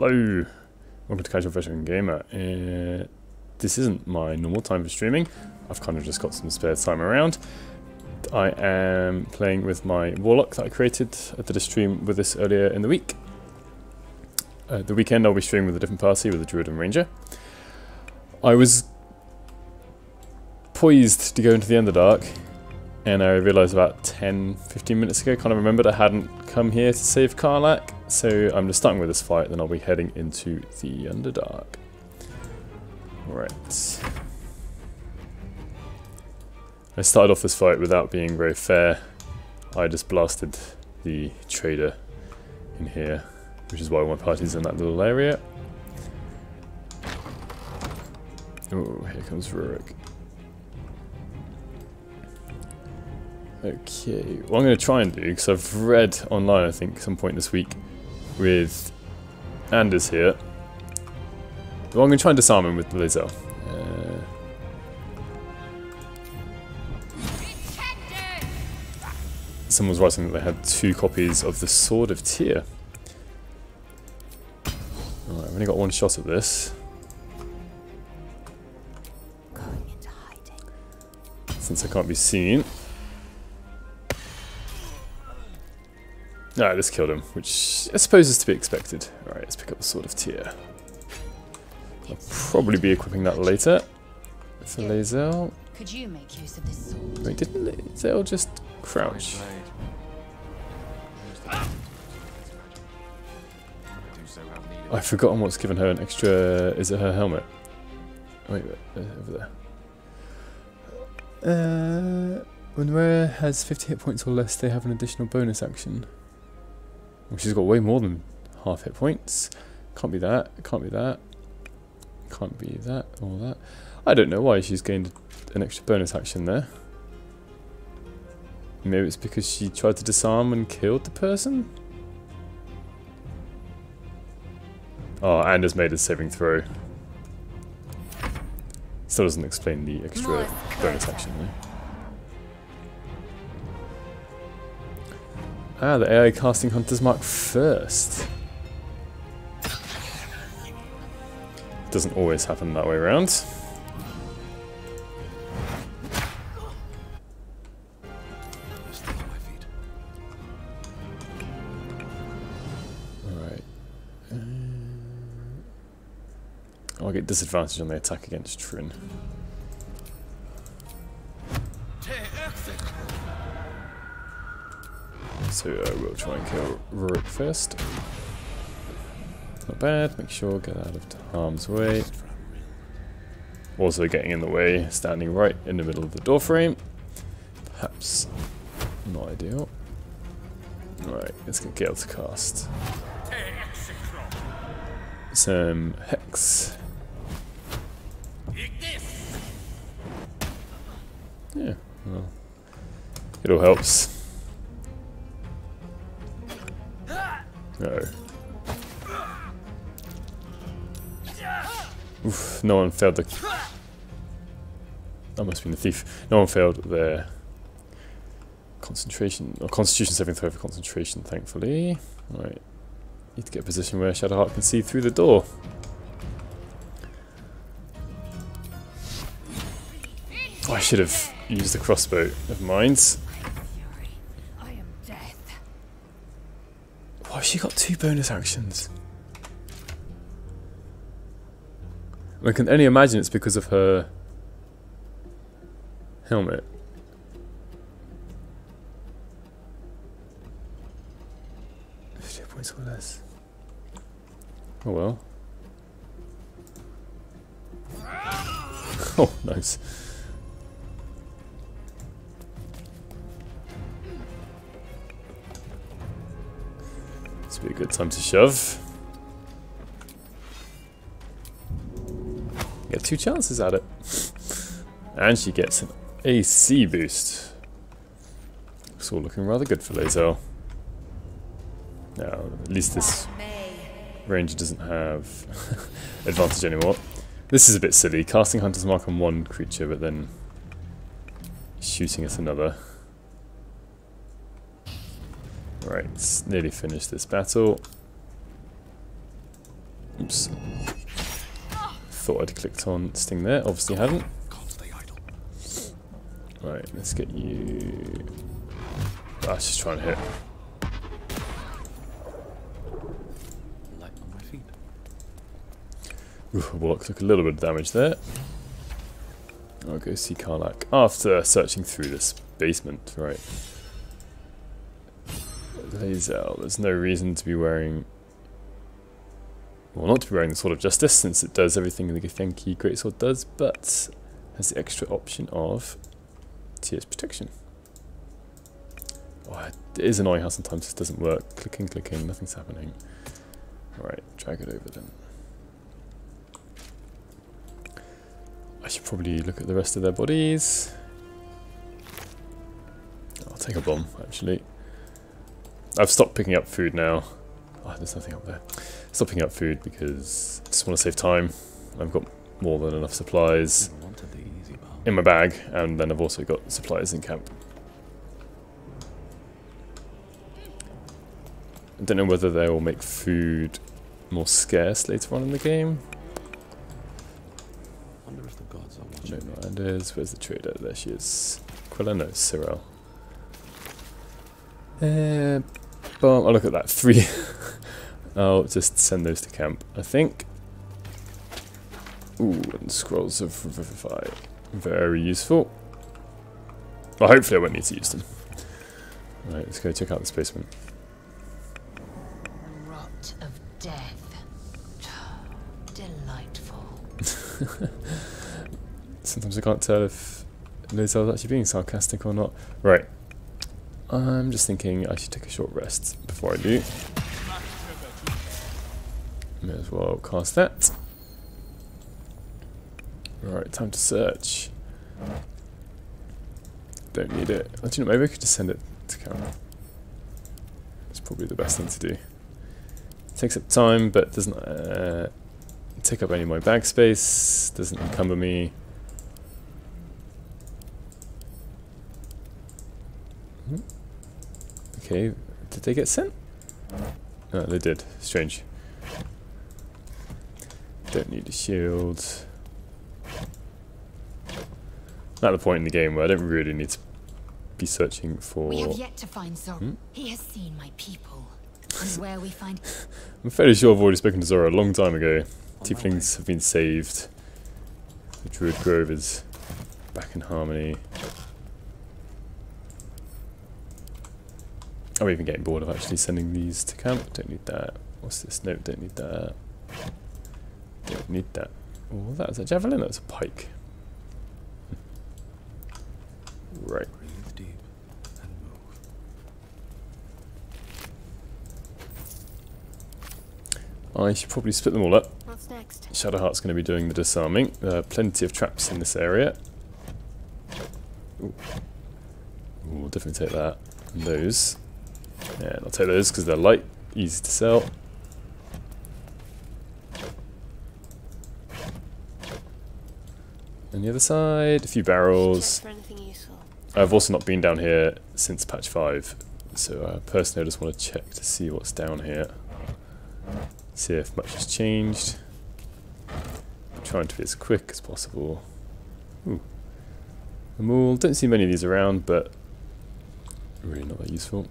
Hello, welcome to Casual Veteran Gamer. This isn't my normal time for streaming. I've kind of just got some spare time around. I am playing with my warlock that I created. I did a stream with this earlier in the week. The weekend I'll be streaming with a different party, with a druid and ranger. I was poised to go into the Underdark, and I realised about 10-15 minutes ago, kind of remembered I hadn't come here to save Karlach. So I'm just starting with this fight, then I'll be heading into the Underdark. Right. I started off this fight without being very fair. I just blasted the trader in here, which is why my party's in that little area. Oh, here comes Rurik. Okay, what I'm going to try and do, because I've read online, I think, some point this week, with Anders here. Well, I'm going to try and disarm him with the laser. Someone was writing that they had 2 copies of the Sword of Tyr. Alright, I've only got 1 shot at this. Since I can't be seen. No, this killed him, which I suppose is to be expected. Alright, let's pick up the Sword of Tyr. I'll probably be equipping that later. For Lae'zel. Could you make use of this sword? Wait, didn't Lae'zel just crouch? I've forgotten what's given her an extra... Is it her helmet? Wait, over there. When Rare has 50 hit points or less, they have an additional bonus action. Well, she's got way more than half hit points. Can't be that. Can't be that. Can't be that or that. I don't know why she's gained an extra bonus action there. Maybe it's because she tried to disarm and killed the person? Oh, Anders made a saving throw. Still doesn't explain the extra bonus action though. Ah, the AI casting Hunter's Mark first. Doesn't always happen that way around. Alright. I'll get disadvantage on the attack against Trin. So we'll try and kill Rurik first. Not bad, make sure get out of harm's way. Also getting in the way, standing right in the middle of the door frame. Perhaps not ideal. Right, let's get Gale to cast some Hex. Yeah, well, it all helps. No. Oof, no one failed the... That must have been the thief. No one failed their concentration, or constitution saving throw for concentration, thankfully. Alright. Need to get a position where Shadowheart can see through the door. Oh, I should have used the crossbow. Never mind. Why has she got 2 bonus actions? I can only imagine it's because of her helmet. $50 points or less. Oh well. Oh, nice. This would be a good time to shove. Get 2 chances at it. And she gets an AC boost. It's all looking rather good for Lae'zel. Now, at least this ranger doesn't have advantage anymore. This is a bit silly, casting Hunter's Mark on one creature, but then shooting at another. Right, nearly finished this battle. Oops. Thought I'd clicked on Sting there, obviously hadn't. Right, let's get you... I was just trying to hit. Light on my feet. Ooh, Warlock took a little bit of damage there. I'll go see Karlach after searching through this basement, right. Lazel, there's no reason to be wearing... Well, not to be wearing the Sword of Justice, since it does everything the Githyanki Greatsword does, but has the extra option of Tears Protection. Oh, it is annoying how sometimes this doesn't work. Clicking, clicking, nothing's happening. Alright, drag it over then. I should probably look at the rest of their bodies. I'll take a bomb, actually. I've stopped picking up food now. Oh, there's nothing up there. Stop picking up food because I just want to save time. I've got more than enough supplies in my bag, and then I've also got supplies in camp. I don't know whether they will make food more scarce later on in the game. Wonder if the gods are watching. No ideas. Where's the trader? There she is. Quilla, no, Cyril. Bomb. Oh, look at that. 3. I'll just send those to camp, I think. Ooh, and scrolls of Revivify. Very useful. Well, hopefully I won't need to use them. Right, let's go check out this basement. The rot of death. Delightful. Sometimes I can't tell if Lazel's actually being sarcastic or not. Right. I'm just thinking I should take a short rest before I do. May as well cast that. Right, time to search. Don't need it. Actually, maybe I could just send it to camera. It's probably the best thing to do. Takes up time, but doesn't take up any of my bag space. Doesn't encumber me. Okay, did they get sent? No, they did. Strange. Don't need a shield. I'm at the point in the game where I don't really need to be searching for... We have yet to find Zora. He has seen my people. And where we find... I'm fairly sure I've already spoken to Zora a long time ago. Tieflings have been saved. The Druid Grove is back in harmony. I'm even getting bored of actually sending these to camp. Don't need that. What's this? No, don't need that. Don't need that. Oh, that's a javelin. That's a pike. Right. Breathe deep and move. I should probably split them all up. What's next? Shadowheart's going to be doing the disarming. There are plenty of traps in this area. Ooh. Ooh, definitely take that. And those. Yeah, I'll take those because they're light, easy to sell. And the other side, a few barrels. I've also not been down here since patch 5, so personally I just want to check to see what's down here. See if much has changed. I'm trying to be as quick as possible. Ooh. A mule. Don't see many of these around, but really not that useful.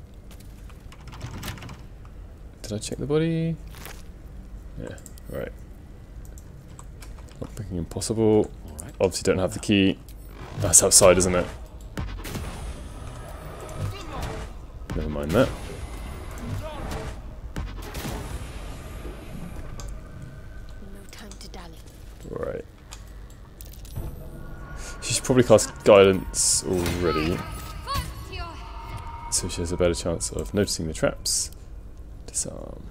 Did I check the body? Yeah, right. Not picking impossible. Obviously don't have the key. That's outside, isn't it? Never mind that. No time to dally. Right. She should probably cast Guidance already, so she has a better chance of noticing the traps. Disarm.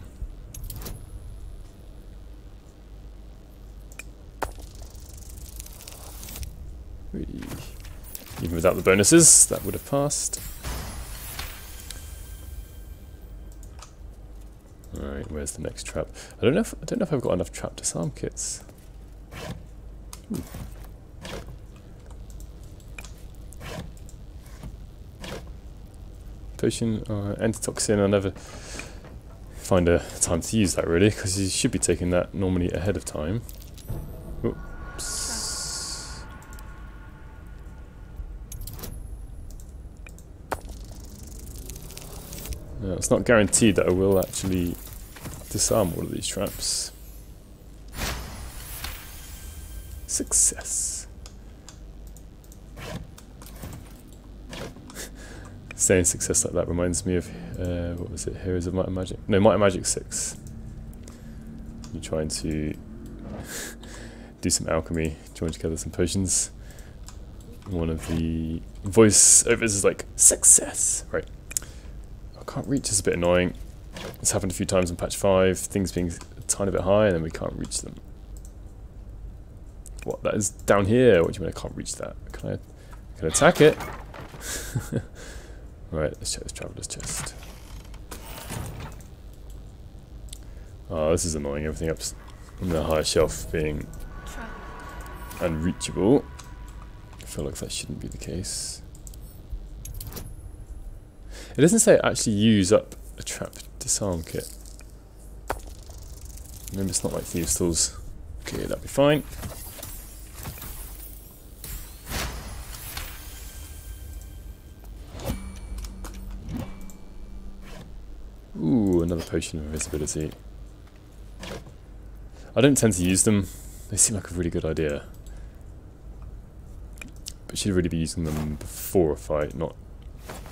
Even without the bonuses, that would have passed. Alright, where's the next trap? I don't know if I've got enough trap disarm kits. Ooh. Potion, antitoxin, I never find a time to use that really, because you should be taking that normally ahead of time. Oops. No, it's not guaranteed that I will actually disarm all of these traps. Success. Saying success like that reminds me of, what was it, Heroes of Might and Magic? No, Might and Magic 6. You're trying to do some alchemy, join together some potions. One of the voiceovers is like, success! Right. I can't reach, is a bit annoying. It's happened a few times in patch 5, things being a tiny bit high and then we can't reach them. What, that is down here? What do you mean I can't reach that? Can I attack it? Right, let's check this Traveller's Chest. Oh, this is annoying, everything up on the higher shelf being unreachable. I feel like that shouldn't be the case. It doesn't say actually use up a trap disarm kit. Maybe it's not like Thieves' Tools. Okay, that'd be fine. Ooh, another potion of invisibility. I don't tend to use them. They seem like a really good idea. But should really be using them before a fight, not...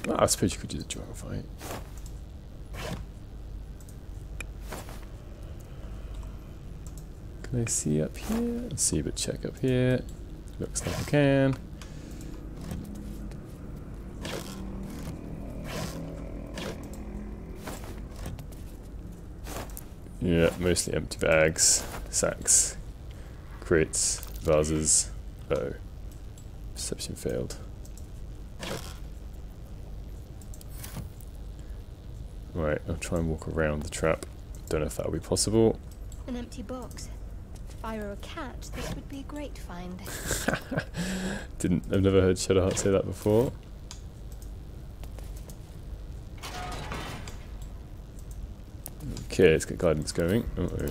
Well, I suppose you could use it during a fight. Can I see up here? Let's see, but check up here. Looks like I can. Yeah, mostly empty bags, sacks, crates, vases. Oh, perception failed. Right, I'll try and walk around the trap. Don't know if that'll be possible. An empty box. If I were a cat, this would be a great find. I've never heard Shadowheart say that before. Okay, let's get guidance going. Uh-oh.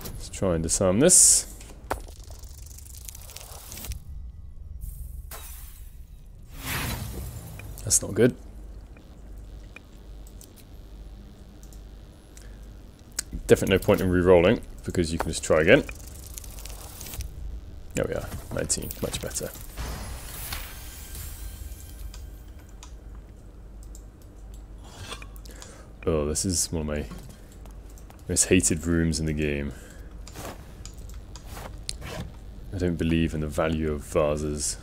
Let's try and disarm this. That's not good. Definitely no point in re-rolling, because you can just try again. There we are, 19, much better. Oh, this is one of my most hated rooms in the game. I don't believe in the value of vases,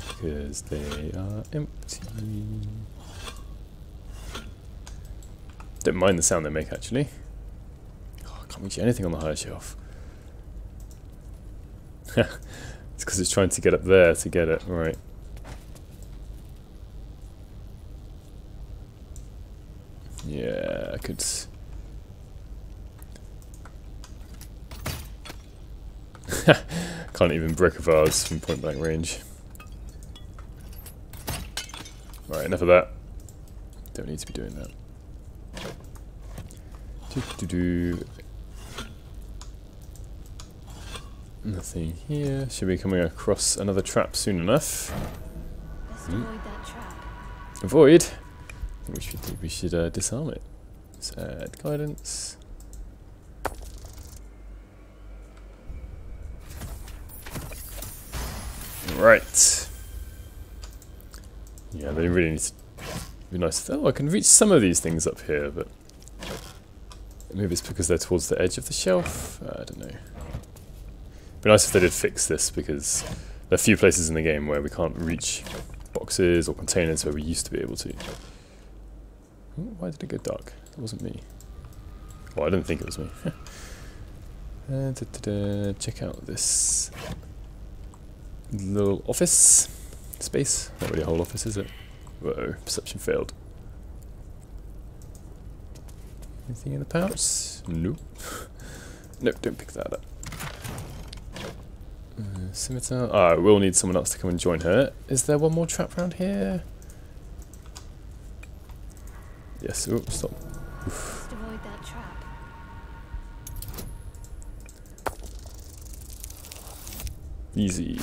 because they are empty. Don't mind the sound they make, actually. Oh, I can't reach anything on the higher shelf. It's because it's trying to get up there to get it. Right. Yeah, I could... Can't even break a vase from point blank range. Right, enough of that. Don't need to be doing that. Nothing here. Should be coming across another trap soon enough. Let's avoid that trap. Avoid? I think we should disarm it. Let's add guidance. Right. Yeah, they really need to be nice. Oh, I can reach some of these things up here, but maybe it's because they're towards the edge of the shelf. I don't know. It'd be nice if they did fix this, because there are a few places in the game where we can't reach boxes or containers where we used to be able to. Oh, why did it go dark? It wasn't me. Well, I don't think it was me. Check out this little office space. Not really a whole office, is it? Whoa, perception failed. Anything in the pouch? Nope. Nope, don't pick that up. Scimitar. Oh, we'll need someone else to come and join her. Is there one more trap around here? Yes. Oh, stop. Oof. Just avoid that trap. Easy.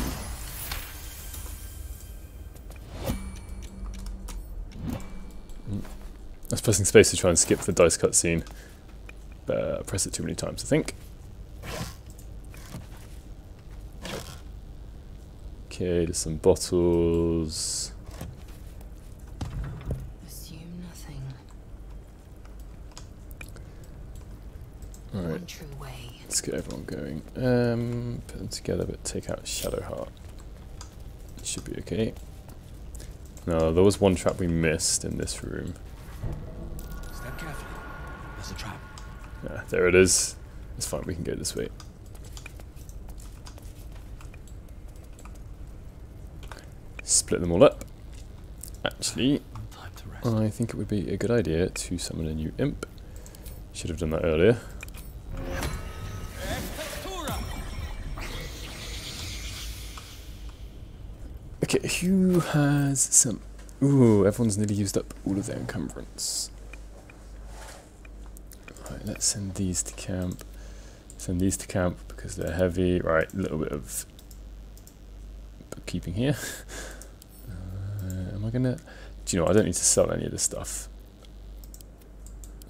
I was pressing space to try and skip the dice cutscene, but I pressed it too many times, I think. Okay, there's some bottles. Assume nothing. Alright, One true way. let's get everyone going. Put them together, but take out Shadowheart. Should be okay. No, there was one trap we missed in this room. Step carefully. There's a trap. Yeah, there it is. It's fine, we can go this way. Split them all up. Actually, Time to rest. I think it would be a good idea to summon a new imp. Should have done that earlier. Okay, who has some... Ooh, everyone's nearly used up all of their encumbrance. Right, let's send these to camp. Send these to camp because they're heavy. Right, a little bit of bookkeeping here. Am I gonna... Do you know what? I don't need to sell any of this stuff.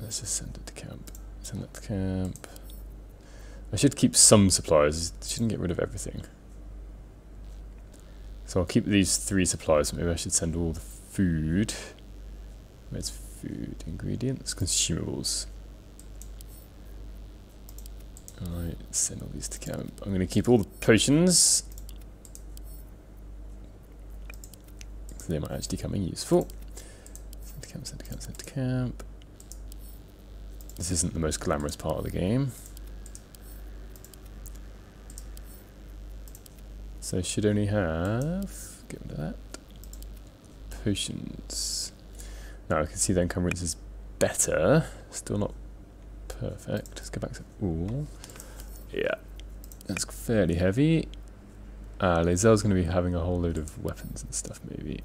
Let's just send it to camp. Send that to camp. I should keep some supplies. I shouldn't get rid of everything. So I'll keep these 3 supplies. Maybe I should send all the food. Where's food? Ingredients? Consumables. Alright, send all these to camp. I'm going to keep all the potions. They might actually come in useful. Send to camp, send to camp, send to camp. This isn't the most glamorous part of the game. So I should only have, get rid of that, potions. Now I can see the encumbrance is better, still not perfect. Let's go back to, ooh, yeah, that's fairly heavy. Lae'zel's going to be having a whole load of weapons and stuff maybe.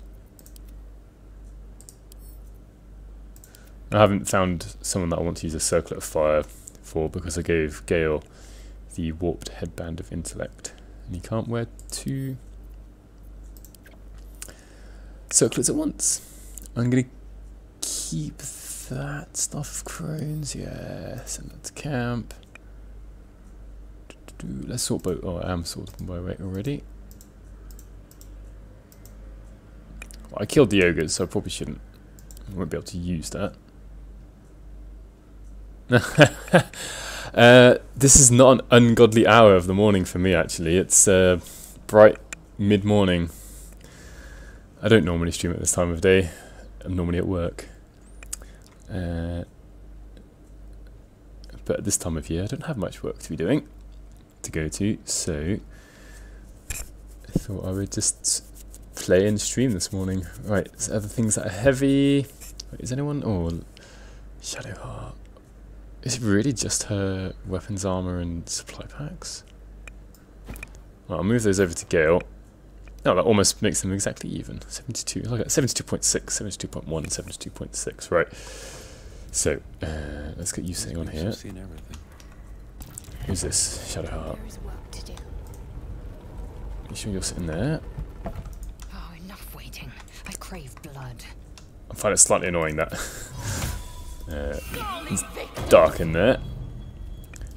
I haven't found someone that I want to use a circlet of fire for because I gave Gale the warped headband of intellect. And you can't wear 2 circlets at once. I'm going to keep that stuff of crones. Yeah, send that to camp. Let's sort by... Oh, I am sorting them by weight already. Well, I killed the ogres, so I probably shouldn't. I won't be able to use that. This is not an ungodly hour of the morning for me, actually. It's bright mid-morning. I don't normally stream at this time of day. I'm normally at work. But at this time of year, I don't have much work to be doing, to go to, so I thought I would just play and stream this morning. Right, there's other things that are heavy. Wait, is anyone... Oh, Shadowheart. Is it really just her weapons, armor, and supply packs? Well, I'll move those over to Gale. No, that almost makes them exactly even. 72. Look at 72.6, 72.1, 72.6. Right. So, let's get you sitting on here. Seen everything. Who's this? Shadowheart. There is work to do. You sure you're sitting there? Oh, enough waiting. I crave blood. I find it slightly annoying that it's dark in there.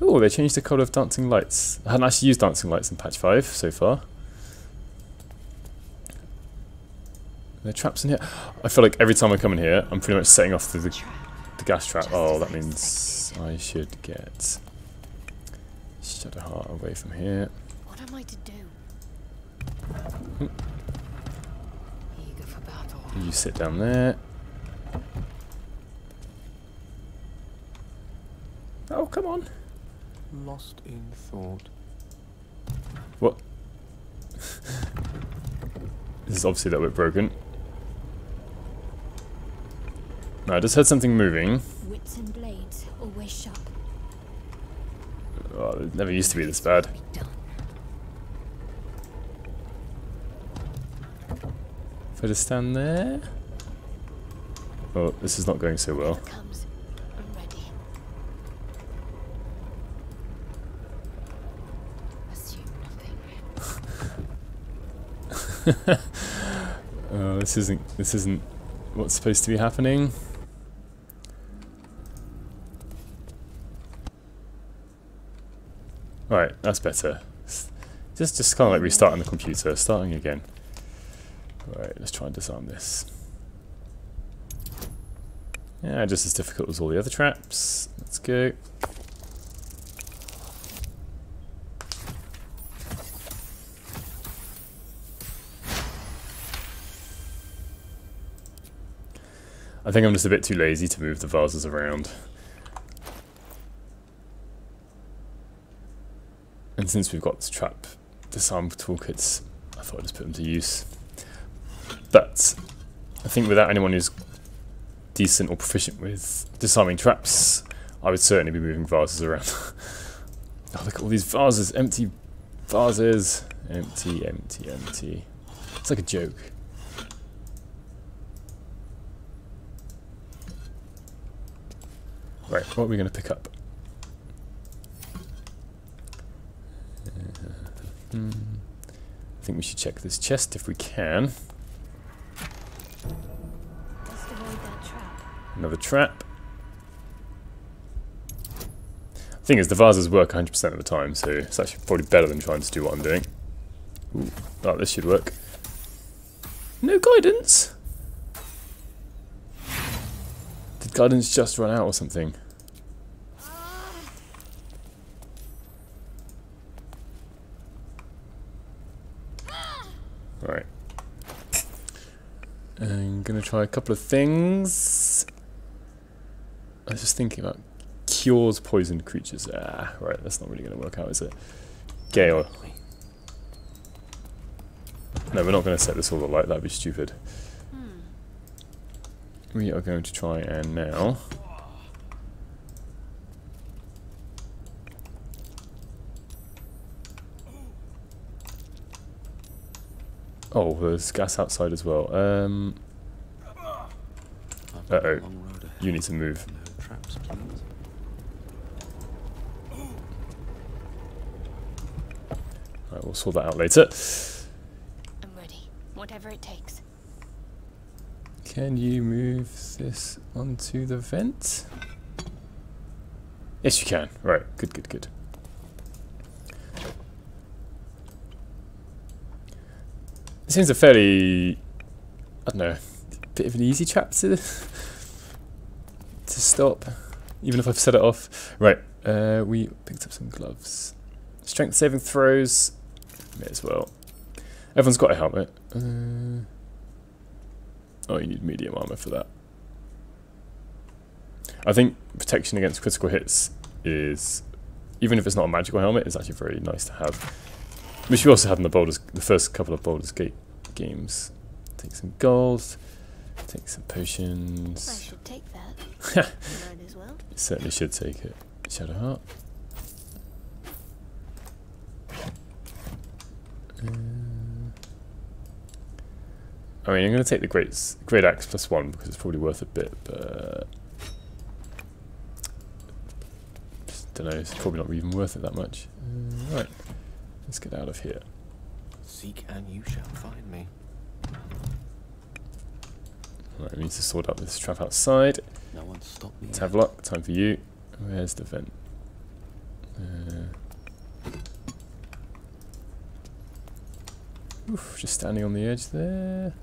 Oh, they changed the colour of dancing lights. I hadn't actually used dancing lights in patch 5 so far. Are there traps in here? I feel like every time I come in here, I'm pretty much setting off the gas trap. Oh, that means I should get Shadowheart away from here. What am I to do? Eager for battle. You sit down there. Oh, come on. Lost in thought. What? This is obviously a little bit broken. No, I just heard something moving. Wits and blades, always sharp. Oh, it never used to be this bad. Be done. If I just stand there. Oh, this is not going so well. Comes. I'm ready. Assume nothing. Oh, this isn't what's supposed to be happening. Right, that's better. Just kind of like restarting the computer, starting again. Right, let's try and disarm this. Yeah, just as difficult as all the other traps. Let's go. I think I'm just a bit too lazy to move the vases around. And since we've got this trap disarm toolkits, I thought I'd just put them to use. But I think without anyone who's decent or proficient with disarming traps, I would certainly be moving vases around. Oh, look at all these vases, empty vases. Empty, empty, empty. It's like a joke. Right, what are we going to pick up? I think we should check this chest if we can. Must avoid that trap. Another trap. Thing is, the vases work 100% of the time, so it's actually probably better than trying to do what I'm doing. Ooh, oh, this should work. No guidance? Did guidance just run out or something? Right. I'm gonna try a couple of things. I was just thinking about cures poisoned creatures. Ah, right, that's not really gonna work out, is it? Gale. No, we're not gonna set this all alight, that'd be stupid. We are going to try and now oh, there's gas outside as well. Uh-oh. You need to move. Right, we'll sort that out later. I'm ready. Whatever it takes. Can you move this onto the vent? Yes, you can. Right, good, good, good. It seems a fairly, I don't know, bit of an easy trap to stop, even if I've set it off. Right, we picked up some gloves. Strength saving throws, may as well. Everyone's got a helmet. Oh, you need medium armor for that. I think protection against critical hits is, even if it's not a magical helmet, it's actually very nice to have. Which we also had in the first couple of Baldur's Gate games. Take some gold, take some potions. I should take that. Might as well. You certainly should take it. Shadow Heart. I mean, I'm going to take the Great Axe +1 because it's probably worth a bit, but don't know, it's probably not even worth it that much. Right, let's get out of here. Seek and you shall find me. Right, we need to sort out this trap outside. No one stopped me. Tavlock, time for you. Where's the vent? Oof, just standing on the edge there.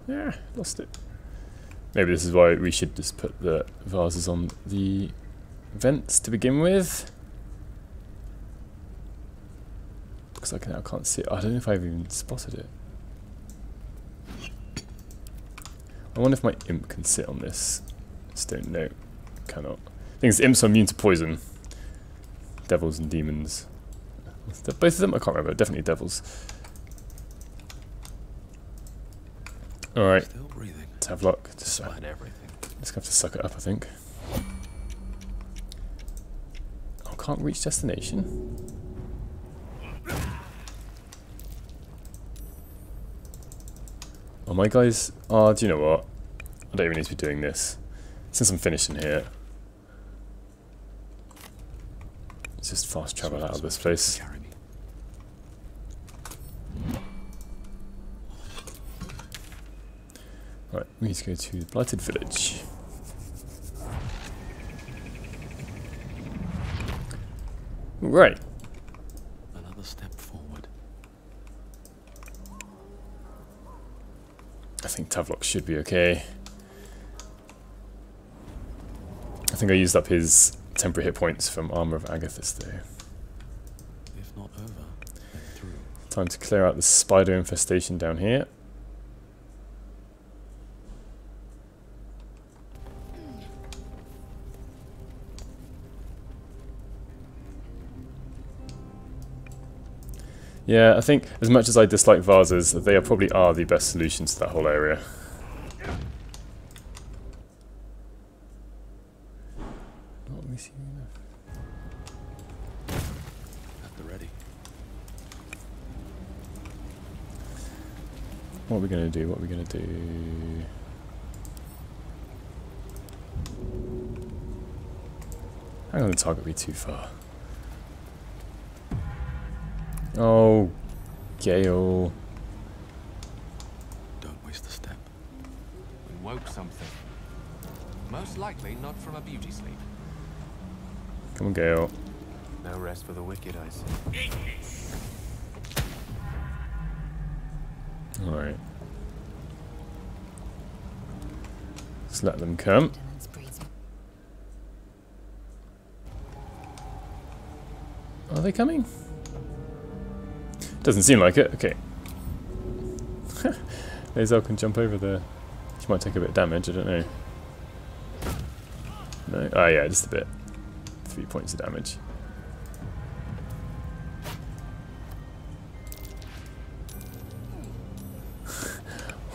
Yeah, lost it. Maybe this is why we should just put the vases on the vents to begin with. Because I now can't see it. I don't know if I've even spotted it. I wonder if my imp can sit on this. Just don't know. Cannot. The thing is, imps are immune to poison. Devils and demons. Both of them? I can't remember. Definitely devils. Alright. Still breathing. Tavlock. Just Despite everything. have to suck it up, I think. Oh, can't reach destination. Oh, my guys... Oh, do you know what? I don't even need to be doing this. Since I'm finishing here. Let's just fast travel out of this place. Right, we need to go to the Blighted Village. Right. Another step forward. I think Tavlock should be okay. I think I used up his temporary hit points from Armor of Agathis though. If not over, then through. Time to clear out the spider infestation down here. Yeah, I think as much as I dislike vases, they probably are the best solution to that whole area. Not missing enough. At the ready. What are we going to do? What are we going to do? Hang on, the target will be too far. Oh, Gale. Don't waste a step. We woke something. Most likely not from a beauty sleep. Come on, Gale. No rest for the wicked, I see. Alright. Let's let them come. Are they coming? Doesn't seem like it. Okay. Lae'zel can jump over there. She might take a bit of damage, I don't know. No? Oh yeah, just a bit. 3 points of damage.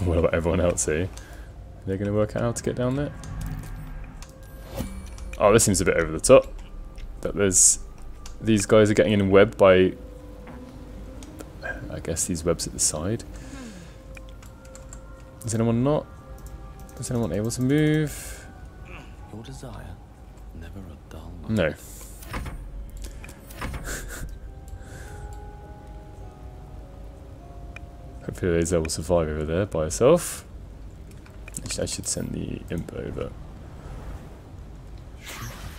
What about everyone else here? They're going to work out how to get down there? Oh, this seems a bit over the top. That there's... These guys are getting in webbed by... I guess these webs at the side. Is anyone not? Is anyone able to move? Your desire, never a dull moment. No. Hopefully Lae'zel will survive over there by herself. I should send the imp over. I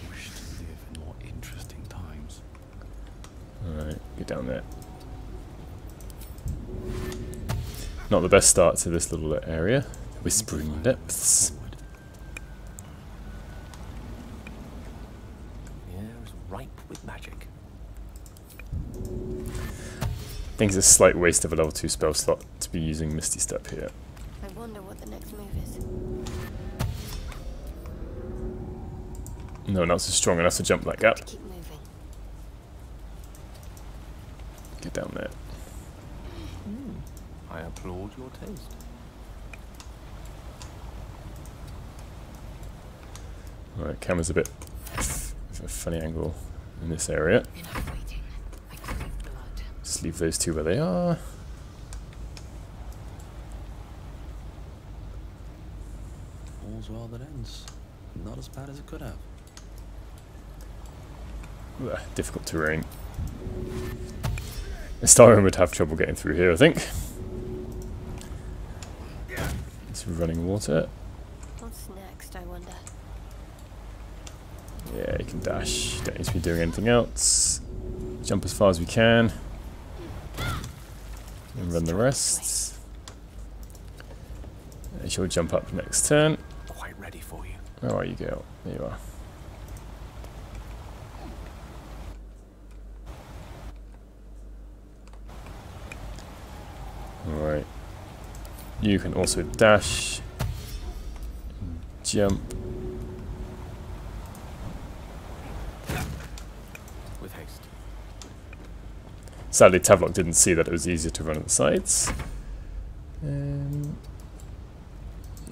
wish to live in more interesting times. Alright, get down there. Not the best start to this little area. Whispering Depths. Forward. The air is ripe with magic. I think it's a slight waste of a level 2 spell slot to be using Misty Step here. I wonder what the next move is. No one else is strong enough to jump that gap. Keep moving. Get down there. I applaud your taste. Alright, camera's a bit of a funny angle in this area. Enough waiting. I crave blood. Just leave those two where they are. All's well that ends. Not as bad as it could have. Ugh, difficult terrain. Starin would have trouble getting through here, I think. It's running water. What's next, I wonder? Yeah, you can dash. Don't need to be doing anything else. Jump as far as we can. And run the rest. And she'll jump up next turn. Quite ready for you. Where are you, Gale? There you are. Alright. You can also dash. Jump. With haste. Sadly, Tavlock didn't see that it was easier to run at the sides.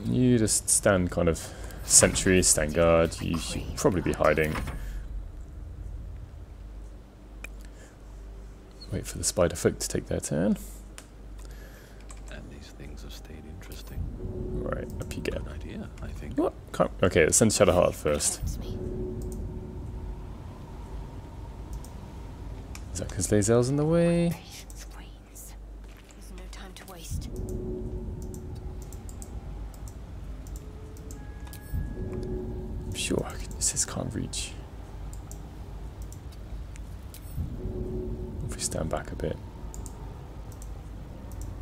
You just stand kind of sentry, stand guard. You should probably be hiding. Wait for the spider folk to take their turn. And these things have stayed interesting. Okay, let's send Shadowheart first. Tempts me. Is that because Lae'zel's in the way? Patience wanes. There's no time to waste. I'm sure this just can't reach. If we stand back a bit.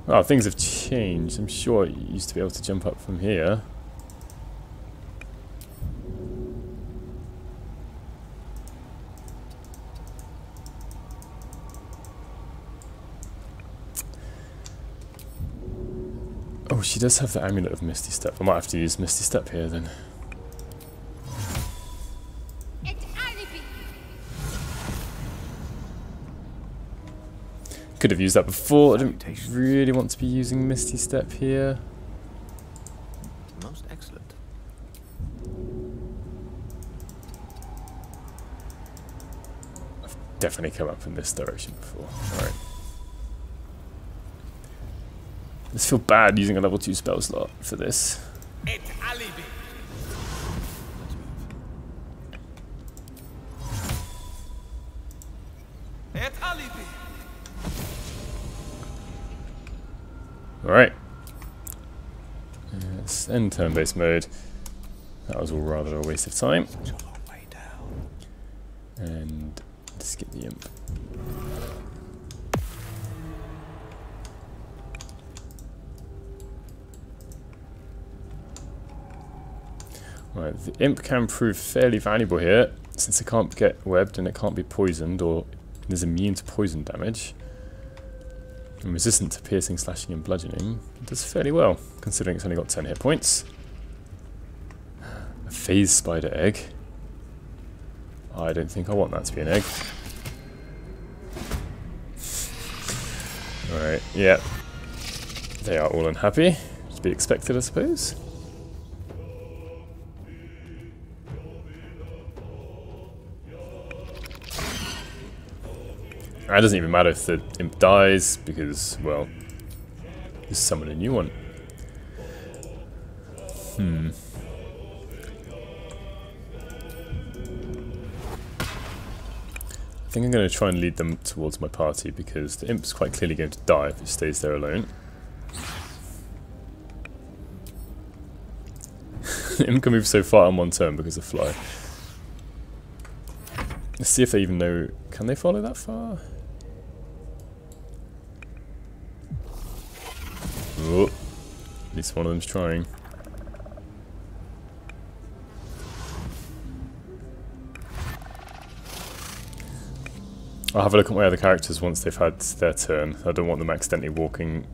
Oh, things have changed. I'm sure you used to be able to jump up from here. Oh, she does have the amulet of Misty Step. I might have to use Misty Step here then. Could have used that before. I don't really want to be using Misty Step here. Most excellent. I've definitely come up in this direction before. Alright. I just feel bad using a level 2 spell slot for this. Let's move. Alright. Let's end turn-based mode. That was all rather a waste of time. Such a long way down. And let's get the imp. Right, the imp can prove fairly valuable here, since it can't get webbed and it can't be poisoned, or it is immune to poison damage. And resistant to piercing, slashing and bludgeoning. It does fairly well, considering it's only got 10 hit points. A phase spider egg. I don't think I want that to be an egg. Alright, yeah. They are all unhappy. To be expected, I suppose. It doesn't even matter if the imp dies, because, well, just summon a new one. I think I'm going to try and lead them towards my party, because the imp's quite clearly going to die if it stays there alone. The imp can move so far on one turn because of fly. Let's see if they even know... Can they follow that far? Oh, at least one of them's trying. I'll have a look at my other characters once they've had their turn. I don't want them accidentally walking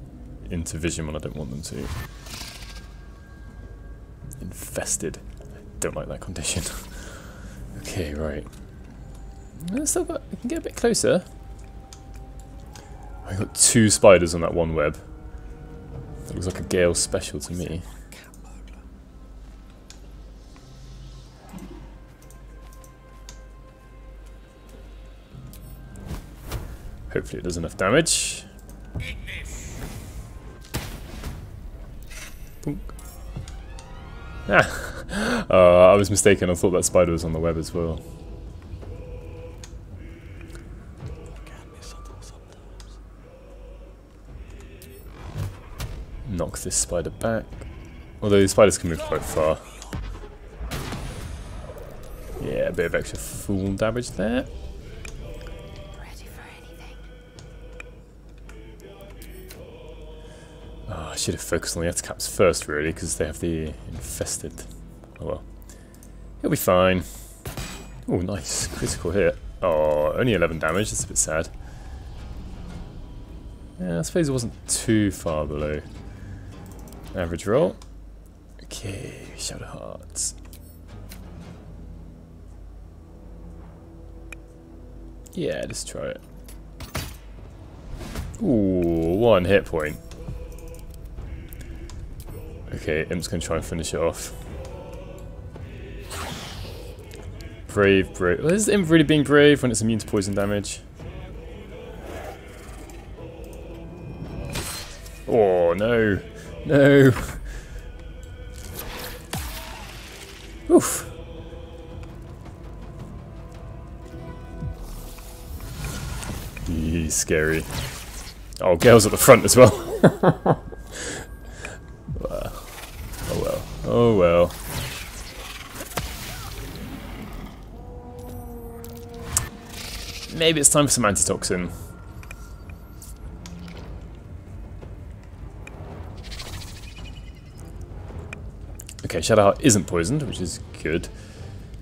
into vision when I don't want them to. Infested. I don't like that condition. Okay, right. Still got, I can get a bit closer. I got 2 spiders on that one web. That looks like a Gale special to me. Hopefully it does enough damage. Boom. Ah! I was mistaken, I thought that spider was on the web as well. Knock this spider back. Although the spiders can move quite far. Yeah, a bit of extra fool damage there. Ready for anything. Oh, I should have focused on the Ettercaps first, really, because they have the infested. Oh well. It'll be fine. Oh, nice. Critical hit. Oh, only 11 damage. That's a bit sad. Yeah, I suppose it wasn't too far below average roll. Okay, Shadow Hearts. Yeah, let's try it. Ooh, 1 hit point. Okay, Imp's gonna try and finish it off. Brave, brave. Well, is Imp really being brave when it's immune to poison damage? Oh, no. No. Oof. He's scary. Oh, Gale's at the front as well. Oh well. Oh well. Maybe it's time for some antitoxin. Okay, Shadowheart isn't poisoned, which is good.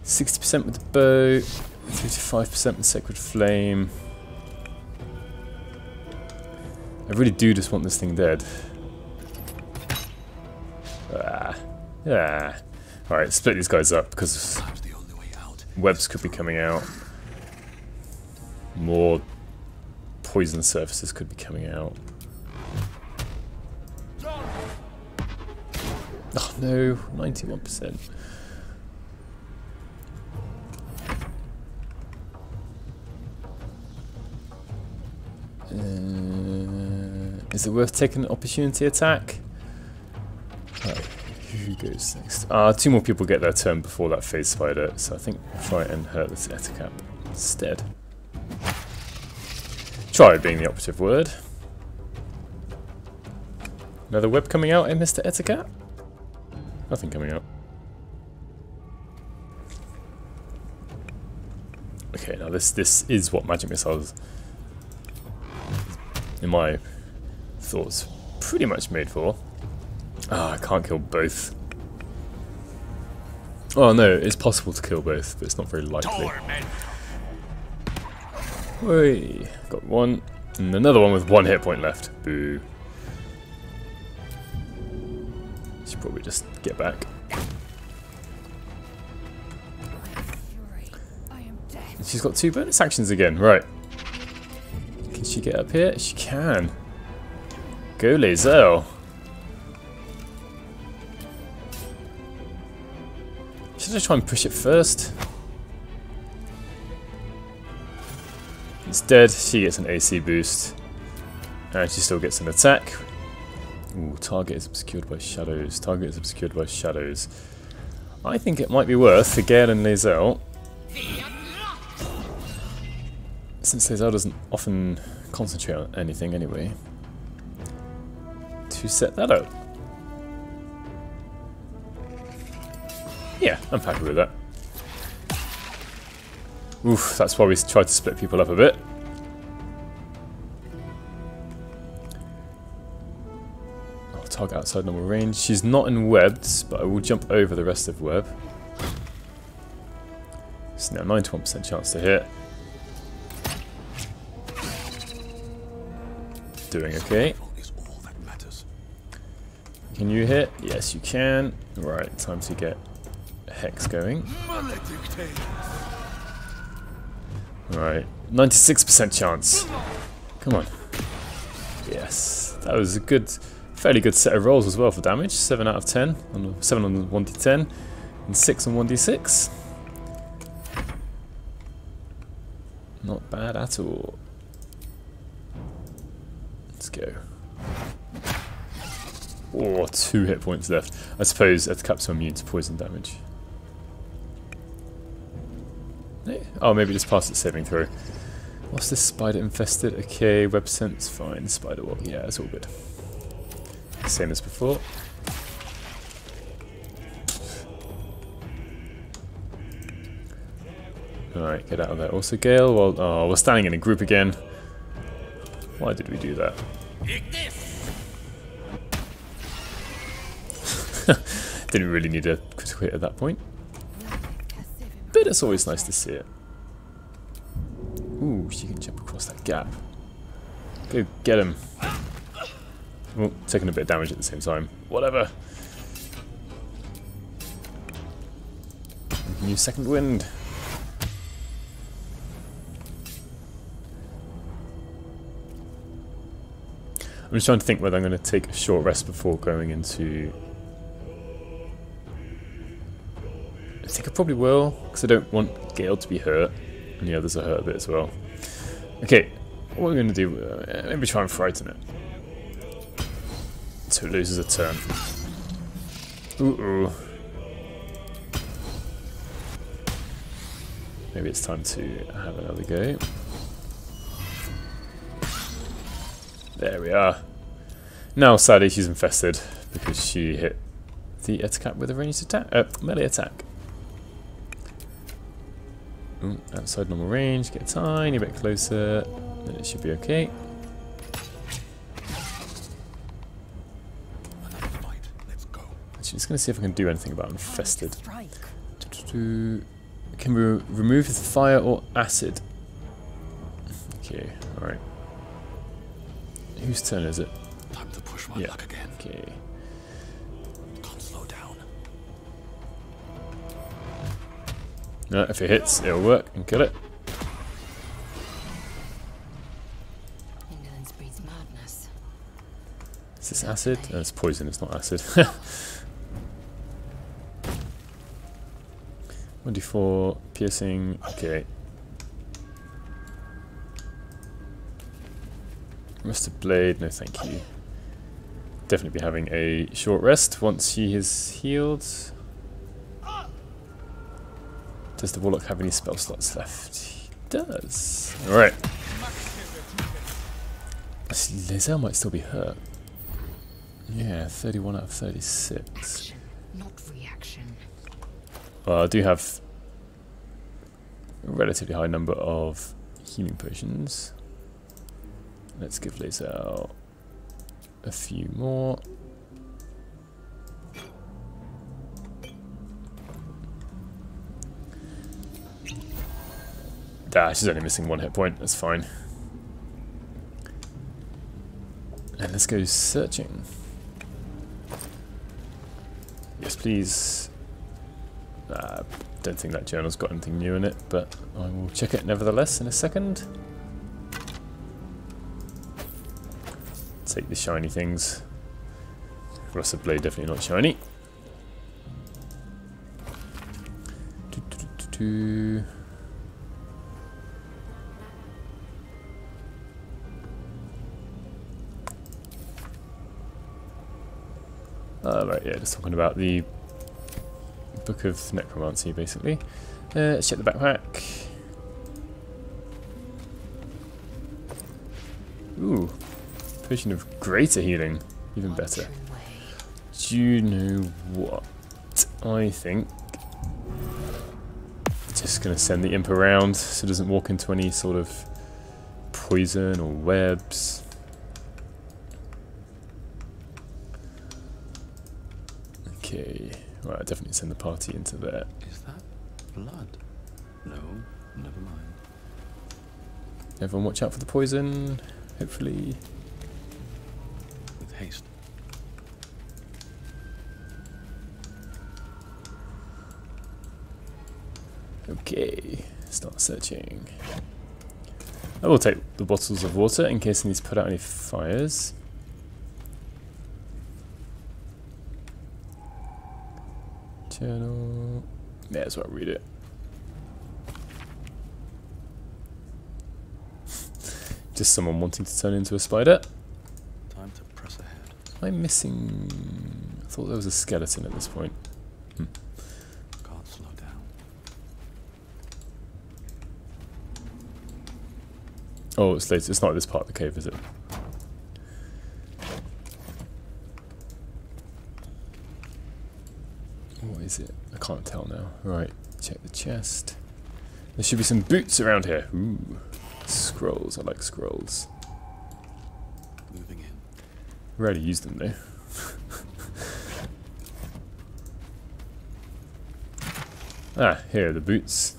60% with the bow, 55% with Sacred Flame. I really do just want this thing dead. Alright, split these guys up because webs could be coming out. More poison surfaces could be coming out. Oh no, 91%. Is it worth taking an opportunity attack? Right, who goes next? 2 more people get their turn before that phase spider, so I think we'll try and hurt this Ettercap instead. Try being the operative word. Another web coming out, Mr. Ettercap? Nothing coming out. Okay, now this is what magic missiles, in my thoughts, pretty much made for. I can't kill both. Oh no, it's possible to kill both, but it's not very likely. Oi, got one, and another one with 1 hit point left. Boo. Should probably just get back. And she's got 2 bonus actions again, right. Can she get up here? She can. Go Lae'zel. Should I try and push it first? It's dead, she gets an AC boost. And she still gets an attack. Ooh, target is obscured by shadows. Target is obscured by shadows. I think it might be worth for Gale and Lae'zel, since Lae'zel doesn't often concentrate on anything anyway, to set that up. Yeah, I'm happy with that. Oof, that's why we tried to split people up a bit. Oh, target outside normal range. She's not in webs, but I will jump over the rest of web. So now 91% chance to hit. Doing okay. Can you hit? Yes, you can. Right, time to get Hex going. Right, 96% chance. Come on. Yes, that was a good, fairly good set of rolls as well for damage. 7 out of 10, 7 on 1d10, and 6 on 1d6. Not bad at all. Let's go. Oh, 2 hit points left. I suppose Ettercaps are immune to poison damage. Oh, maybe just pass its saving throw. What's this spider infested? Okay, web sense, fine. Spider walk, yeah, it's all good. Same as before. Alright, get out of there. Also, Gale, well, oh, we're standing in a group again. Why did we do that? Didn't really need a critical hit at that point. But it's always nice to see it. Ooh, she can jump across that gap. Go get him. Oh, taking a bit of damage at the same time. Whatever. We can use second wind. I'm just trying to think whether I'm going to take a short rest before going into... I think I probably will, because I don't want Gale to be hurt, and the others are hurt a bit as well. Okay, what we're going to do, maybe try and frighten it, so it loses a turn. Ooh. maybe it's time to have another go. There we are. Now, sadly, she's infested because she hit the attack with a ranged attack, melee attack. Ooh, outside normal range, get a tiny bit closer, then it should be okay. Actually, just going to see if I can do anything about infested. Can we remove with fire or acid? Okay, alright. Whose turn is it? Time to push my luck again. Okay. Can't slow down. No, if it hits, it'll work and kill it. Indolence breeds madness. Is this acid? No, it's poison, it's not acid. 1d4 piercing, okay. Rusted blade, no thank you. Definitely be having a short rest once he is healed. Does the warlock have any spell slots left? He does. Alright. Lae'zel might still be hurt. Yeah, 31 out of 36. Action, not reaction. Well, I do have a relatively high number of healing potions. Let's give Lae'zel a few more. She's only missing 1 hit point, that's fine. And let's go searching. Yes, please. Don't think that journal's got anything new in it, but I will check it nevertheless in a second. Take the shiny things. Rusted blade definitely not shiny. Right, yeah, just talking about the Book of Necromancy, basically. Let's check the backpack. Ooh. Potion of greater healing, even better. Do you know what? I think just gonna send the imp around so it doesn't walk into any sort of poison or webs. Okay, right, definitely send the party into there. Is that blood? No, never mind. Everyone watch out for the poison, hopefully. With haste. Okay, start searching. I will take the bottles of water in case I need to put out any fires. Journal. May as well read it. Just someone wanting to turn into a spider. Time to press ahead. Am I missing? I thought there was a skeleton at this point. Can't slow down. Oh, it's later. It's not this part of the cave, is it? What is it? I can't tell now. Right, check the chest. There should be some boots around here. Ooh, scrolls. I like scrolls. Moving in. Rarely use them though. Here are the boots.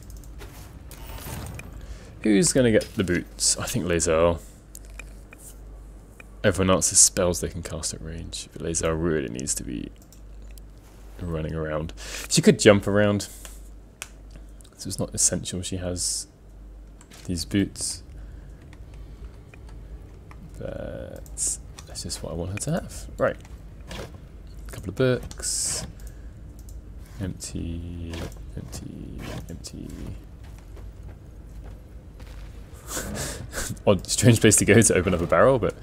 Who's gonna get the boots? I think Lae'zel. Everyone else's spells they can cast at range, but Lae'zel really needs to be running around. She could jump around, so it's not essential she has these boots. But that's just what I want her to have. Right. A couple of books. Empty, empty, empty. Odd, strange place to go to open up a barrel, but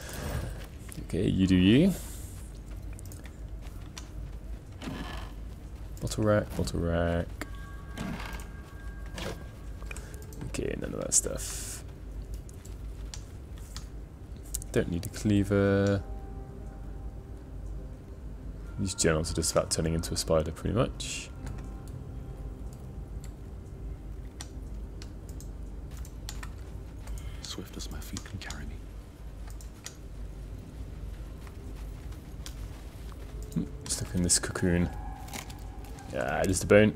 okay, you do you. Bottle rack, bottle rack. Okay, none of that stuff. Don't need a cleaver. These journals are just about turning into a spider, pretty much. Swift as my feet can carry me. Stuck in this cocoon. Ah, just a bone.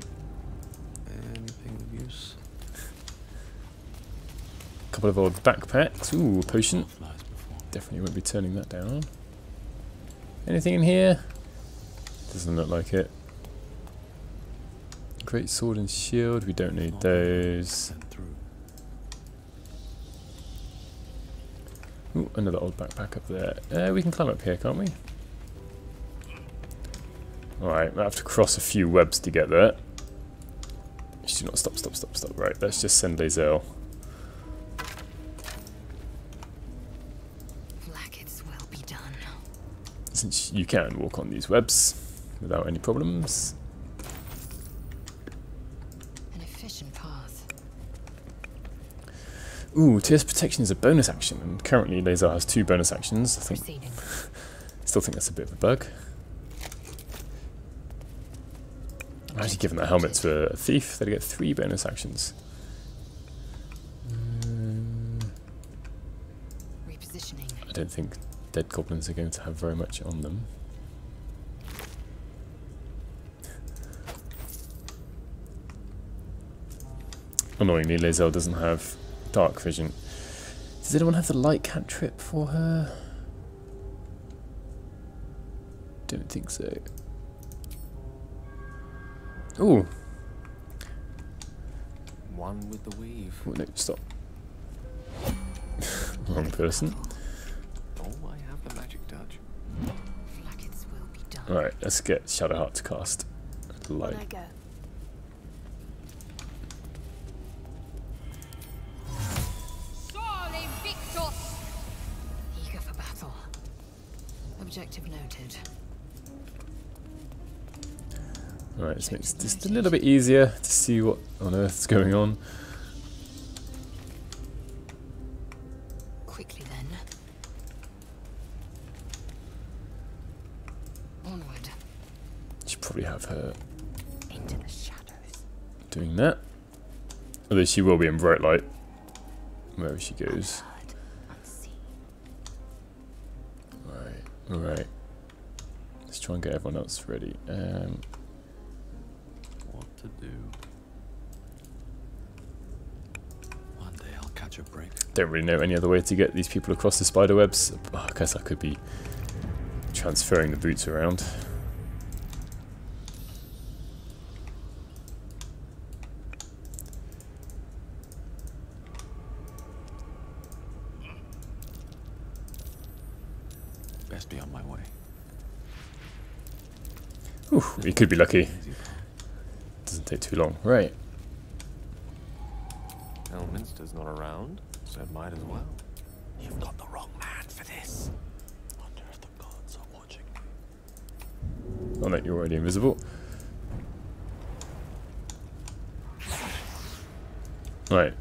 Anything of use? Couple of old backpacks. Ooh, a potion. Flies before. Definitely won't be turning that down. Anything in here? Doesn't look like it. Great sword and shield. We don't need those. Sent through. Ooh, another old backpack up there. We can climb up here, can't we? Alright, I have to cross a few webs to get there. Do not stop. Right, let's just send Lae'zel. Blackets will be done. Since you can walk on these webs without any problems. An efficient path. Ooh, Tear's Protection is a bonus action, and currently Lae'zel has 2 bonus actions. I think, Proceeding. still think that's a bit of a bug. I'm actually giving that helmet to a thief. They get 3 bonus actions. Repositioning. I don't think dead goblins are going to have very much on them. Annoyingly, Lae'zel doesn't have dark vision. Does anyone have the light cantrip for her? Don't think so. Ooh. One with the weave. Oh, no, stop. Wrong person. Oh, I have the magic touch. Blackets will be done. Alright, let's get Shadowheart to cast On I light. go. Eager for battle. Objective noted. Alright, this makes it just a little bit easier to see what on earth's going on. Quickly then. Onward. Should probably have her Into the shadows. doing that. Although she will be in bright light wherever she goes. Heard, unseen. Alright. Let's try and get everyone else ready. What to do? One day I'll catch a break. Don't really know any other way to get these people across the spider webs. Oh, I guess I could be transferring the boots around. Best be on my way. Ooh, you could be lucky. Easy path. Doesn't take too long. Right. Elminster's not around, so it might as well. You've got the wrong man for this. Wonder if the gods are watching me. Oh no, you're already invisible. Right.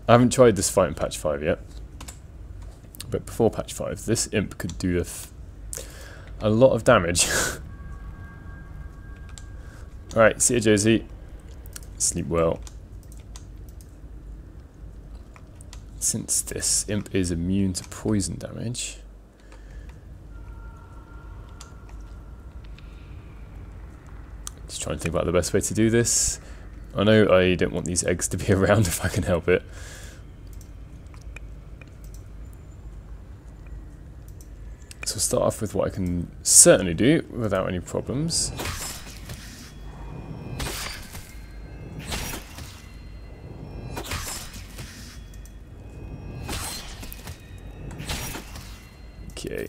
I haven't tried this fight in patch 5 yet. But before patch 5, this imp could do a lot of damage. Alright, see you, Josie. Sleep well. Since this imp is immune to poison damage, just trying to think about the best way to do this. I know I don't want these eggs to be around if I can help it. So we'll start off with what I can certainly do without any problems. Okay.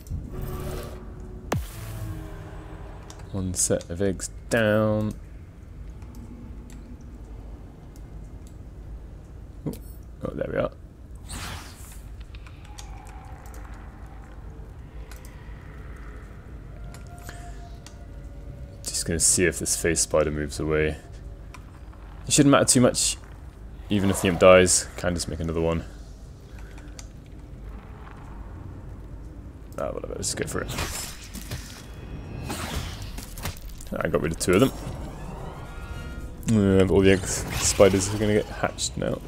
One set of eggs down. Ooh. Oh, there we are. Just going to see if this face spider moves away. It shouldn't matter too much Even if the imp dies, can just make another one. Ah, whatever, let's just go for it. I got rid of 2 of them. All the egg spiders are going to get hatched now.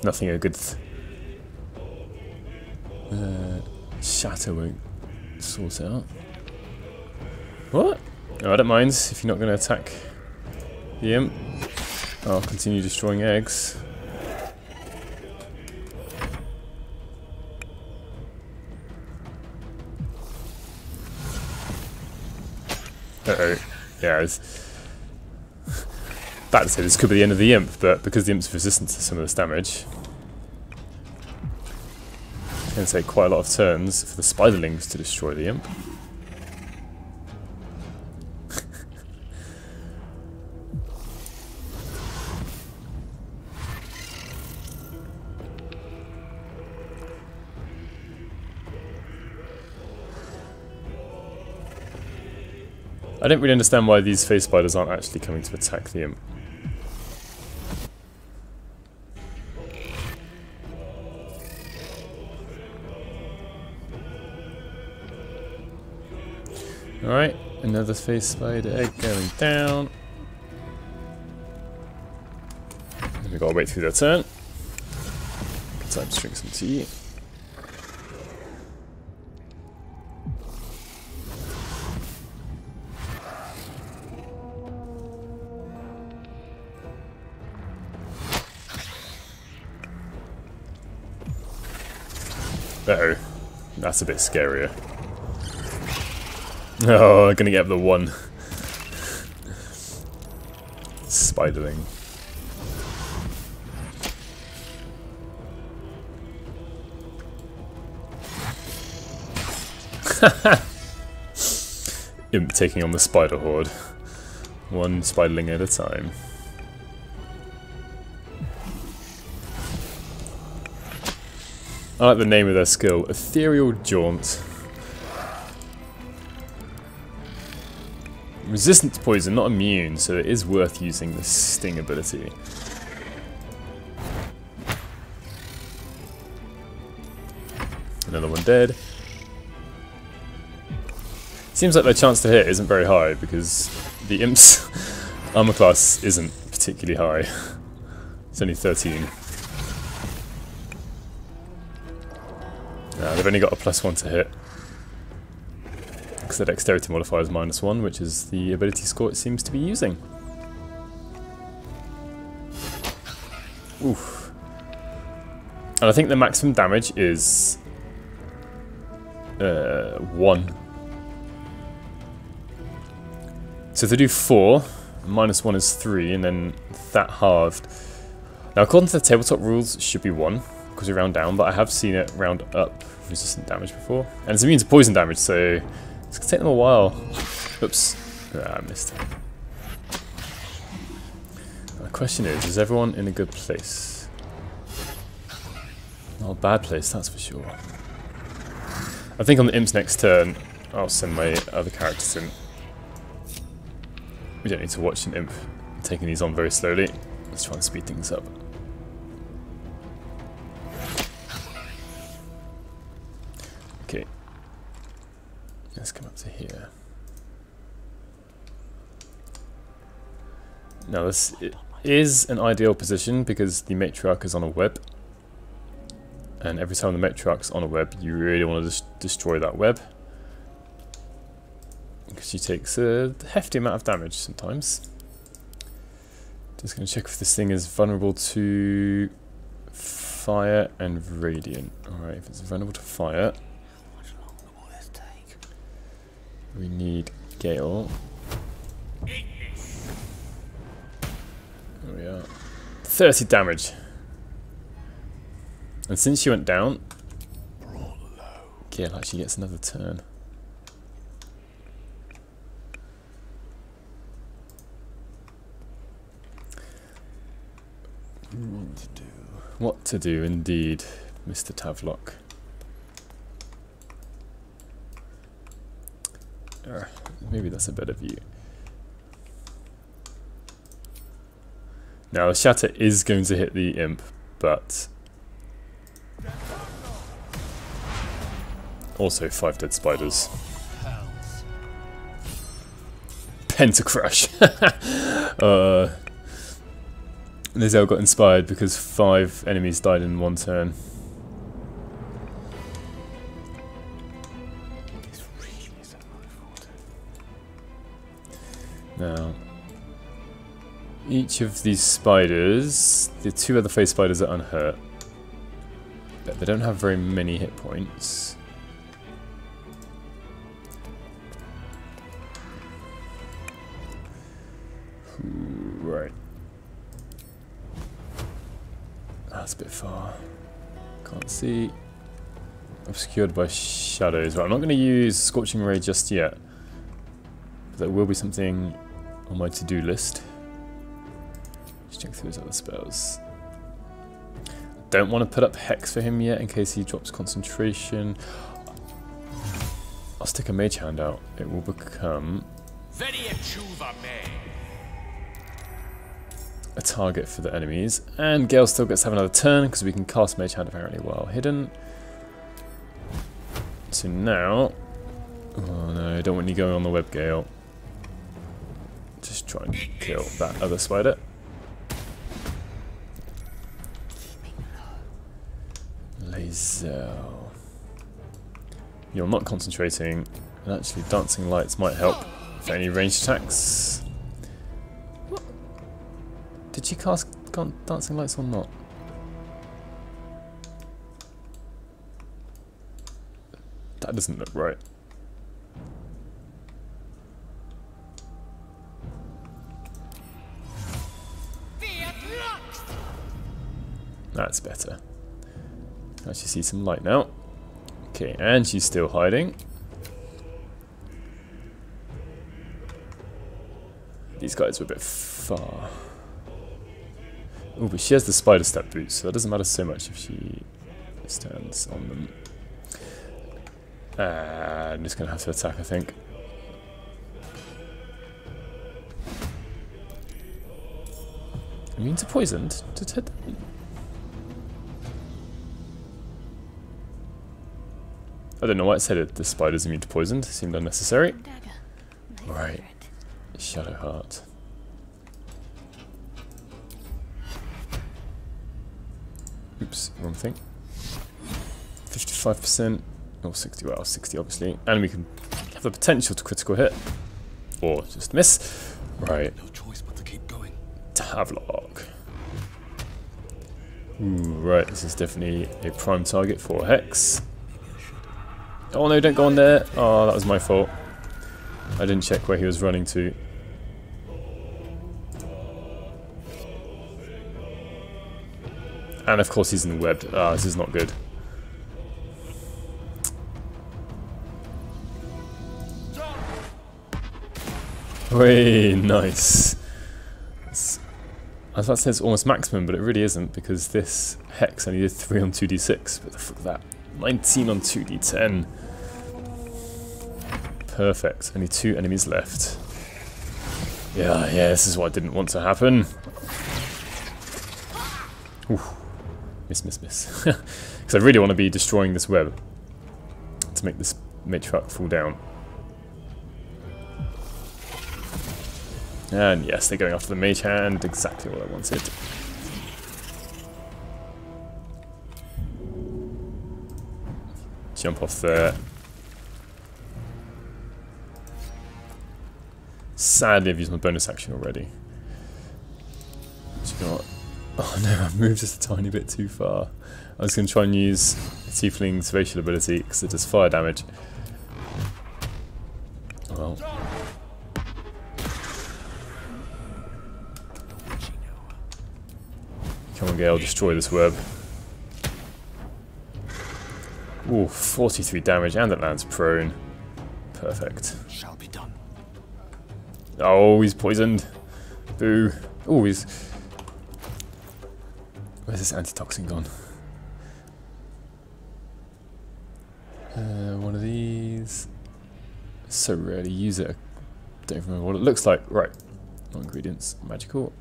Nothing a good shatter won't sort it out. What? No, I don't mind if you're not going to attack the imp. I'll continue destroying eggs. Uh-oh. Yeah, it's bad to say this could be the end of the imp, but because the imp's resistant to some of this damage, it's going to take quite a lot of turns for the spiderlings to destroy the imp. I don't really understand why these face spiders aren't actually coming to attack the imp. Alright, another face spider egg going down. And we gotta wait through their turn. Time to drink some tea. Uh-oh, that's a bit scarier. Oh, I'm gonna get up the 1. Spiderling. Imp taking on the spider horde. 1 spiderling at a time. I like the name of their skill, Ethereal Jaunt. Resistant to poison, not immune, so it is worth using the sting ability. Another one dead. Seems like their chance to hit isn't very high because the imp's armor class isn't particularly high. It's only 13. They've only got a +1 to hit. Because their dexterity modifier is -1, which is the ability score it seems to be using. Oof. And I think the maximum damage is 1. So if they do 4, -1 is 3, and then that halved. Now according to the tabletop rules, it should be 1, because we round down, but I have seen it round up resistant damage before. And it's immune to poison damage, so it's going to take them a while. Oops. I missed it. The question is everyone in a good place? Not a bad place, that's for sure. I think on the imp's next turn, I'll send my other characters in. We don't need to watch an imp taking these on very slowly. Let's try and speed things up. Okay. Let's come up to here. Now this is an ideal position because the matriarch is on a web. And every time the matriarch's on a web, you really want to just destroy that web. Because she takes a hefty amount of damage sometimes. Just going to check if this thing is vulnerable to fire and radiant. Alright, if it's vulnerable to fire, How much longer will this take? we need Gale. There we are. 30 damage. And since she went down, Gale actually gets another turn. What to do, indeed, Mr. Tavlock. Maybe that's a better view. Now the shatter is going to hit the imp, but also 5 dead spiders. Pentacrush. Lizelle got inspired because 5 enemies died in 1 turn. Now, each of these spiders, the 2 other phase spiders are unhurt, but they don't have very many hit points. Right. That's a bit far. Can't see. Obscured by shadows. Right, I'm not going to use Scorching Ray just yet. But there will be something on my to-do list. Just check through his other spells. Don't want to put up Hex for him yet in case he drops concentration. I'll stick a Mage Hand out. It will become a target for the enemies. And Gale still gets to have another turn because we can cast Mage Hand apparently while hidden. So now... Oh no, I don't want you going on the web, Gale. Just try and kill that other spider. Lizelle. You're not concentrating, and actually Dancing Lights might help for any ranged attacks. What? Did she cast Dancing Lights or not? That doesn't look right. That's better. Actually see some light now. Okay, and she's still hiding. These guys are a bit far. Oh, but she has the spider step boots, so that doesn't matter so much if she stands on them. I'm just going to have to attack, I think. Immune to poisoned? I don't know why it said it. The spider's immune to poisoned. Seemed unnecessary. Right. Shadow Heart. Oops, wrong thing. 55%. Or 60, well, 60 obviously. And we can have the potential to critical hit. Or just miss. Right. No choice but to keep going. Tavlock. Ooh, right, this is definitely a prime target for Hex. Oh no, don't go on there. Oh, that was my fault. I didn't check where he was running to. And of course he's in the web. Ah, this is not good. Way nice. I was about to say it's almost maximum, but it really isn't because this Hex only did 3 on 2d6. But the fuck that. 19 on 2d10. Perfect. Only 2 enemies left. Yeah, this is what I didn't want to happen. Ooh. Miss. Because I really want to be destroying this web to make this matriarch fall down. And yes, they're going after the Mage Hand. Exactly what I wanted. Jump off there. Sadly, I've used my bonus action already. Do you know what? Oh no, I've moved just a tiny bit too far. I was going to try and use Tiefling's facial ability because it does fire damage. Well. Come on, Gale, destroy this web. Ooh, 43 damage and it lands prone. Perfect. Shall be done. Oh, he's poisoned. Boo. Oh, he's... Where's this antitoxin gone? One of these. So rarely use it. I don't remember what it looks like. Right. No ingredients. Magical.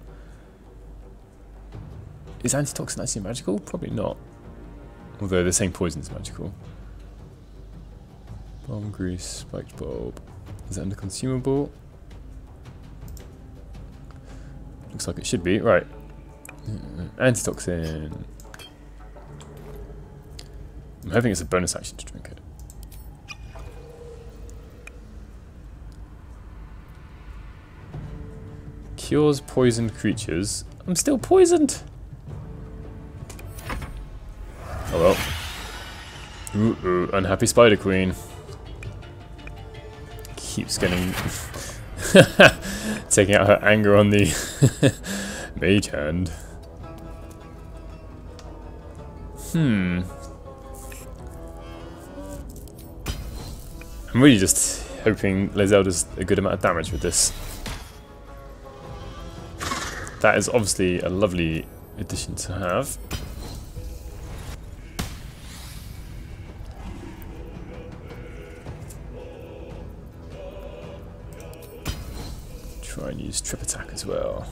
Is antitoxin actually magical? Probably not. Although they're saying poison's magical. Bomb grease, spiked bulb. Is it under consumable? Looks like it should be. Right. Antitoxin. I'm hoping it's a bonus action to drink it. Cures poisoned creatures. I'm still poisoned! Oh well. Ooh, unhappy Spider Queen. Keeps getting... taking out her anger on the mage hand. I'm really just hoping Lae'zel does a good amount of damage with this. That is obviously a lovely addition to have. Try and use trip attack as well.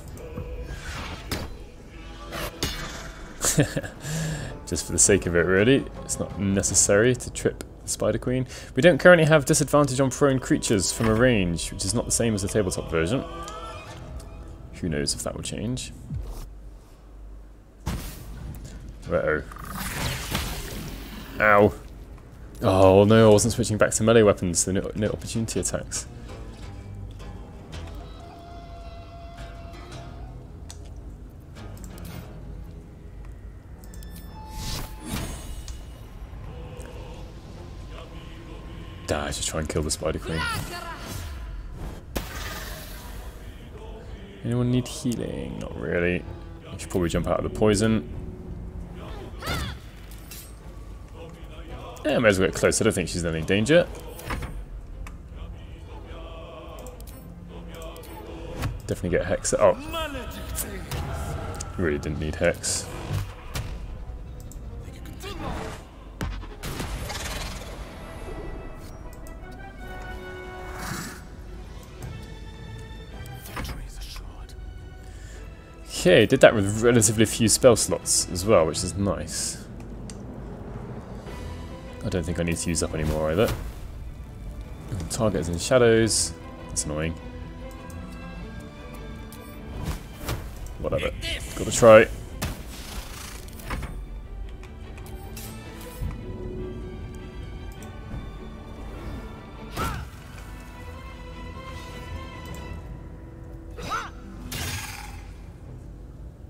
Just for the sake of it, really. It's not necessary to trip the Spider Queen. We don't currently have disadvantage on prone creatures from a range, which is not the same as the tabletop version. Who knows if that will change. Uh-oh. Ow. Oh no, I wasn't switching back to melee weapons, the no opportunity attacks. I should try and kill the Spider Queen. Anyone need healing? Not really. I should probably jump out of the poison. Yeah, I may as well get close. I don't think she's in any danger. Definitely get Hex. Oh. Really didn't need Hex. Okay, did that with relatively few spell slots as well, which is nice. I don't think I need to use up any more either. Target is in shadows. That's annoying. Whatever. Gotta try.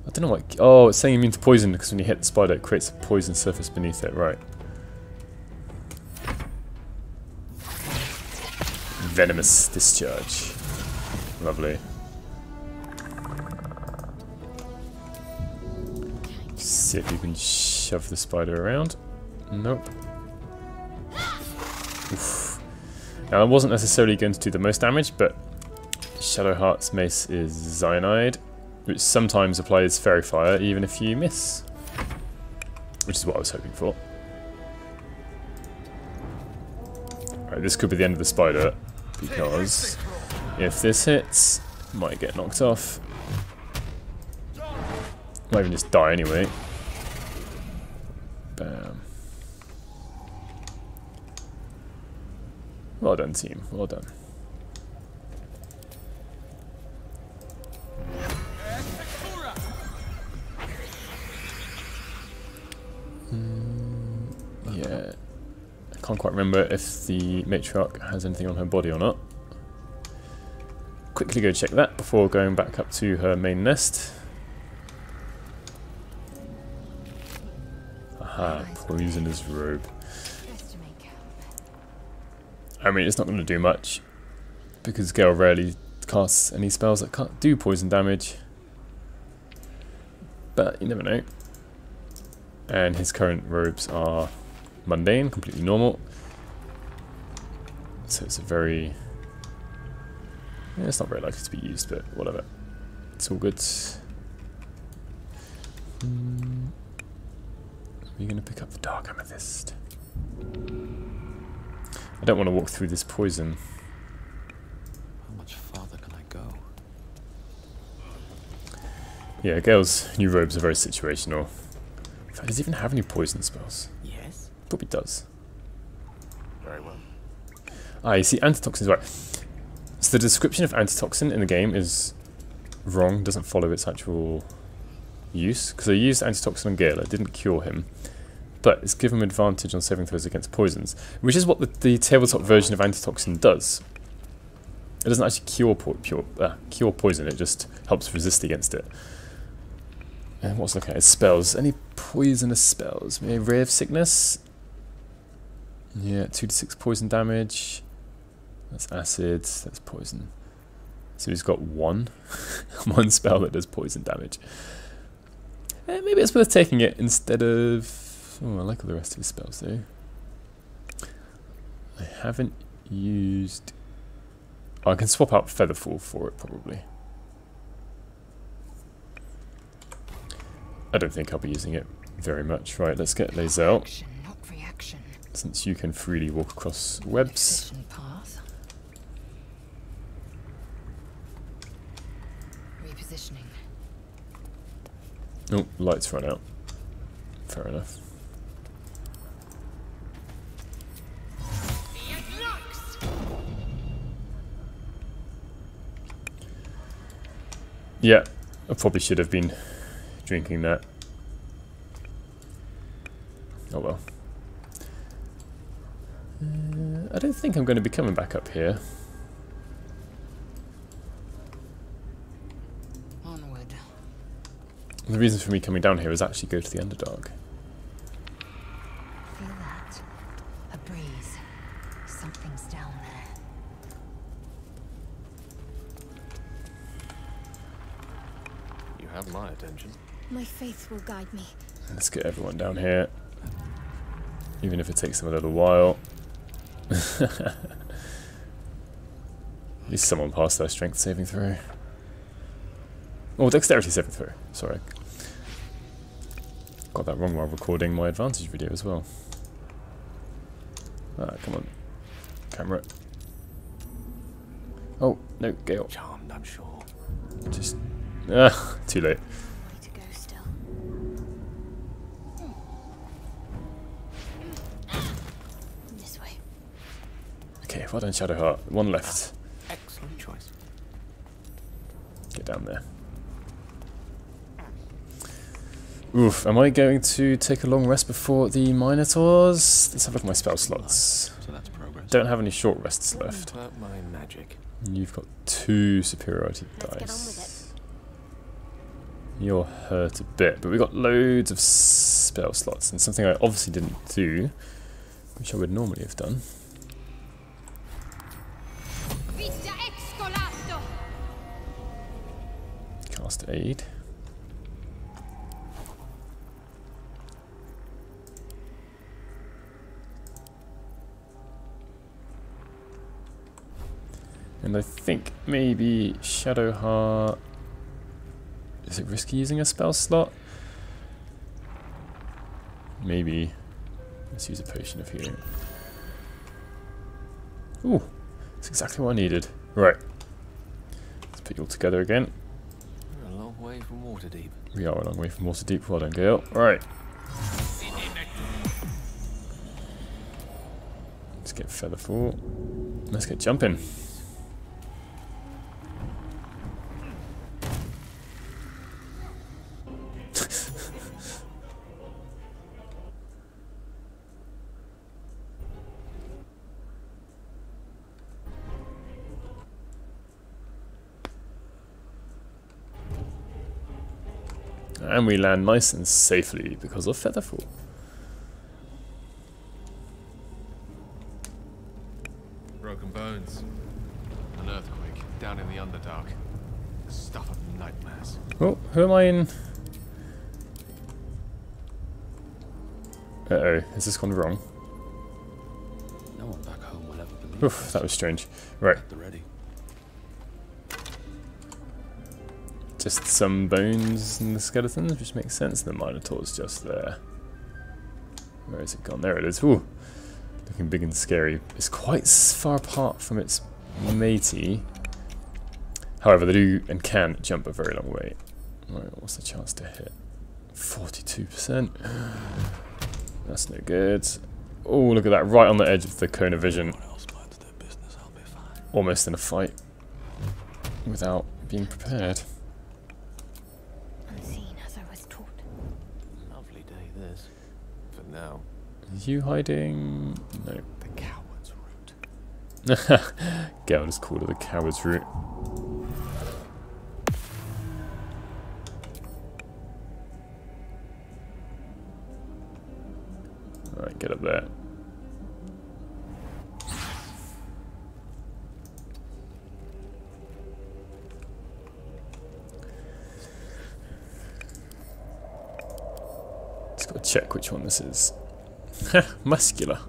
I don't know what... Oh, it's saying immune to poison because when you hit the spider it creates a poison surface beneath it, right. Venomous discharge. Lovely. See if you can shove the spider around. Nope. Oof. Now, I wasn't necessarily going to do the most damage, but Shadowheart's mace is Cyanide, which sometimes applies Fairy Fire even if you miss. Which is what I was hoping for. Right, this could be the end of the spider, because if this hits, it might get knocked off. Might even just die anyway. Bam. Well done, team. Well done. Yeah. I can't quite remember if the matriarch has anything on her body or not. Quickly go check that before going back up to her main nest. Aha, poisonous robe. I mean, it's not going to do much, because Gale rarely casts any spells that can't do poison damage. But you never know. And his current robes are mundane, completely normal. So it's a very... Yeah, it's not very likely to be used, but whatever. It's all good. Are you going to pick up the Dark Amethyst? I don't want to walk through this poison. How much farther can I go? Yeah, Gale's new robes are very situational. In fact, does he even have any poison spells? Yes. Probably does. Very well. Ah, you see, antitoxin is right. So the description of antitoxin in the game is wrong, doesn't follow its actual use. Because I used antitoxin on Gale, it didn't cure him. But it's given him advantage on saving throws against poisons, which is what the tabletop version of antitoxin does. It doesn't actually cure poison, it just helps resist against it. And what's looking at his spells? Any poisonous spells? Maybe Ray of Sickness? Yeah, 2d6 poison damage. That's acid, that's poison. So he's got one spell that does poison damage. Maybe it's worth taking it instead of... Oh, I like all the rest of his spells though. I haven't used... Oh, I can swap out Featherfall for it probably. I don't think I'll be using it very much. Right, let's get Lae'zel. Action, not reaction. Since you can freely walk across webs. Efficient path. Repositioning. Oh, lights run out. Fair enough. Yeah, I probably should have been drinking that. Oh well. I don't think I'm going to be coming back up here. Onward. The reason for me coming down here is actually go to the Underdark. Feel that? A breeze. Something's down there. You have my attention. My faith will guide me. Let's get everyone down here. Even if it takes them a little while. At least someone passed their strength saving throw. Oh, dexterity saving throw. Sorry. Got that wrong while recording my advantage video as well. Ah, come on. Camera. Oh, no, Gale. Charmed, I'm sure. Just... Ah, too late. Way to go still. This way. Okay, well done, Shadowheart. One left. Excellent choice. Get down there. Oof, am I going to take a long rest before the Minotaurs? Let's have a look at my spell slots. So that's progress. Don't have any short rests left. Hurt my magic. You've got 2 superiority Let's get on dice. with it. You're hurt a bit, but we've got loads of spell slots, and something I obviously didn't do, which I would normally have done. Cast Aid. And I think maybe Shadowheart... Is it risky using a spell slot? Maybe. Let's use a potion of healing. Ooh, that's exactly what I needed. Right. Let's put you all together again. We're a long way from Waterdeep. We are a long way from Waterdeep. Well done, Gale. Right. Let's get Featherfall. Let's get jumping. And we land nice and safely because of Featherfall. Broken bones. An earthquake down in the Underdark. The stuff of nightmares. Oh, who am I in? Uh-oh, has this gone wrong? No one back home will ever believe. Oof, that was strange. Right, At the ready. just some bones in the skeletons, which makes sense. The Minotaur's just there. Where has it gone? There it is. Ooh, looking big and scary. It's quite far apart from its matey. However, they do and can jump a very long way. Right, what's the chance to hit? 42%. That's no good. Oh, look at that, right on the edge of the cone of vision. Everyone else minds their business, I'll be fine. Almost in a fight. Without being prepared. Unseen as I was taught. Lovely day this. For now. Are you hiding? No. The coward's route. Geld is called the coward's route. Alright, get up there. Just gotta check which one this is. Muscular.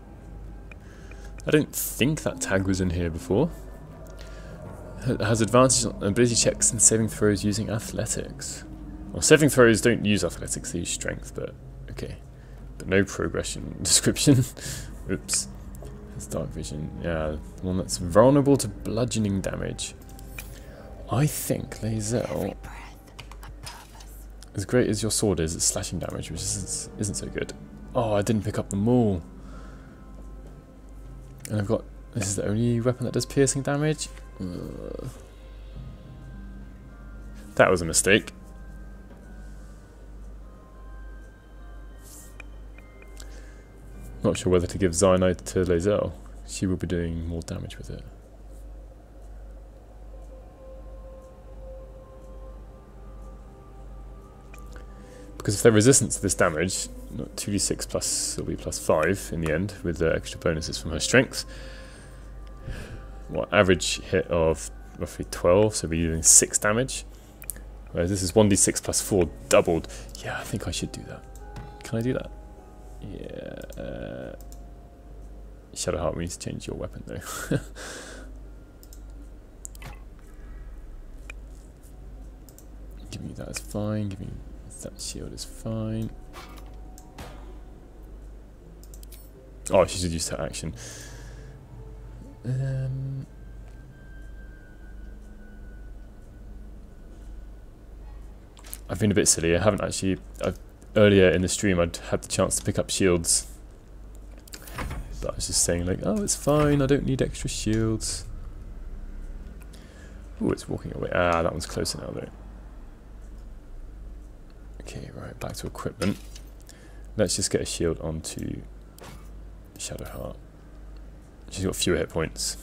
I don't think that tag was in here before. It has advantage on ability checks and saving throws using athletics. Well, saving throws don't use athletics, they use strength, but okay. But no progression description. Oops. It's dark vision. Yeah, the one that's vulnerable to bludgeoning damage. I think Lae'zel, as great as your sword is, it's slashing damage, which isn't so good. Oh, I didn't pick up the maul. And I've got... This is the only weapon that does piercing damage? That was a mistake. Not sure whether to give Cyanide to Lae'zel. She will be doing more damage with it. Because if they're resistant to this damage, 2d6 plus, it'll be plus 5 in the end, with the extra bonuses from her strength. What, average hit of roughly 12, so we're doing 6 damage. Whereas this is 1d6 plus 4 doubled. Yeah, I think I should do that. Can I do that? Yeah. Shadowheart, we need to change your weapon though. Give me that is fine. Give me that shield is fine. Oh, she should use her action. I've been a bit silly. I haven't actually. Earlier in the stream, I'd had the chance to pick up shields, but I was just saying like, "Oh, it's fine. I don't need extra shields." Oh, it's walking away. Ah, that one's closer now though. Okay, right, back to equipment. Let's just get a shield onto Shadowheart. She's got fewer hit points.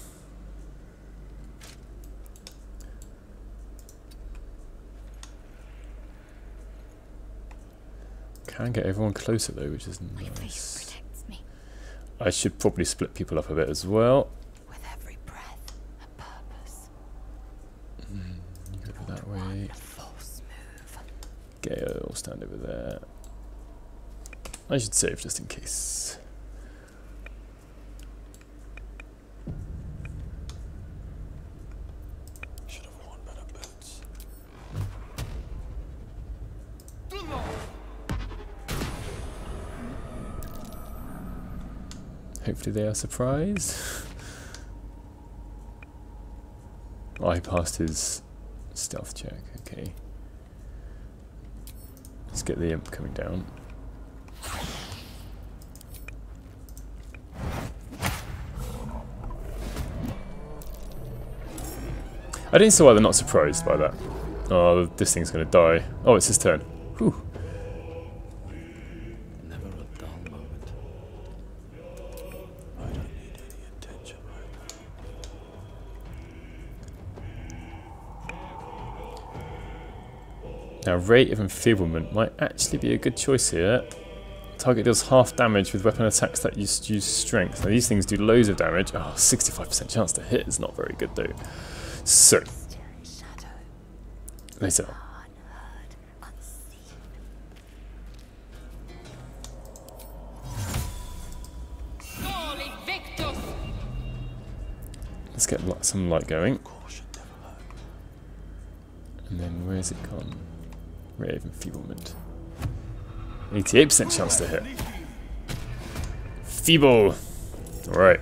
Can get everyone closer though, which is nice. I should probably split people up a bit as well. With every breath, a purpose. You go over that way. False move. Gale, stand over there. I should save just in case. Should have worn better boots. Hopefully they are surprised. Oh, he passed his stealth check, okay. Let's get the imp coming down. I didn't see why they're not surprised by that. Oh, this thing's gonna die. Oh, it's his turn. Whew. Never a dull moment. I don't need any attention right now. Now, Rate of Enfeeblement might actually be a good choice here. Target deals half damage with weapon attacks that use strength. Now, these things do loads of damage. Oh, 65% chance to hit is not very good though. So, Lae'zel. Let's get some light going. And then where's it gone? Rate of Enfeeblement. 88% chance to hit. Feeble! Alright.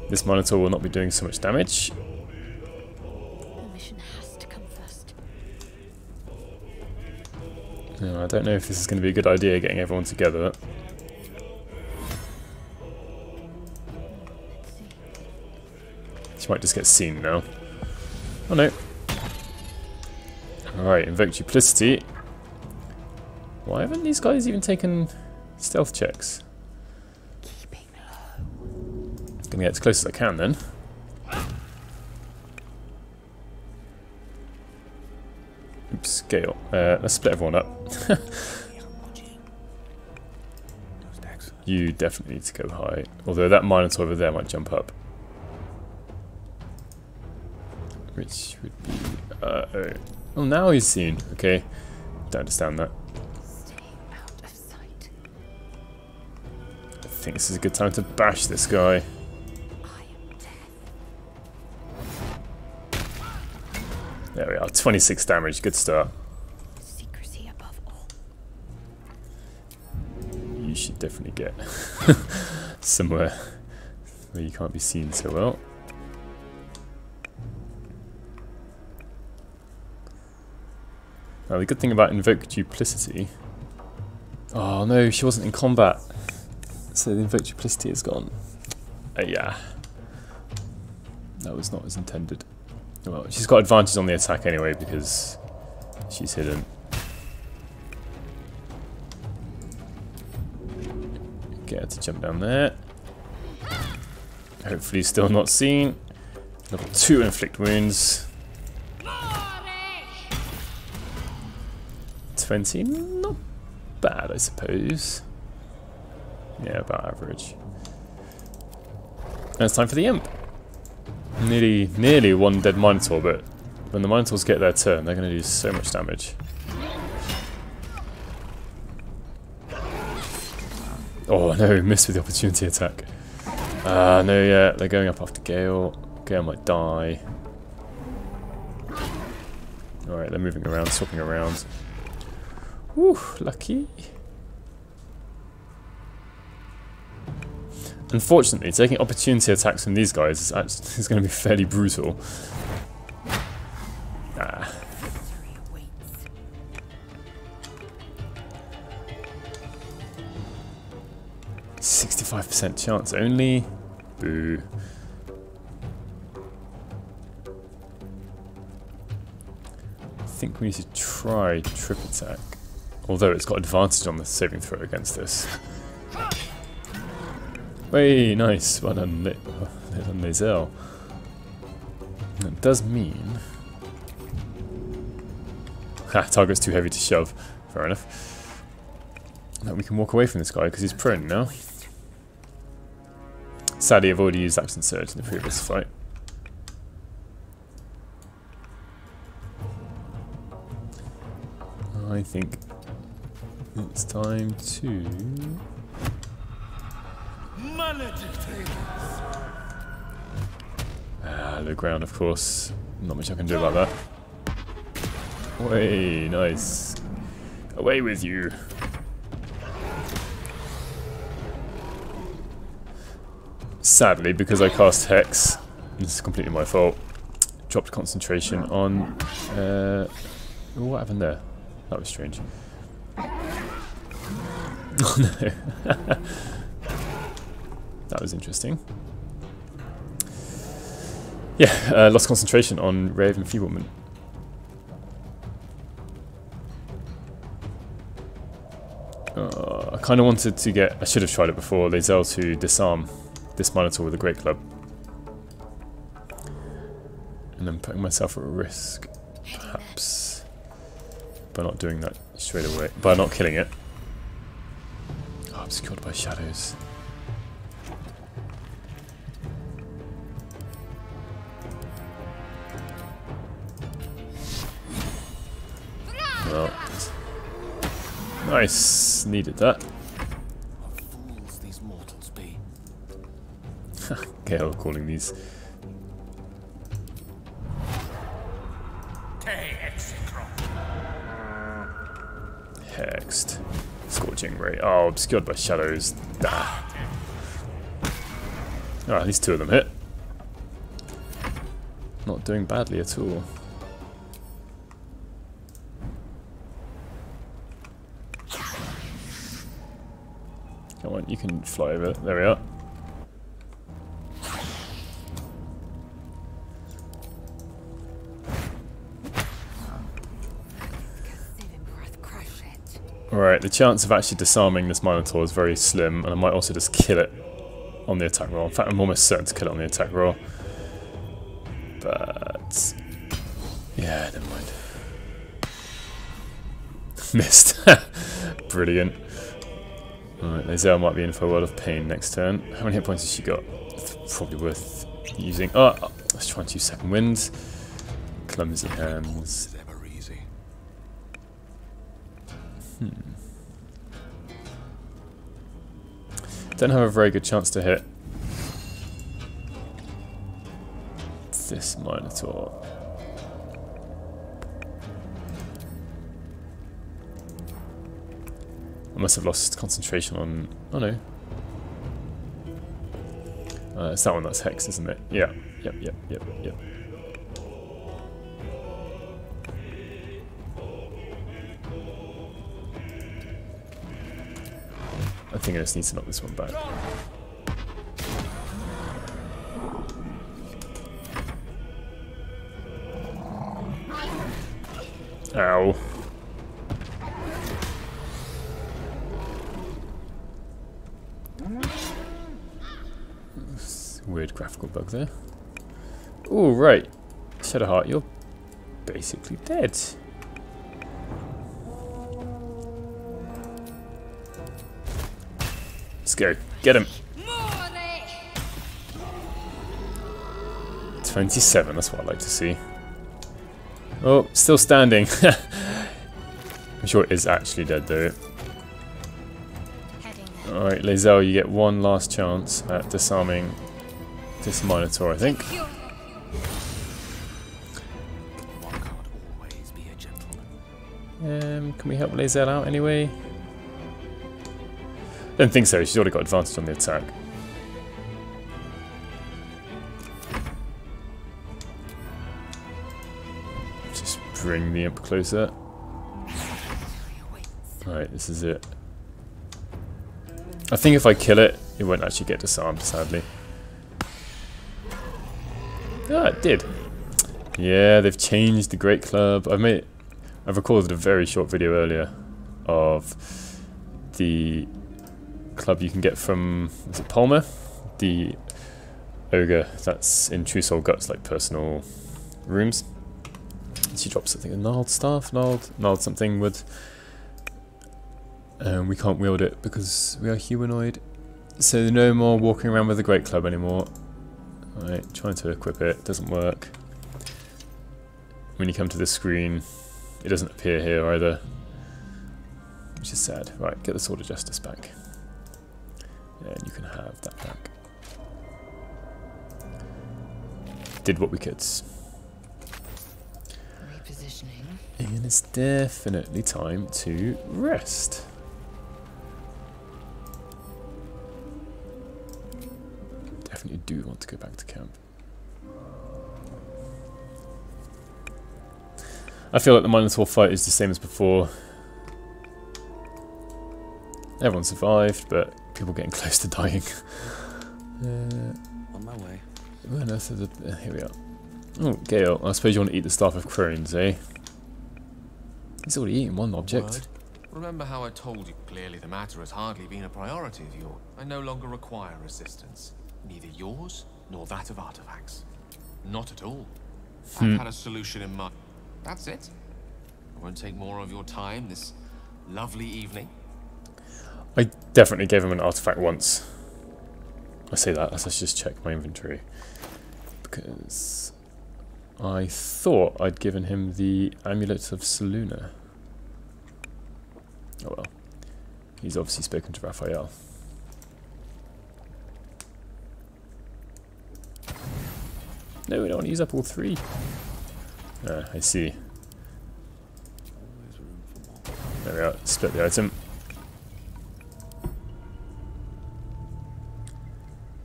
This Minotaur will not be doing so much damage. The mission has to come first. I don't know if this is going to be a good idea, getting everyone together. She might just get seen now. Oh no. Alright, invoke duplicity. Why haven't these guys even taken stealth checks? Keeping low. Gonna get as close as I can then. Oops, scale. Let's split everyone up. You definitely need to go high. Although that Minotaur over there might jump up. Which would be... oh. Well, now he's seen. Okay. Don't understand that. Stay out of sight. I think this is a good time to bash this guy. I am death. There we are. 26 damage. Good start. Secrecy above all. You should definitely get somewhere where you can't be seen so well. Now the good thing about invoke duplicity... Oh no, she wasn't in combat. So the invoke duplicity is gone. Yeah. That was not as intended. Well, she's got advantage on the attack anyway because she's hidden. Get her to jump down there. Hopefully still not seen. Level 2 inflict wounds. 20, not bad I suppose. Yeah, about average. And it's time for the imp. Nearly one dead Minotaur, but when the Minotaurs get their turn, they're going to do so much damage. Oh no, missed with the opportunity attack. No, yeah, they're going up after Gale. Gale might die. Alright, they're moving around, swapping around. Whew, lucky. Unfortunately, taking opportunity attacks from these guys is going to be fairly brutal. Ah. 65% chance only. Boo. I think we need to try trip attack. Although it's got advantage on the saving throw against this. Way nice. Well done, Lazel. That does mean... Ha, target's too heavy to shove. Fair enough. Now we can walk away from this guy because he's prone now. Sadly, I've already used Accent Surge in the previous fight. I think it's time to... low ground, of course. Not much I can do about that. Way, nice. Away with you. Sadly, because I cast Hex, this is completely my fault, dropped concentration on... what happened there? That was strange. Oh no. That was interesting. Yeah, lost concentration on Ray of Enfeeblement. I kind of wanted to get... I should have tried it before, Lazel, to disarm this Minotaur with a Great Club. And then putting myself at risk, perhaps, by not doing that straight away. By not killing it. Oh, obscured by shadows. Well, nice, needed that. What fools these mortals be. Gale calling these. Hexed. Scorching Ray. Oh, obscured by shadows. Ah, at least two of them hit. Not doing badly at all. Come on, you can fly over. There we are. Alright, the chance of actually disarming this Minotaur is very slim, and I might also just kill it on the attack roll. In fact, I'm almost certain to kill it on the attack roll. But... yeah, never mind. Missed. Brilliant. Alright, Lae'zel might be in for a world of pain next turn. How many hit points has she got? It's probably worth using. Oh, let's try and use second wind. Clumsy hands. Don't have a very good chance to hit this Minotaur. I must have lost concentration on... oh no. It's that one that's hexed, isn't it? Yeah. Yep. I think I just need to knock this one back. Ow. Weird graphical bug there. Oh, right. Shadowheart, you're basically dead. Let's go. Get him. 27, that's what I'd like to see. Oh, still standing. I'm sure it is actually dead though. Alright, Lae'zel, you get one last chance at disarming this Minotaur, I think. Can we help Lae'zel out anyway? Don't think so, she's already got advantage on the attack. Just bring the imp closer. Alright, this is it. I think if I kill it, it won't actually get disarmed, sadly. Ah, it did. Yeah, they've changed the Great Club. I've recorded a very short video earlier of the club you can get from, is it Palmer? The ogre that's in True Soul Guts, like personal rooms. She drops, I think, a gnarled staff, gnarled something with. We can't wield it because we are humanoid. So no more walking around with the Great Club anymore. Alright, trying to equip it, doesn't work. When you come to this screen, it doesn't appear here either. Which is sad. Right, get the Sword of Justice back. And you can have that back. Did what we could. Repositioning. And it's definitely time to rest. Definitely do want to go back to camp. I feel like the Minotaur fight is the same as before. Everyone survived, but people getting close to dying. On my way. Where on earth are the... here we are. Oh, Gale, I suppose you want to eat the Staff of Crones, eh? He's already eaten one object. Word. Remember how I told you? Clearly the matter has hardly been a priority of yours. I no longer require assistance. Neither yours, nor that of artifacts. Not at all. I've had a solution in mind. That's it. I won't take more of your time this lovely evening. I definitely gave him an artifact once. I say that, let's just check my inventory. Because I thought I'd given him the Amulet of Selûne. Oh well. He's obviously spoken to Raphael. No, we don't want to use up all three. Ah, I see. There we are, split the item.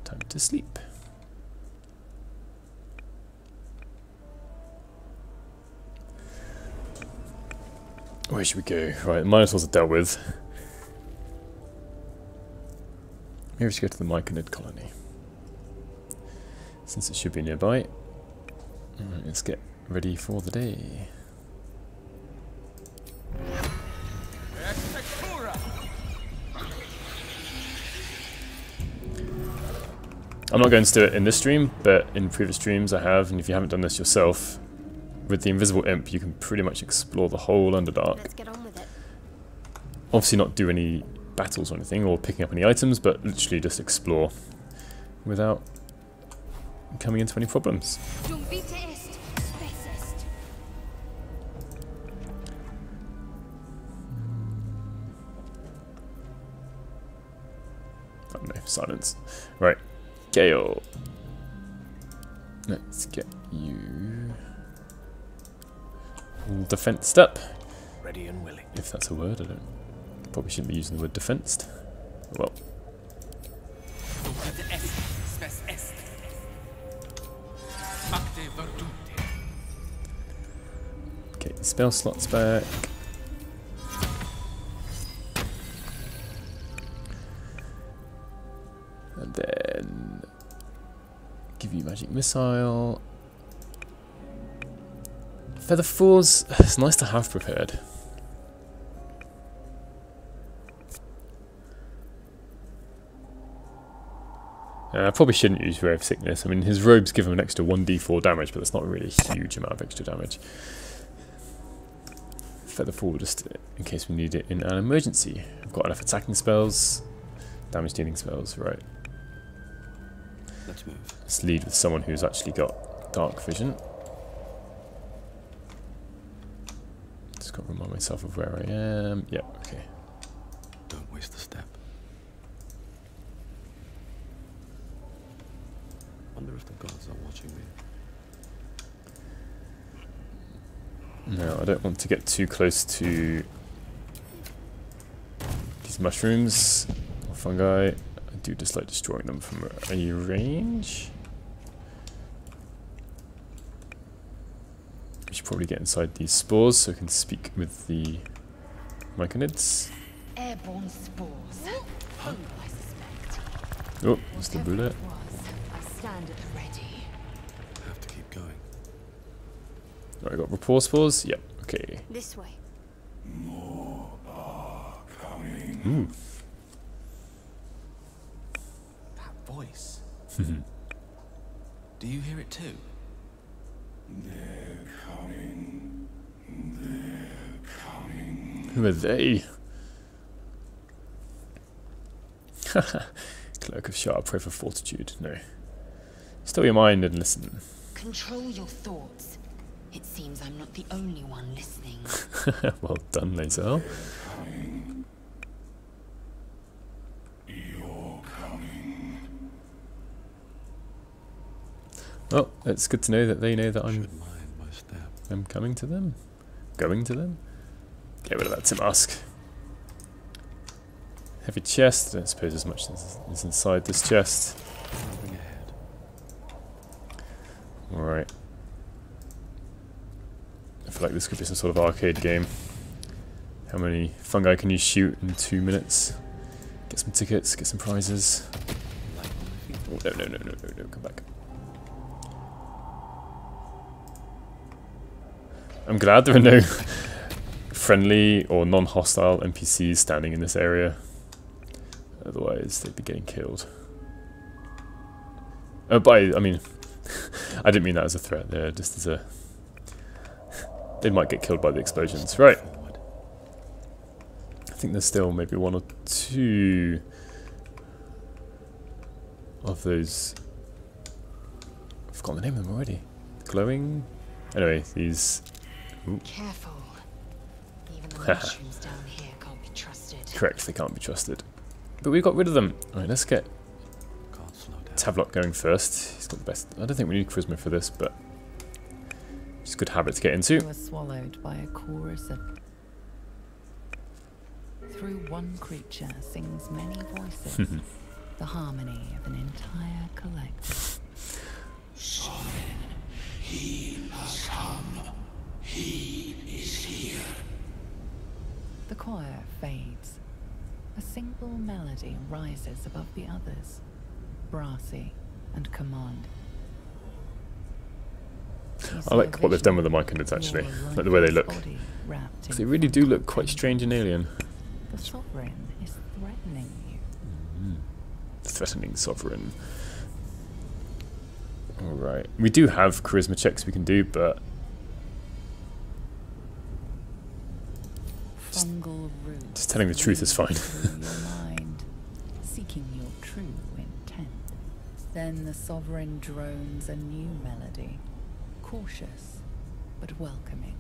Time to sleep. Where should we go? Right, the Minotaurs are dealt with. Maybe we should go to the Myconid colony, since it should be nearby. Alright, let's get ready for the day. I'm not going to do it in this stream, but in previous streams I have, and if you haven't done this yourself, with the Invisible Imp you can pretty much explore the whole Underdark. Let's get on with it. Obviously not do any battles or anything, or picking up any items, but literally just explore without coming into any problems. Oh no, silence. Right, Gale. Let's get you all defensed up. Ready and willing. If that's a word, I don't. Probably shouldn't be using the word defensed. Well. Okay, spell slots back. And then give you magic missile. Feather Falls, it's nice to have prepared. I probably shouldn't use Ray of Sickness. I mean, his robes give him an extra 1d4 damage, but that's not really a huge amount of extra damage. Feather Fall just in case we need it in an emergency. I've got enough attacking spells, damage dealing spells, right. Let's move. Let's lead with someone who's actually got dark vision. Just got to remind myself of where I am. Yeah, okay. Don't waste a step. Wonder if the gods are watching me. No, I don't want to get too close to these mushrooms or fungi. I do dislike destroying them from a range. We should probably get inside these spores so we can speak with the myconids. Airborne spores. I suspect. Oh, that's the bullet. I stand at the ready. Have to keep going. Right, I got rapport spores. Yep. Okay. This way. More are coming. Ooh. That voice. Do you hear it too? They're coming. They're coming. Who are they? Clerk of Shar, pray for fortitude. No. Still your mind and listen. Control your thoughts. It seems I'm not the only one listening. Well done, Lazel. Coming. You're coming. Well, it's good to know that they know that I'm Should mind my step. coming to them. Going to them. Get rid of that Timask. Heavy chest. I don't suppose as much as is inside this chest. Moving ahead. Alright. I feel like this could be some sort of arcade game. How many fungi can you shoot in 2 minutes? Get some tickets, get some prizes. Light on my feet. Oh, no, come back. I'm glad there are no friendly or non-hostile NPCs standing in this area. Otherwise, they'd be getting killed. I mean, I didn't mean that as a threat there, just as a... They might get killed by the explosions. Right. I think there's still maybe 1 or 2 of those... I've forgotten the name of them already. Glowing... Anyway, these... Ooh. Careful. Even the mushrooms down here can't be trusted. Correct, they can't be trusted. But we got rid of them. Alright, let's get Can't slow down. Tavlock going first. He's got the best... I don't think we need charisma for this, but... It's a good habit to get into. You were swallowed by a chorus of... Through one creature sings many voices, the harmony of an entire collective. Son, he has come. He is here. The choir fades. A single melody rises above the others, brassy and command. I like what they've done with the mic endings actually, like the way they look. 'Cause they really do look quite strange and alien. The sovereign is threatening you. Threatening sovereign. Alright. We do have charisma checks we can do, but Fungal roots just telling the truth is fine. through your mind, seeking your true intent. Then the sovereign drones a new melody, cautious but welcoming.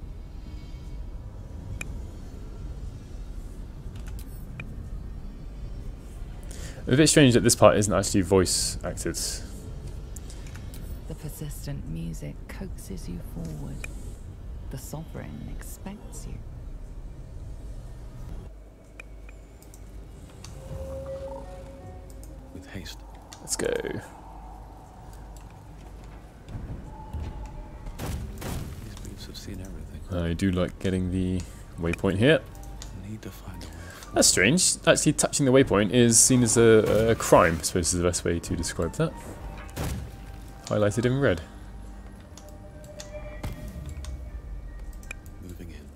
A bit strange that this part isn't actually voice acted. The persistent music coaxes you forward. The sovereign expects you. With haste. Let's go. These boots have seen everything. I do like getting the waypoint here. Need to find a way forward. That's strange. Actually, touching the waypoint is seen as a crime, I suppose is the best way to describe that. Highlighted in red. Moving in.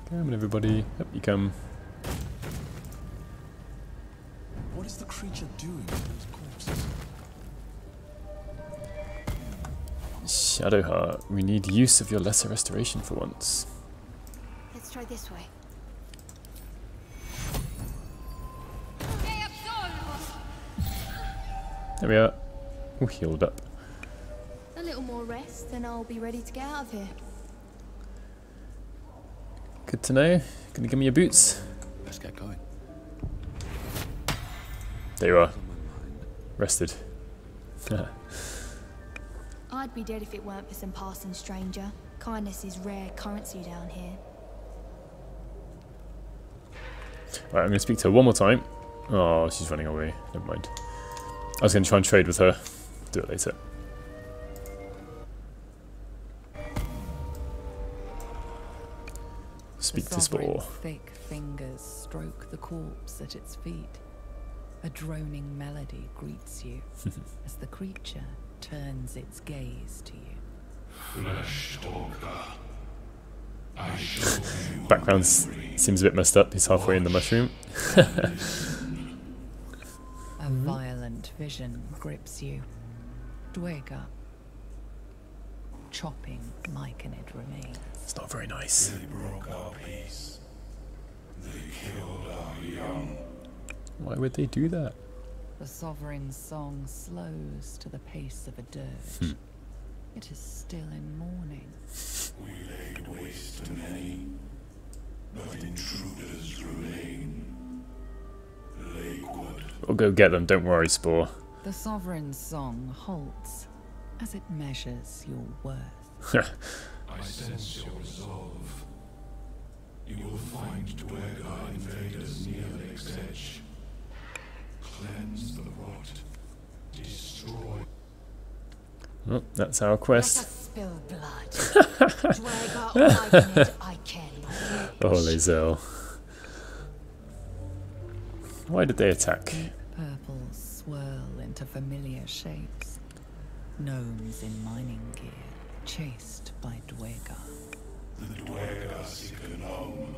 Come on, everybody. Up you come. What is the creature doing with those corpses? Shadowheart, we need use of your lesser restoration for once. Let's try this way. There we are. All healed up. A little more rest and I'll be ready to get out of here. Good to know. Gonna give me your boots. Let's get going. There you are. On my mind. Rested. I'd be dead if it weren't for some passing stranger. Kindness is rare currency down here. Right, I'm gonna speak to her one more time. Oh, she's running away. Never mind. I was gonna try and trade with her. Do it later. Speak The to Spore. sovereign's thick fingers stroke the corpse at its feet. A droning melody greets you as the creature turns its gaze to you. Flesh Stalker. I show you Background seems a bit messed up. He's halfway in the mushroom. A violent vision grips you. Dwega. Chopping myconid remains. It's not very nice. They broke our peace. They killed our young. Why would they do that? The sovereign's song slows to the pace of a dirge. It is still in mourning. We laid waste to many, but intruders remain. Lakewood. We'll go get them. Don't worry, Spore. The sovereign's song halts as it measures your worth. I sense your resolve. You will find Dwega invaders near Lake's edge. Cleanse the rot. Destroy. Oh, that's our Let quest. us spill blood. Dwega or myconid, I care not. Oh, Lazel. Why did they attack? Purples swirl into familiar shapes. Gnomes in mining gear, chased by Dwega. The Dwega seek a gnome.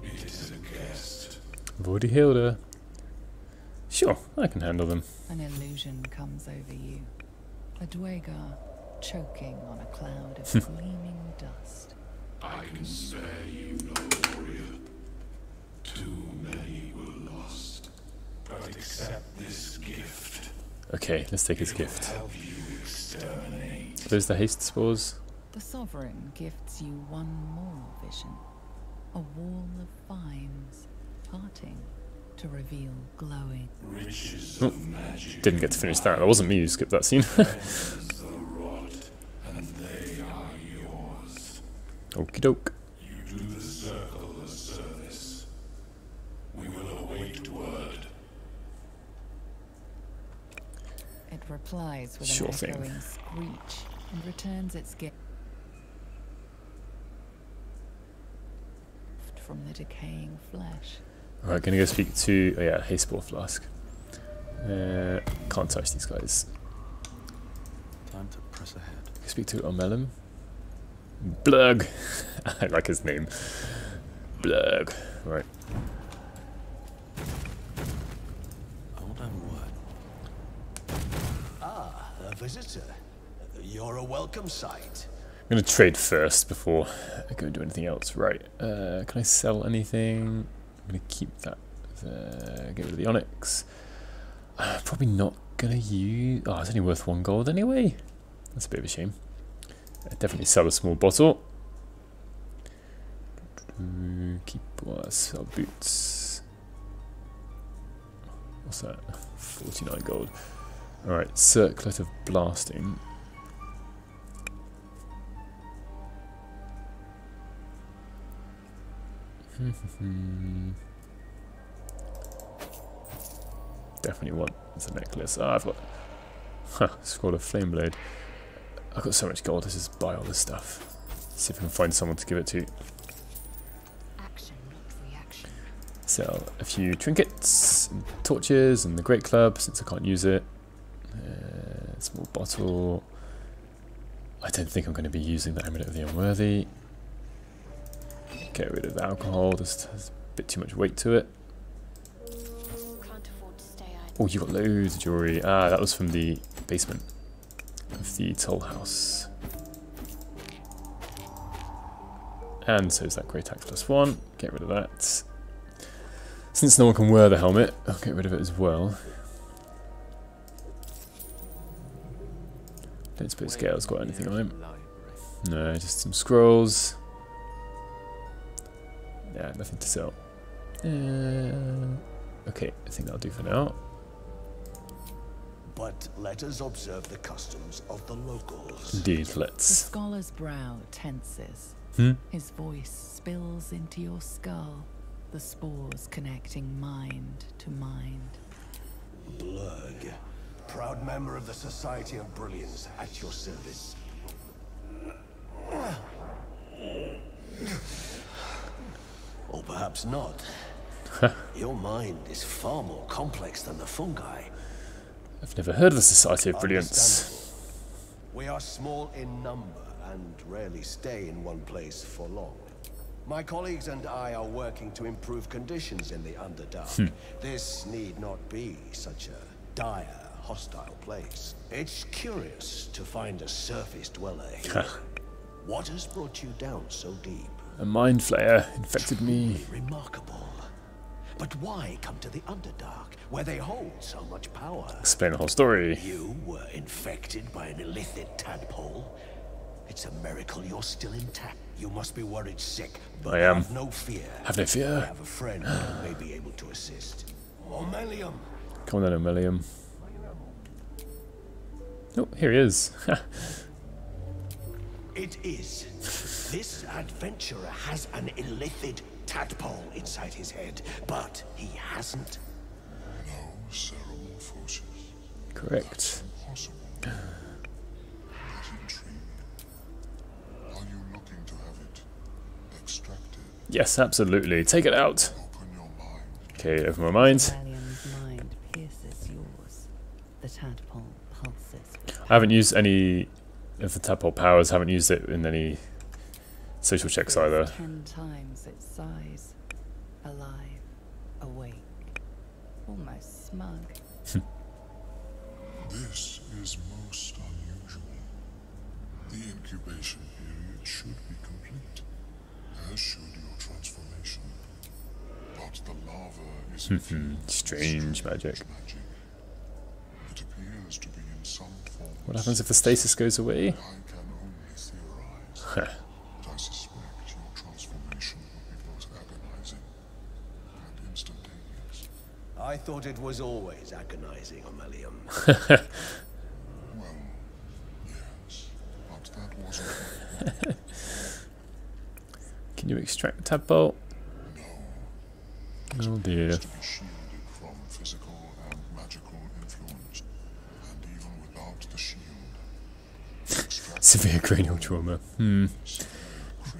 It is a guest. I've already healed her. Sure, I can handle them. An illusion comes over you. A Dwega choking on a cloud of gleaming dust. I can spare you no warrior. Too many were lost. But accept this gift. Okay, let's take his It will gift. help you exterminate. There's the haste spores. The sovereign gifts you one more vision. A wall of vines parting to reveal glowing. Riches Oh, of magic. Didn't get to finish that. That wasn't me who skipped that scene. Cleanse the rot, and they are yours. Okie doke. You do the circle a service. We will await word. It replies with Sure an thing. echoing screech and returns its gift. from the decaying flesh. Alright, gonna go speak to... Oh yeah, Haystball Flask. Can't touch these guys. Time to press ahead. Speak to Omelum. Blurg! I like his name. Blurg. Right. I won't have a word. Ah, a visitor. You're a welcome sight. I'm gonna trade first before I go do anything else. Right. Can I sell anything? I'm gonna keep that. Get rid of the onyx. Probably not gonna use... Oh, it's only worth 1 gold anyway. That's a bit of a shame. Definitely sell a small bottle. Keep sell boots. What's that? 49 gold. Alright, circlet of blasting. Definitely want the necklace. Ah, I've got Scroll of Flame Blade. I've got so much gold, let's just buy all this stuff. See if we can find someone to give it to. Action, not reaction. Sell a few trinkets, and torches, and the Great Club since I can't use it. Small bottle. I don't think I'm going to be using the Amulet of the Unworthy. Get rid of the alcohol, just has a bit too much weight to it. Can't afford to stay idle. Oh, you got loads of jewellery. Ah, that was from the basement of the toll house. And so is that Great Axe +1. Get rid of that. Since no one can wear the helmet, I'll get rid of it as well. Don't suppose Gale's got anything on him. No, just some scrolls. Yeah, nothing to sell. Okay, I think that'll do for now. But let us observe the customs of the locals. Indeed, The let's. scholar's brow tenses. His voice spills into your skull, the spores connecting mind to mind. Blurg, proud member of the Society of Brilliance, at your service. Or perhaps not. Your mind is far more complex than the fungi. I've never heard of the Society of Brilliance. Understandable. We are small in number and rarely stay in one place for long. My colleagues and I are working to improve conditions in the Underdark. This need not be such a dire, hostile place. It's curious to find a surface dweller here. What has brought you down so deep? A mind flayer infected me. Remarkable. But why come to the Underdark, where they hold so much power? Explain the whole story. You were infected by an illicit tadpole? It's a miracle you're still intact. You must be worried sick, but I am. have no fear. Have no I fear. have a friend who may be able to assist. Omelium! Come on then, Omelium. Oh, here he is. It is. This adventurer has an illithid tadpole inside his head, but he hasn't. No cerebromorphosis. Correct. Impossible. That intriguing. Are you looking to have it extracted? Yes, absolutely. Take it out. Open your mind. Okay, over my mind. Valium's mind pierces yours. The tadpole pulses. I haven't used any of the tadpole powers. Haven't used it in any social checks either. 10 times its size. Alive. Awake. Almost smug. This is most unusual. The incubation period should be complete, as should your transformation. But the larva is infused Strange with magic. It appears to be in some form. What happens if the stasis goes away? I can only theorize. But I suspect your transformation will be both agonizing and instantaneous. I thought it was always agonizing, Omelium. Well, yes, but that wasn't. Can you extract tadpole? No. Oh dear. To be shielded from physical and magical influence, and even without the shield. Severe cranial trauma.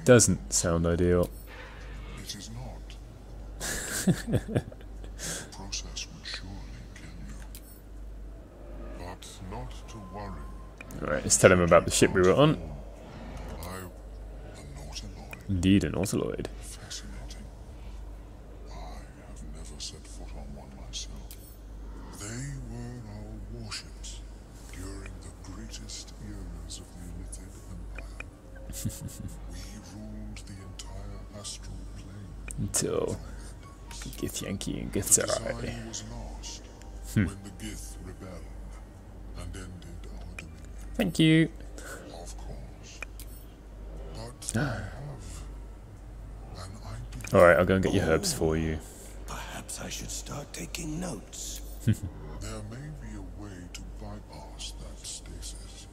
Doesn't sound ideal. It is not. process would surely kill you. But not to worry. Alright, let's tell him about the ship we were on. A nautiloid. Indeed, an Autoloid. Fascinating. I have never set foot on one myself. They were our warships during the greatest eras of the Illithid Empire. We ruled the entire astral plane. Until Githyanki and Githzerai. The design was lost when the Gith rebelled and ended our dominion. Thank you. Of course. But I have an idea. Alright, I'll go and get your herbs for you. Perhaps I should start taking notes. There may be a way to bypass that stasis.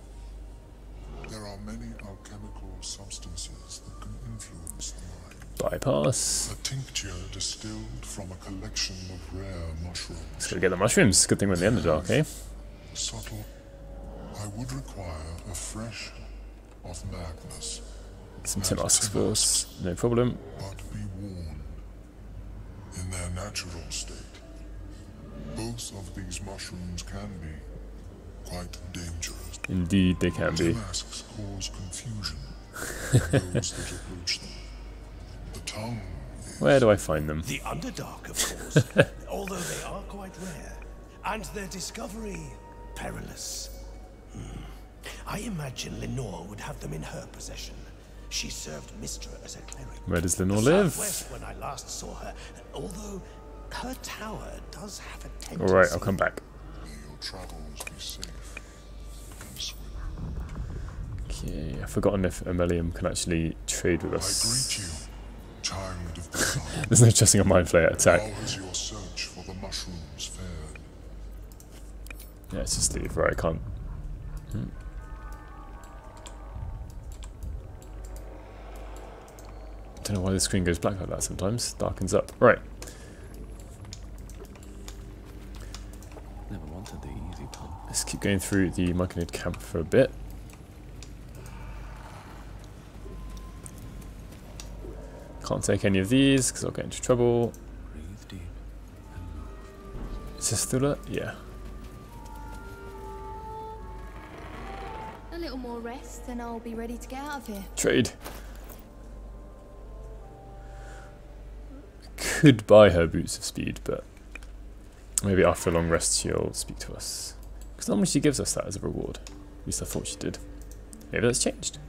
There are many alchemical substances that can influence the mind. Bypass. A tincture distilled from a collection of rare mushrooms. Let's go get the mushrooms. Good thing we're in the Underdark, eh? Subtle. I would require a fresh of madness. Some Timask spores. No problem. But be warned. In their natural state, both of these mushrooms can be quite dangerous. Indeed, they can be. Timasks cause confusion to those that approach them. The tongue is Where do I find them? The Underdark, of course, although they are quite rare, and their discovery perilous. I imagine Lenore would have them in her possession. She served Mistra as a cleric. Where does Lenore The live? Southwest when I last saw her, although her tower does have a tendency. Alright, I'll come back. may your travels be safe and swift. Okay, I've forgotten if Aemelium can actually trade with I us. greet you, child of the sun. There's no trusting a mind flayer attack. How has your search for the mushrooms fared? Yeah, let's just leave. Right, I can't. Don't know why the screen goes black like that sometimes. Darkens up. Right. Never wanted the easy path. Let's keep going through the Myconid camp for a bit. Can't take any of these because I'll get into trouble. Breathe deep and move. Is this still there? Yeah. A little more rest and I'll be ready to get out of here. Trade. Could buy her boots of speed, but maybe after a long rest she'll speak to us. Because normally she gives us that as a reward. At least I thought she did. Maybe that's changed.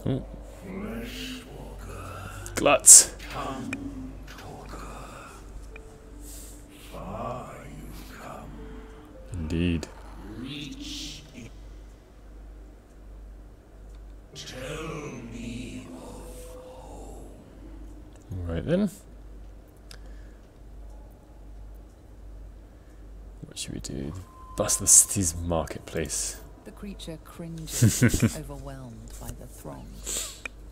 Oh. Gluts. Indeed. Right then. What should we do? Bust the city's marketplace. The creature cringes, overwhelmed by the throng,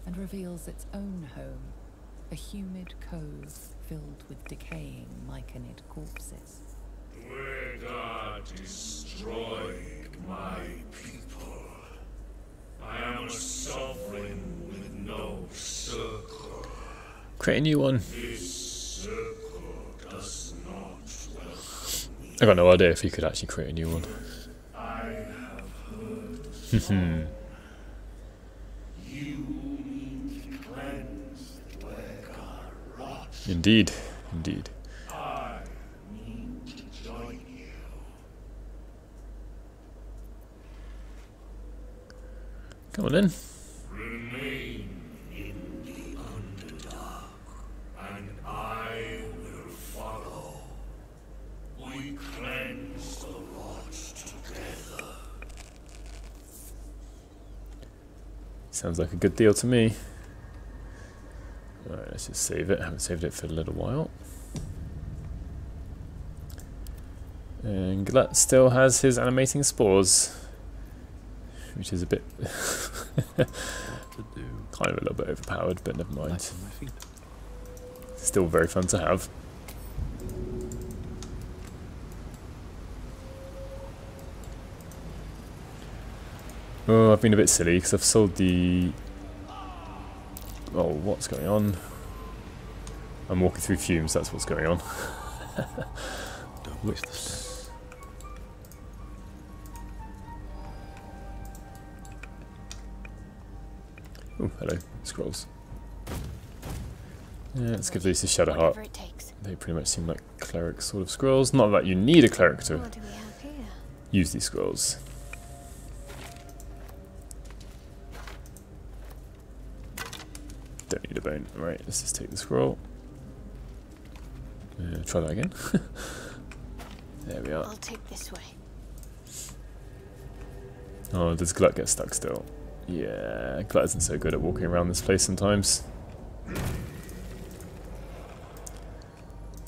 and reveals its own home, a humid cove filled with decaying Myconid corpses. Dwegar destroyed my people. I am a sovereign with no circle. Create a new one. This circle does not welcome me. I got no idea if you could actually create a new one. I have heard you need to cleanse Dwegar rot. Indeed. Indeed. I need to join you. Come on in. Remain in the Underdark, and I will follow. We cleanse the rot together. Sounds like a good deal to me. Alright, let's just save it. I haven't saved it for a little while. And Glut still has his animating spores, which is a bit What to do? kind of a little bit overpowered, but never mind. Light on my feet. Still very fun to have. Oh, I've been a bit silly because I've sold the Oh, what's going on? I'm walking through fumes, that's what's going on. Don't waste the step. Oh, hello, scrolls. Yeah, let's give these a shadow heart. Whatever it takes. They pretty much seem like cleric sort of scrolls. Not that you need a cleric to What do we have here? use these scrolls. Don't need a bone. Right, let's just take the scroll. Try that again. There we are. I'll take this way. Oh, does Glut get stuck still? Yeah, Glut isn't so good at walking around this place sometimes.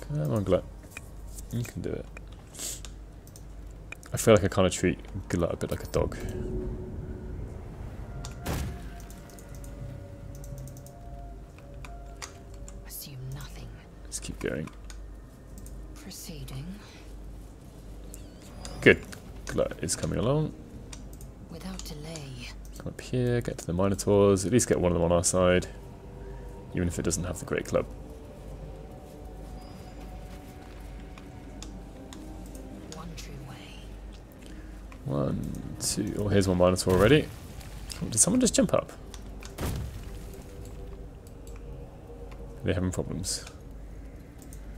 Come on, Glut. You can do it. I feel like I kind of treat Glut a bit like a dog. Assume nothing. Let's keep going. Proceeding. Good. Glut is coming along. Without delay. Come up here, get to the Minotaurs, at least get one of them on our side. Even if it doesn't have the Great Club. One true way. 1, 2, oh here's one Minotaur already. Oh, did someone just jump up? Are they having problems?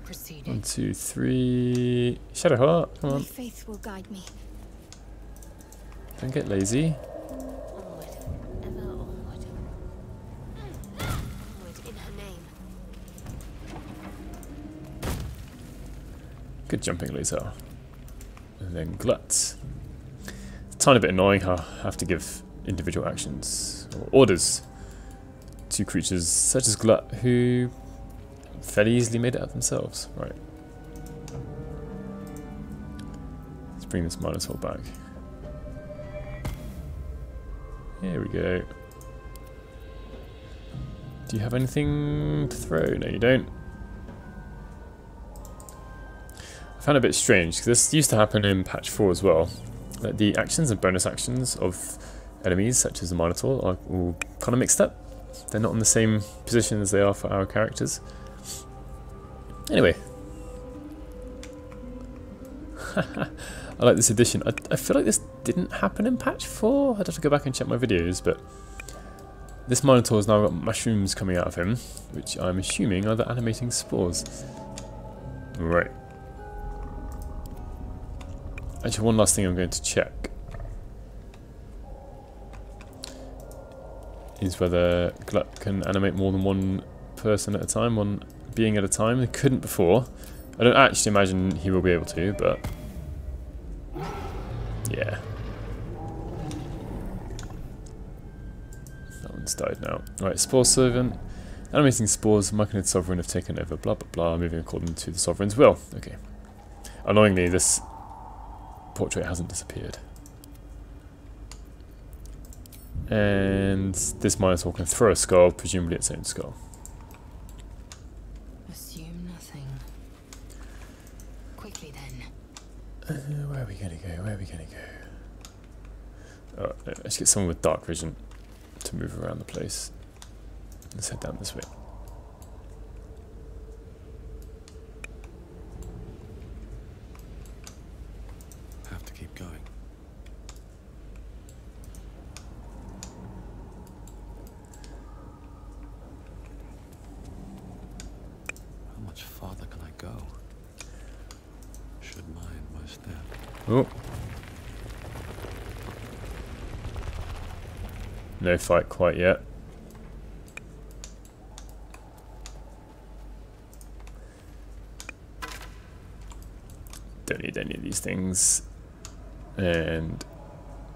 Proceeding. 1, 2, 3. Shadow Heart, come My on. faith will guide me. Don't get lazy. Onward, ever onward. Onward in her name. Good jumping, Lisa. And then Glut. It's a tiny bit annoying how I have to give individual actions or orders to creatures such as Glut who fairly easily made it out themselves. Right. Let's bring this Minotaur back. Here we go. Do you have anything to throw? No, you don't. I found it a bit strange because this used to happen in patch 4 as well. That the actions and bonus actions of enemies such as the Minotaur are all kind of mixed up. They're not in the same position as they are for our characters. Anyway. I like this addition. I feel like this didn't happen in patch 4. I'd have to go back and check my videos, but this Minotaur's now got mushrooms coming out of him, which I'm assuming are the animating spores. Right. Actually, one last thing I'm going to check is whether Glut can animate more than one person at a time, one being at a time. He couldn't before. I don't actually imagine he will be able to, but yeah. That one's died now. Right, Spore Servant. Animating spores, Myconid Sovereign have taken over, blah blah blah, moving according to the Sovereign's will. Okay. Annoyingly, this portrait hasn't disappeared. And this Minotaur can throw a skull, presumably its own skull. Assume nothing. Quickly then. Where are we going to go? Where are we going to go? Oh, no, let's get someone with dark vision to move around the place. Let's head down this way. Have to keep going. How much farther can I go? Should mind my step. Oh. No fight quite yet. Don't need any of these things. And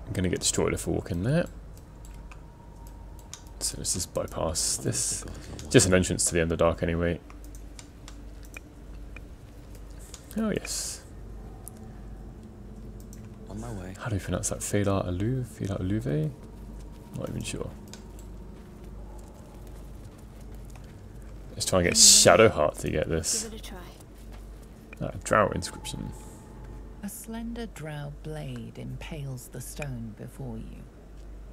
I'm going to get destroyed if I walk in there. So let's just bypass this. Just an entrance to the Underdark anyway. Oh yes. On my way. How do you pronounce that? Fela Aluve? Fela Aluve? Not even sure. Let's try and get Shadowheart to get this. Give it a try. Drow inscription. A slender drow blade impales the stone before you,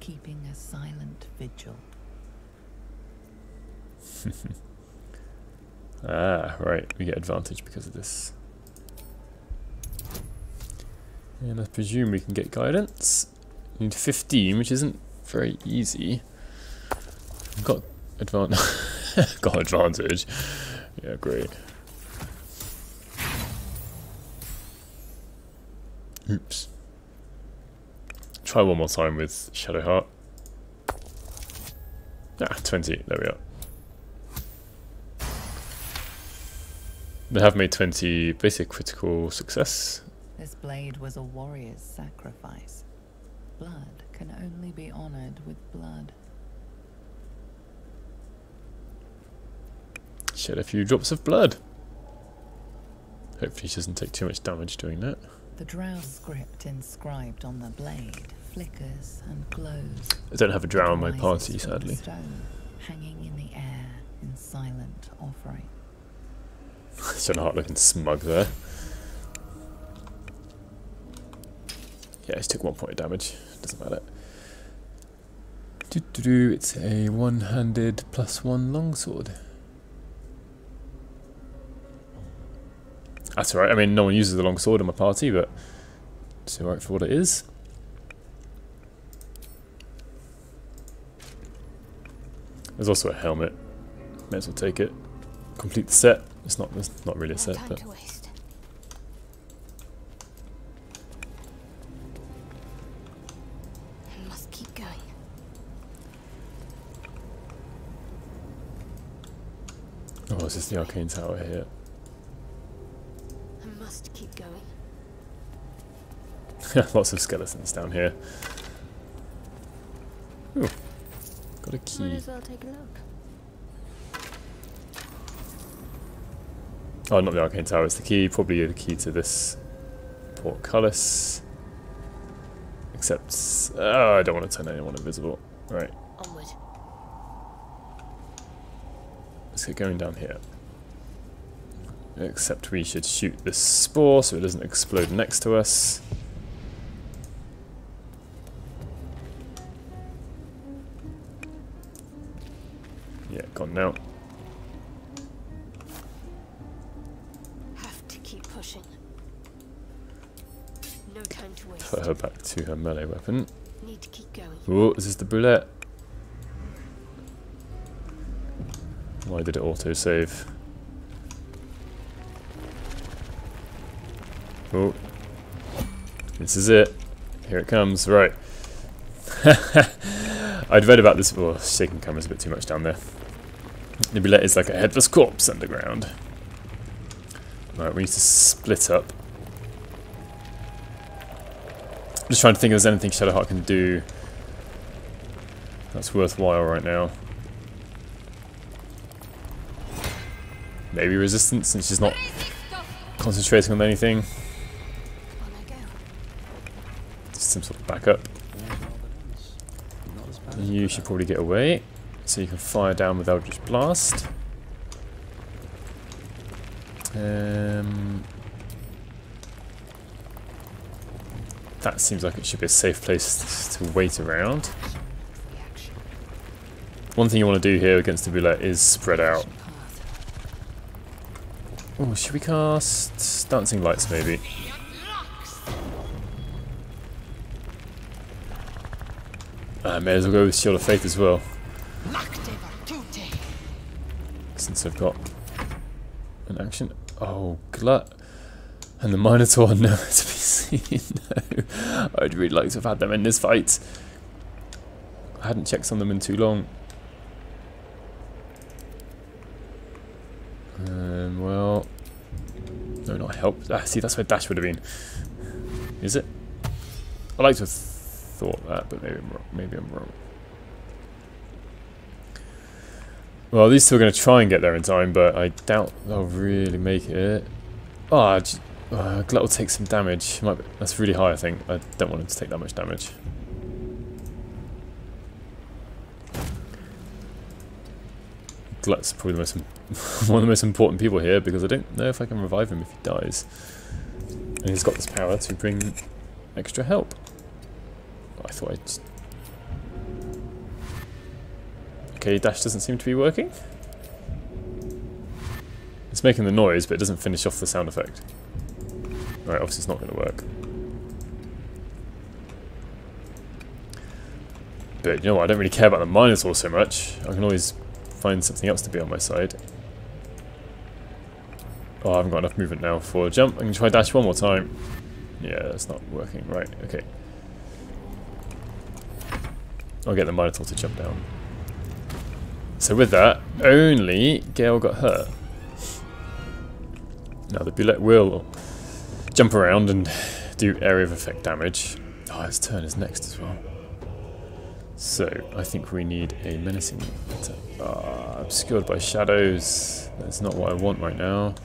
keeping a silent vigil. Ah, right, we get advantage because of this. And I presume we can get guidance. We need 15, which isn't very easy. We've got got advantage. Yeah, great. Oops. Try one more time with Shadowheart. Ah, 20. There we are. They have made 20 basic critical success. This blade was a warrior's sacrifice. Blood can only be honored with blood. Shed a few drops of blood. Hopefully she doesn't take too much damage doing that. The drow script inscribed on the blade flickers and glows. I don't have a drow in my Rises party, from the sadly. stone, hanging in the air in silent offering. Shadowheart looking smug there. Yeah, he took 1 point of damage. Doesn't matter. It's a one-handed +1 longsword. That's alright. I mean, no one uses the longsword in my party, but it's alright for what it is. There's also a helmet. May as well take it. Complete the set. It's not really a set, but. Oh, is this the arcane tower here? I must keep going. Lots of skeletons down here. Ooh, got a key. Might as well take a look. Oh, not the arcane tower, it's the key. Probably the key to this portcullis. Except, I don't want to turn anyone invisible. Right. Onward. Let's get going down here. Except we should shoot this spore so it doesn't explode next to us. Yeah, gone now. Have to keep pushing. No time to waste. Put her back to her melee weapon. Need to keep going. Oh, this is the bullet. Why did it auto-save? Oh. This is it. Here it comes. Right. I'd read about this. Oh, shaking camera's a bit too much down there. The bullet is like a headless corpse underground. Right, we need to split up. I'm just trying to think if there's anything Shadowheart can do that's worthwhile right now. Maybe resistance, since she's not concentrating on anything. Just some sort of backup. You should probably get away, so you can fire down with Eldritch Blast. That seems like it should be a safe place to wait around. One thing you want to do here against the bullet is spread out. Oh, should we cast Dancing Lights maybe? I may as well go with Shield of Faith as well. Since I've got an action. Oh, Glut. And the Minotaur nowhere to be seen. No. I'd really like to have had them in this fight. I hadn't checked on them in too long. Well, no, not help. Ah, see, that's where dash would have been. Is it? I like to have thought that, but maybe I'm wrong. Maybe I'm wrong. Well, these two are going to try and get there in time, but I doubt they'll really make it. Oh, Glut will take some damage. That's really high, I think. I don't want him to take that much damage. Glut's probably the most one of the most important people here, because I don't know if I can revive him if he dies. And he's got this power to bring extra help. I thought I'd just... Okay, dash doesn't seem to be working. It's making the noise, but it doesn't finish off the sound effect. Right, obviously it's not going to work. But you know what, I don't really care about the Minotaur so much. I can always find something else to be on my side. Oh, I haven't got enough movement now for a jump. I can try dash one more time. Yeah, that's not working. Right, okay. I'll get the Minotaur to jump down. So with that, only Gale got hurt. Now the Bullet will jump around and do area of effect damage. Oh, his turn is next as well. So I think we need a menacing attack. Ah, obscured by shadows. That's not what I want right now.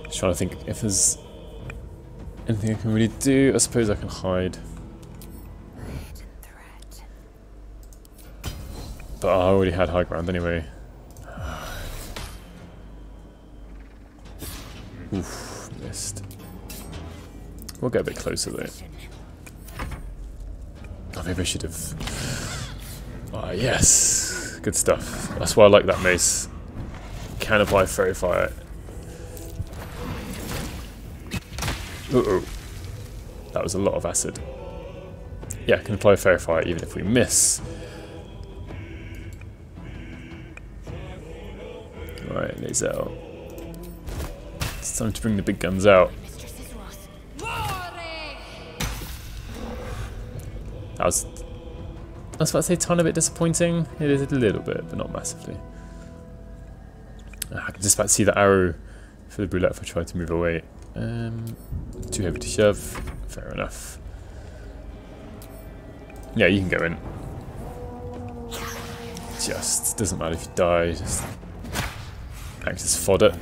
Just trying to think if there's anything I can really do. I suppose I can hide. But I already had high ground anyway. Oof, missed. We'll get a bit closer though. Oh, maybe I should have. Ah, yes! Good stuff. That's why I like that mace. Can apply fairy fire. Uh-oh. That was a lot of acid. Yeah, I can apply fairy fire even if we miss. Right, Lazel. It's time to bring the big guns out. I was about to say tiny bit disappointing. It is a little bit, but not massively. I can just about to see the arrow for the Brulette if I try to move away. Too heavy to shove. Fair enough. Yeah, you can go in. Just doesn't matter if you die. Just act as fodder.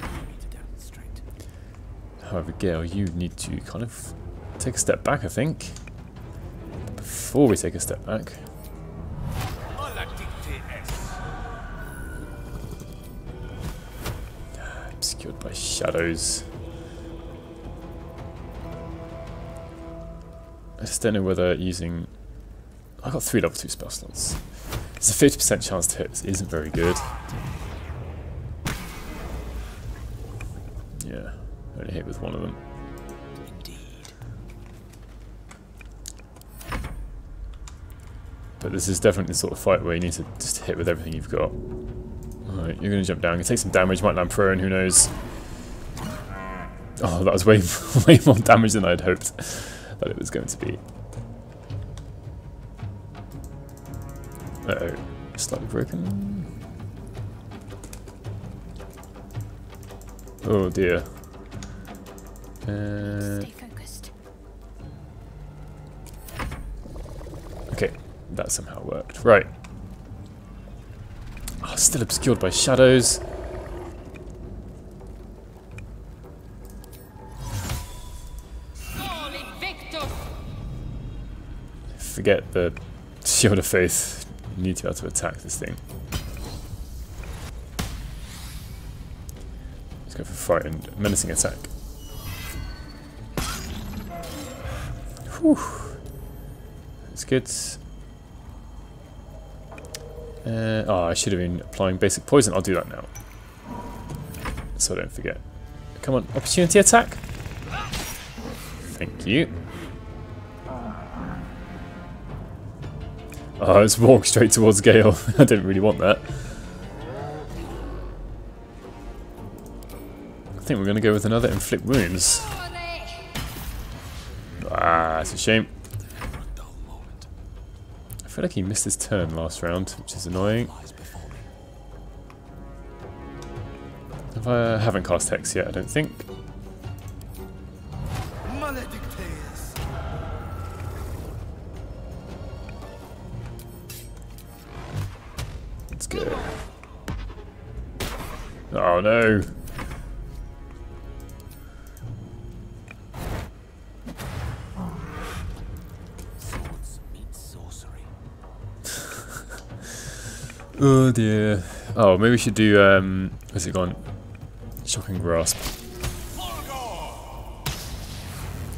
However, Gale, you need to kind of take a step back, I think. But before we take a step back, obscured by shadows. I just don't know whether using... I got 3 level 2 spell slots. There's a 50% chance to hit. This isn't very good. Yeah, only hit with one of them. Indeed. But this is definitely the sort of fight where you need to just hit with everything you've got. Alright, you're going to jump down. You take some damage, might land prone, who knows. Oh, that was way more damage than I'd hoped that it was going to be. Uh-oh, slightly broken. Oh dear. Stay focused. Okay, that somehow worked. Right. Oh, still obscured by shadows. Forget the shield of faith. You need to be able to attack this thing. Let's go for fight and menacing attack. Whew. That's good. Oh, I should have been applying basic poison. I'll do that now. So I don't forget. Come on, opportunity attack. Thank you. Oh, let's walk straight towards Gale. I didn't really want that. I think we're going to go with another inflict wounds. Ah, that's a shame. I feel like he missed his turn last round, which is annoying. I haven't cast Hex yet, I don't think. Let's go. Oh no. Oh dear. Oh, maybe we should do, where's it gone? Shocking Grasp.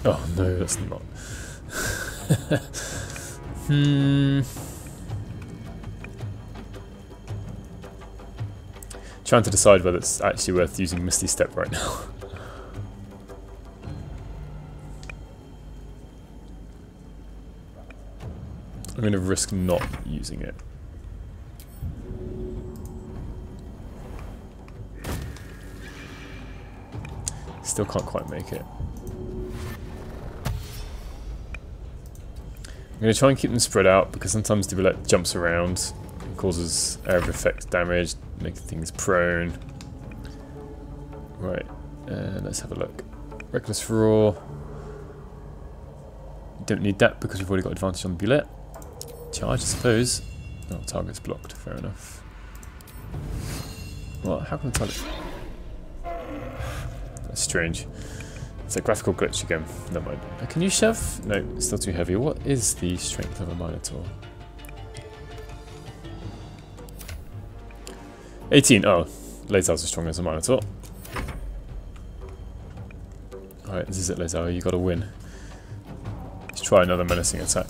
Oh no, that's not. Trying to decide whether it's actually worth using Misty Step right now. I'm going to risk not using it. Still can't quite make it. I'm going to try and keep them spread out because sometimes the roulette jumps around and causes area of effect damage, making things prone. Right, let's have a look. Reckless Roar. Don't need that because we've already got advantage on the bullet. Charge, I suppose. Oh, target's blocked. Fair enough. Well, how can the target... That's strange. It's a graphical glitch again. Never mind. Can you shove? No, it's still too heavy. What is the strength of a Minotaur? 18. Oh, Lazar's as strong as a Minotaur. Alright, this is it, Lazar. You gotta win. Let's try another menacing attack.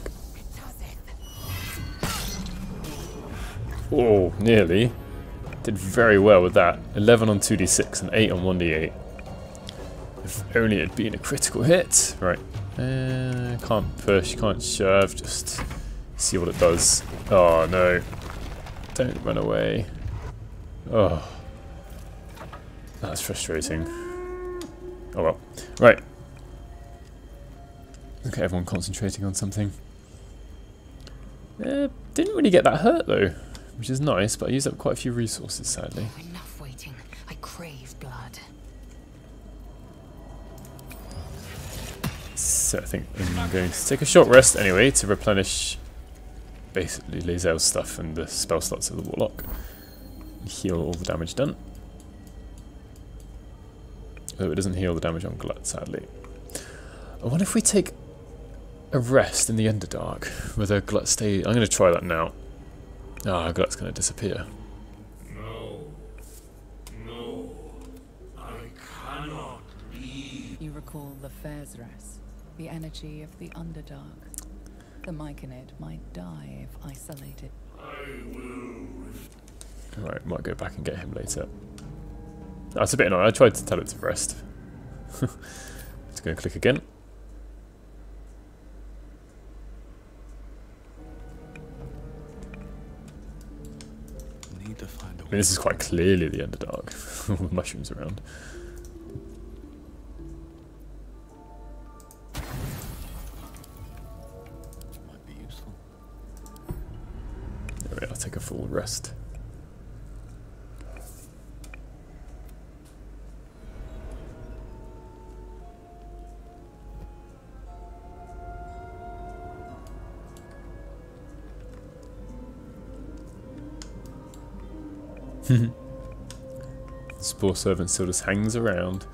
Oh, nearly. Did very well with that. 11 on 2d6 and 8 on 1d8. If only it had been a critical hit. Right. Can't push, can't shove, just see what it does. Oh no. Don't run away. Oh. That's frustrating. Oh well. Right. Okay, everyone concentrating on something. Didn't really get that hurt though, which is nice, but I used up quite a few resources sadly. Enough waiting. I crave blood. So I think I'm going to take a short rest anyway to replenish basically Lae'zel's stuff and the spell slots of the warlock. Heal all the damage done. Though it doesn't heal the damage on Glut, sadly. I wonder if we take a rest in the Underdark, whether Glut stay... I'm going to try that now. Ah, Glut's going to disappear. No, I cannot leave. You recall the Fairsrest, the energy of the Underdark. The Myconid might die if isolated. I will. Alright, might go back and get him later. That's a bit annoying. I tried to tell it to rest. Let's go and click again. Need to find a I mean, this is quite clearly the Underdark. All the mushrooms around. might be useful. Anyway, I'll take a full rest. This poor servant still just hangs around.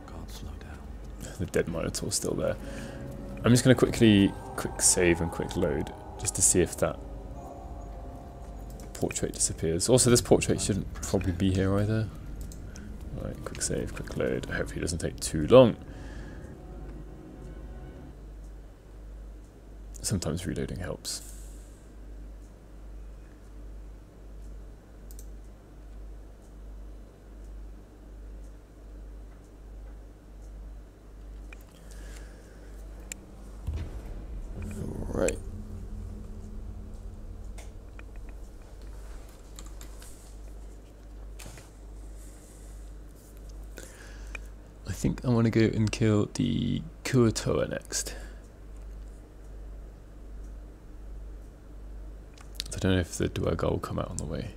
Can't slow down. The dead Minotaur's still there. I'm just going to quick save and quick load just to see if that portrait disappears. Also, this portrait shouldn't probably be here either. Right, quick save, quick load. Hopefully it doesn't take too long. Sometimes reloading helps. Right. I think I want to go and kill the Kuatoa next. I don't know if the Duergar will come out on the way.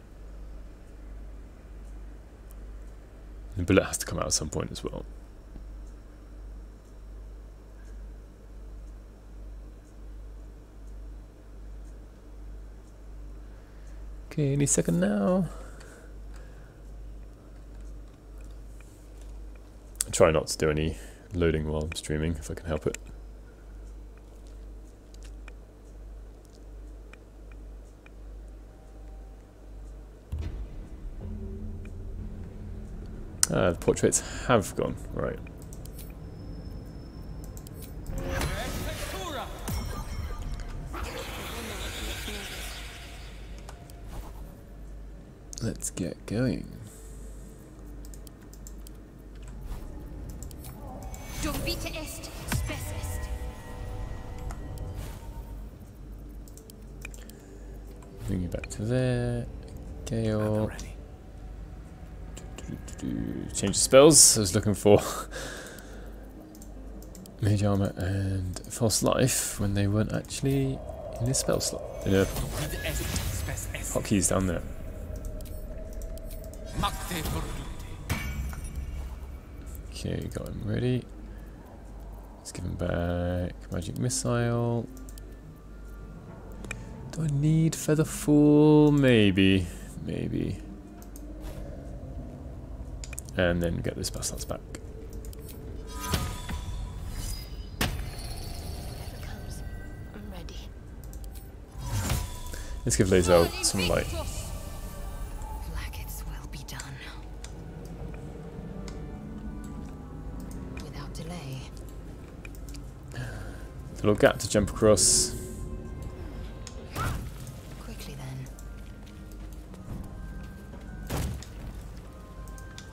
The bullet has to come out at some point as well. Okay, any second now. I try not to do any loading while I'm streaming if I can help it. Ah, the portraits have gone, right. let's get going. Dovita est spes est. Bring you back to there. Gale. Change the spells. I was looking for Mage Armor and False Life when they weren't actually in this spell slot. Yeah. Hotkeys down there. Okay, got him ready. Let's give him back Magic Missile. Do I need Feather Fall? Maybe. Maybe. And then get this Bastards back. Comes. I'm ready. Let's give Lae'zel some light. Blackets will be done. Without delay. Little gap to jump across. Quickly then.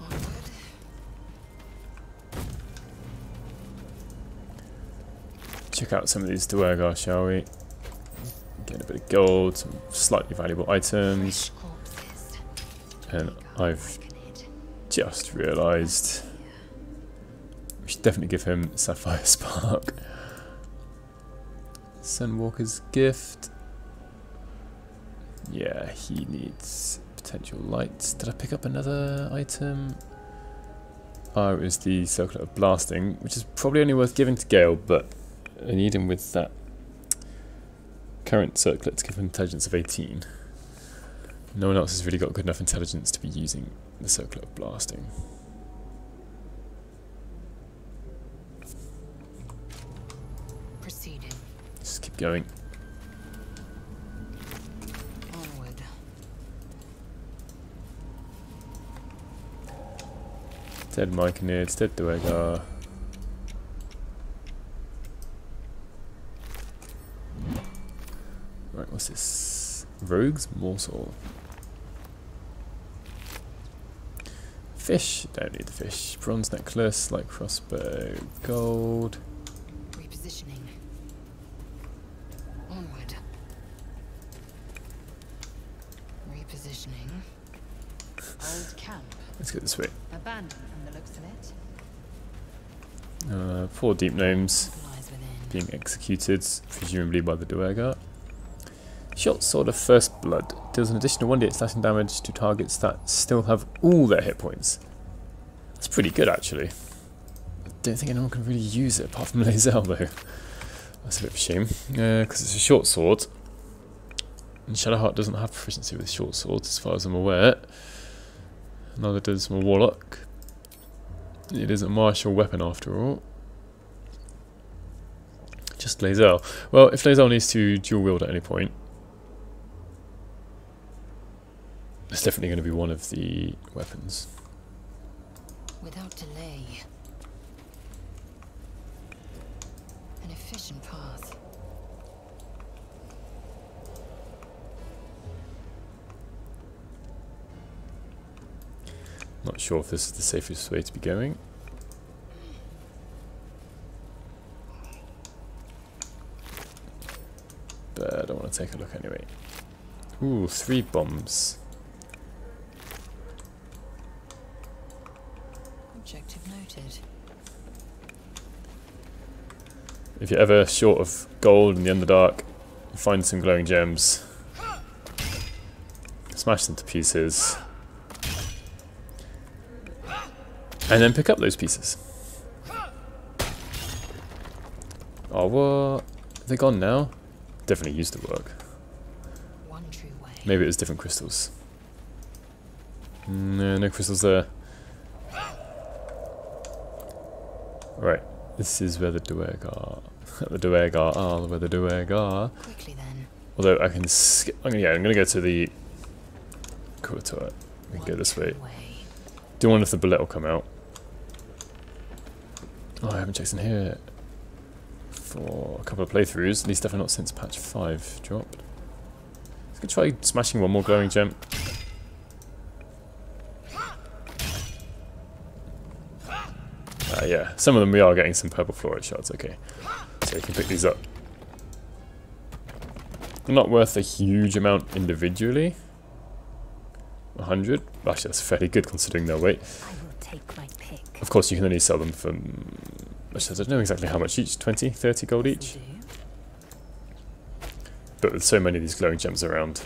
Onward. Check out some of these Duergar, shall we? Get a bit of gold, some slightly valuable items. Corpses. And I've just realised we should definitely give him Sapphire Spark. Sunwalker's Gift. Yeah, he needs potential lights. Did I pick up another item? Oh, it was the Circlet of Blasting, which is probably only worth giving to Gale, but I need him with that current circlet to give him intelligence of 18. No one else has really got good enough intelligence to be using the Circlet of Blasting. Proceeding. Just keep going. Onward. Dead Myconids, dead Duergar. Right, what's this? Rogue's Morsel. Fish, don't need the fish. Bronze necklace, light crossbow, gold. Repositioning. Onward. Repositioning. Old camp. Let's go this way. Abandoned from the looks of it. 4 deep gnomes Lies within. being executed, presumably by the Duergar. Short Sword of First Blood deals an additional 1d8 slashing damage to targets that still have all their hit points. That's pretty good, actually. I don't think anyone can really use it apart from Lae'zel, though. That's a bit of a shame, because it's a short sword. And Shadowheart doesn't have proficiency with short swords, as far as I'm aware. Neither does my warlock. It is a martial weapon, after all. Just Lae'zel. Well, if Lae'zel needs to dual wield at any point, it's definitely going to be one of the weapons. Without delay. An efficient path. Not sure if this is the safest way to be going. But I don't want to take a look anyway. Ooh, 3 bombs. Objective noted. If you're ever short of gold in the Underdark, find some glowing gems. Smash them to pieces. And then pick up those pieces. Oh, what? Are they gone now? Definitely used to work. One true way. Maybe it was different crystals. No, no crystals there. Right, this is where the Duergar are, where the Duergar. Quickly then. Although I can skip. I'm gonna go to the cooler turret. We can go this way. Do wonder if the bullet will come out. Oh, I haven't checked in here for a couple of playthroughs. At least definitely not since patch 5 dropped. Let's go try smashing one more glowing gem. yeah, some of them we are getting some purple fluorite shards, okay. So we can pick these up. They're not worth a huge amount individually. 100. Actually, that's fairly good considering their weight. I will take my pick. Of course, you can only sell them for... Actually, I don't know exactly how much each. 20, 30 gold each. But with so many of these glowing gems around,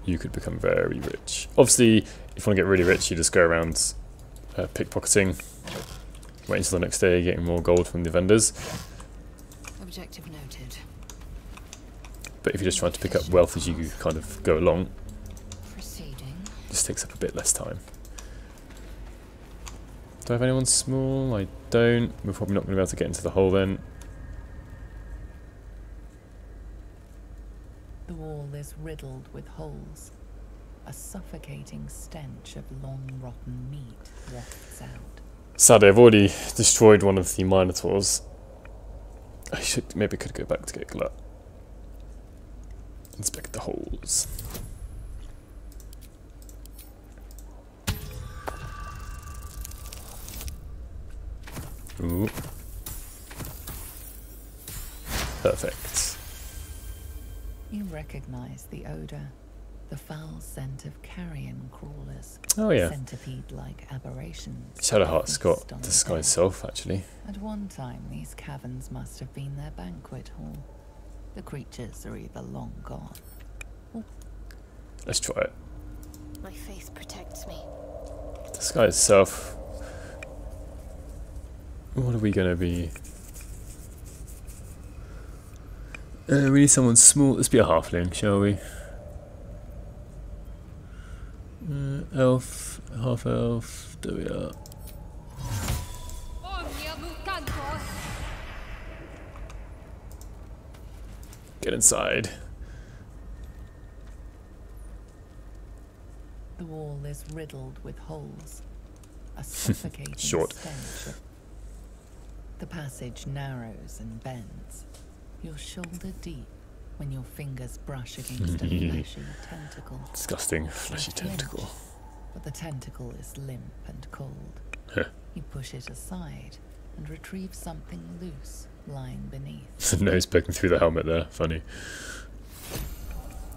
you could become very rich. Obviously, if you want to get really rich, you just go around pickpocketing, wait until the next day, getting more gold from the vendors. Objective noted. But if you're just trying to pick up wealth as you kind of go along, Proceeding. this takes up a bit less time. Do I have anyone small? I don't. We're probably not going to be able to get into the hole then. The wall is riddled with holes. A suffocating stench of long rotten meat wafts out. Sadly, I've already destroyed one of the Minotaurs. I could go back to get Glut. Inspect the holes. Ooh. Perfect. You recognize the odor. The foul scent of carrion crawlers. Oh yeah. Centipede-like aberrations. Shadowheart's got feast on the the sky dead. itself, actually. At one time, these caverns must have been their banquet hall. The creatures are either long gone. Let's try it. My faith protects me. The sky itself. What are we going to be? We need someone small. Let's be a halfling, shall we? Elf, half elf. There we are. Get inside. The wall is riddled with holes. A suffocating Short. stench. The passage narrows and bends. You're shoulder deep when your fingers brush against a fleshy tentacle. Disgusting, fleshy You flinch, tentacle. But the tentacle is limp and cold. You push it aside and retrieve something loose lying beneath. The nose poking through the helmet there. Funny.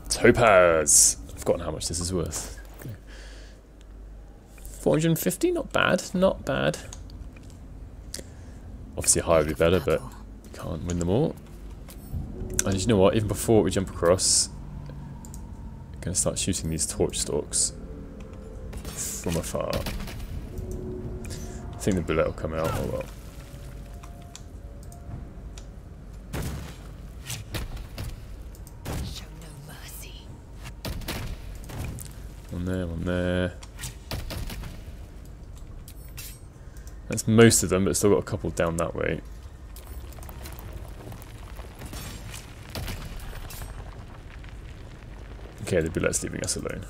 Topaz. I've forgotten how much this is worth. Okay. 450. Not bad. Not bad. Obviously higher would be better, but you can't win them all. And you know what? Even before we jump across, I'm going to start shooting these torch stalks from afar. I think the bullet will come out. Oh well. Show no mercy. One there, one there. That's most of them, but still got a couple down that way. Okay, the bullet's leaving us alone,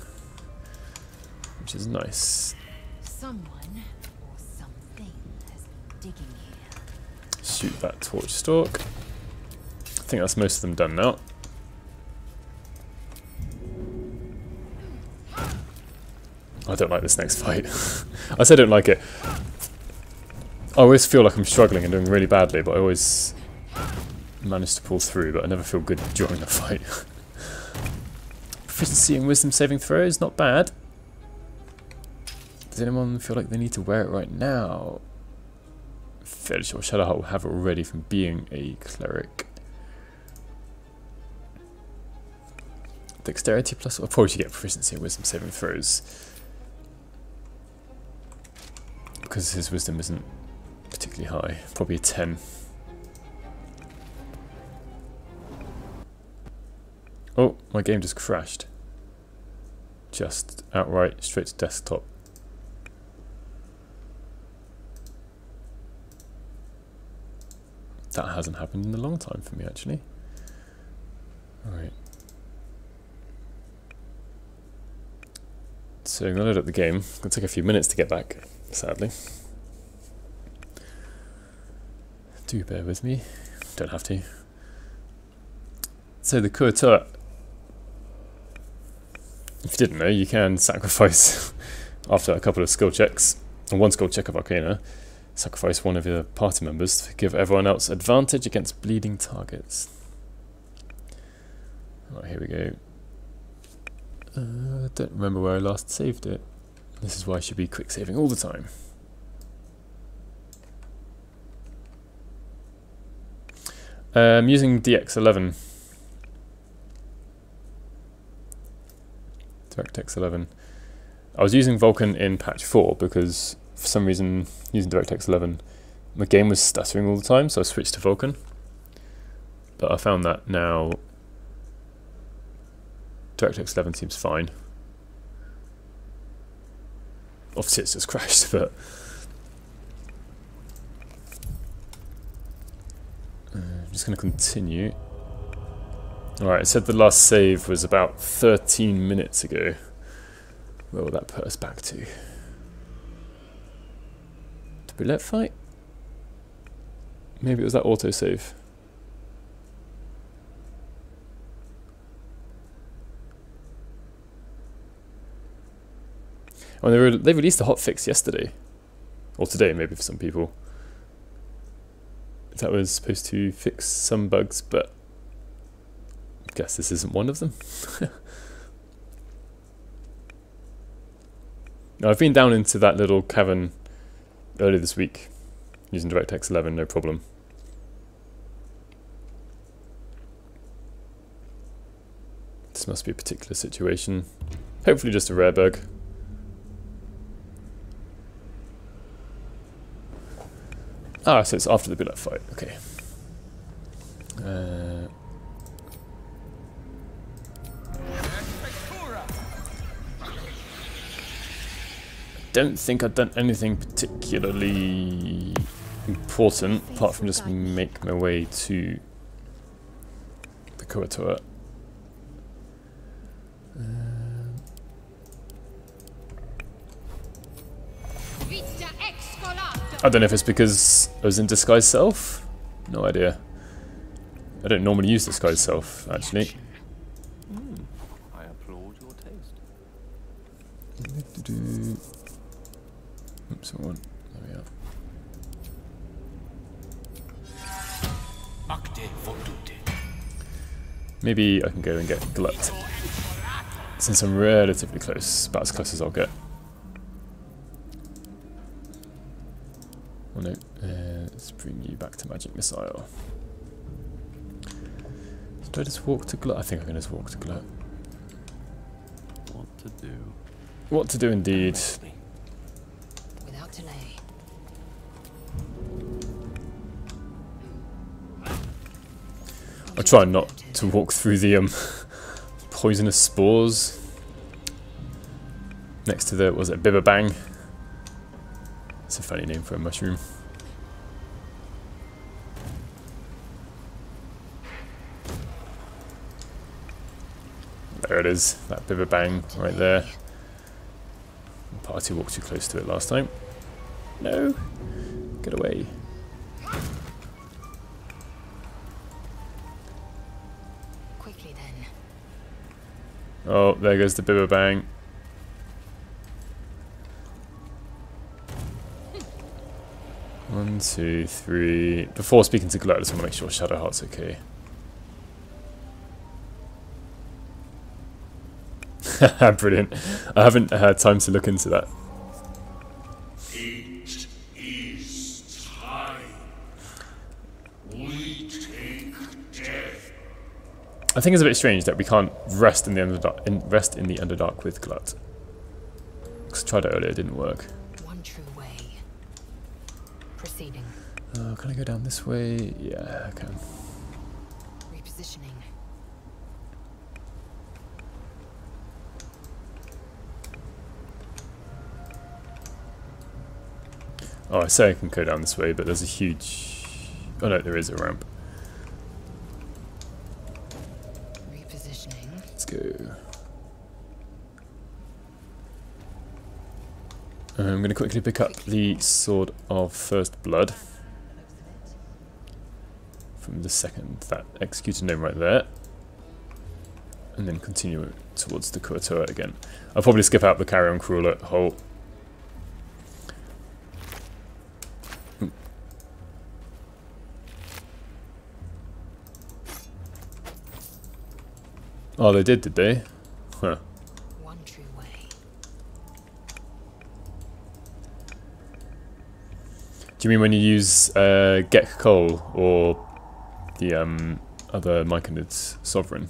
which is nice. Someone or something has been digging here. Shoot that torch stalk. I think that's most of them done now. I don't like this next fight. I say I don't like it. I always feel like I'm struggling and doing really badly, but I always manage to pull through, but I never feel good during the fight. Proficiency in wisdom saving throws, not bad. Does anyone feel like they need to wear it right now? Fairly sure Shadowheart will have it already from being a cleric. Dexterity plus, I'll probably should get proficiency in wisdom saving throws. Because his wisdom isn't particularly high, probably a 10. Oh, my game just crashed. Just outright straight to desktop. That hasn't happened in a long time for me, actually. Alright. So I'm going to load up the game. It's going to take a few minutes to get back, sadly. Do bear with me. Don't have to. So the Kuatur. If you didn't know, you can sacrifice after a couple of skill checks, and one skill check of Arcana, Sacrifice one of your party members to give everyone else advantage against bleeding targets. Alright, here we go. I don't remember where I last saved it. This is why I should be quick saving all the time. Using DX11. DirectX 11. I was using Vulkan in patch 4 because for some reason using DirectX 11 my game was stuttering all the time, so I switched to Vulkan. But I found that now DirectX 11 seems fine. Obviously it's just crashed, but I'm just going to continue. Alright, it said the last save was about 13 minutes ago. Where will that put us back to? The bullet fight? Maybe it was that autosave. Oh, they released a hotfix yesterday. Or today, maybe for some people. That was supposed to fix some bugs, but I guess this isn't one of them. Now, I've been down into that little cavern earlier this week using DirectX 11, no problem. This must be a particular situation. Hopefully just a rare bug. Ah, so it's after the bullet fight, okay. Don't think I've done anything particularly important apart from just make my way to the Kuatoa. I don't know if it's because I was in Disguise Self. No idea. I don't normally use Disguise Self, actually. I applaud your taste. Oops, wrong one. There we are. Maybe I can go and get Glut, since I'm relatively close, about as close as I'll get. Oh no, let's bring you back to Magic Missile. Do I just walk to Glut? I think I can just walk to Glut. What to do? What to do indeed. Without delay. I try not to walk through the poisonous spores next to the, was it Bibberbang? It's a funny name for a mushroom. There it is, that Bibberbang right there. The party walked too close to it last time. No! Get away. Quickly then. Oh, there goes the Bibberbang. One, two, three. Before speaking to Glut, I just want to make sure Shadowheart's okay. Brilliant. I haven't had time to look into that. It is time. We take death. I think it's a bit strange that we can't rest in the Underdark with Glut. Because I tried it earlier, it didn't work. One true way. Proceeding. Can I go down this way? Yeah, I can. Repositioning. Oh, I say I can go down this way, but there's a huge... Oh no, there is a ramp. Repositioning. Let's go. I'm going to quickly pick up the Sword of First Blood. From the second, that executed name right there. And then continue towards the Kuatoa again. I'll probably skip out the Carrion Crawler hole. Oh, they did they? Huh. One true way. Do you mean when you use Get Coal or the other Myconid's Sovereign?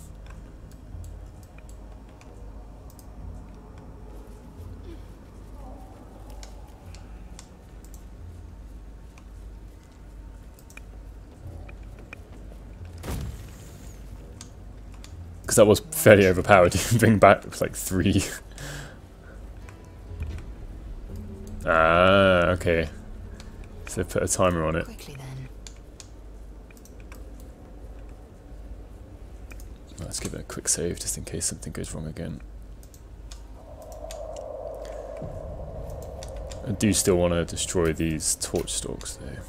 Because that was fairly overpowered. You can bring back like 3. Ah, okay. So put a timer on it. Quickly then. Let's give it a quick save just in case something goes wrong again. I do still want to destroy these torch stalks though.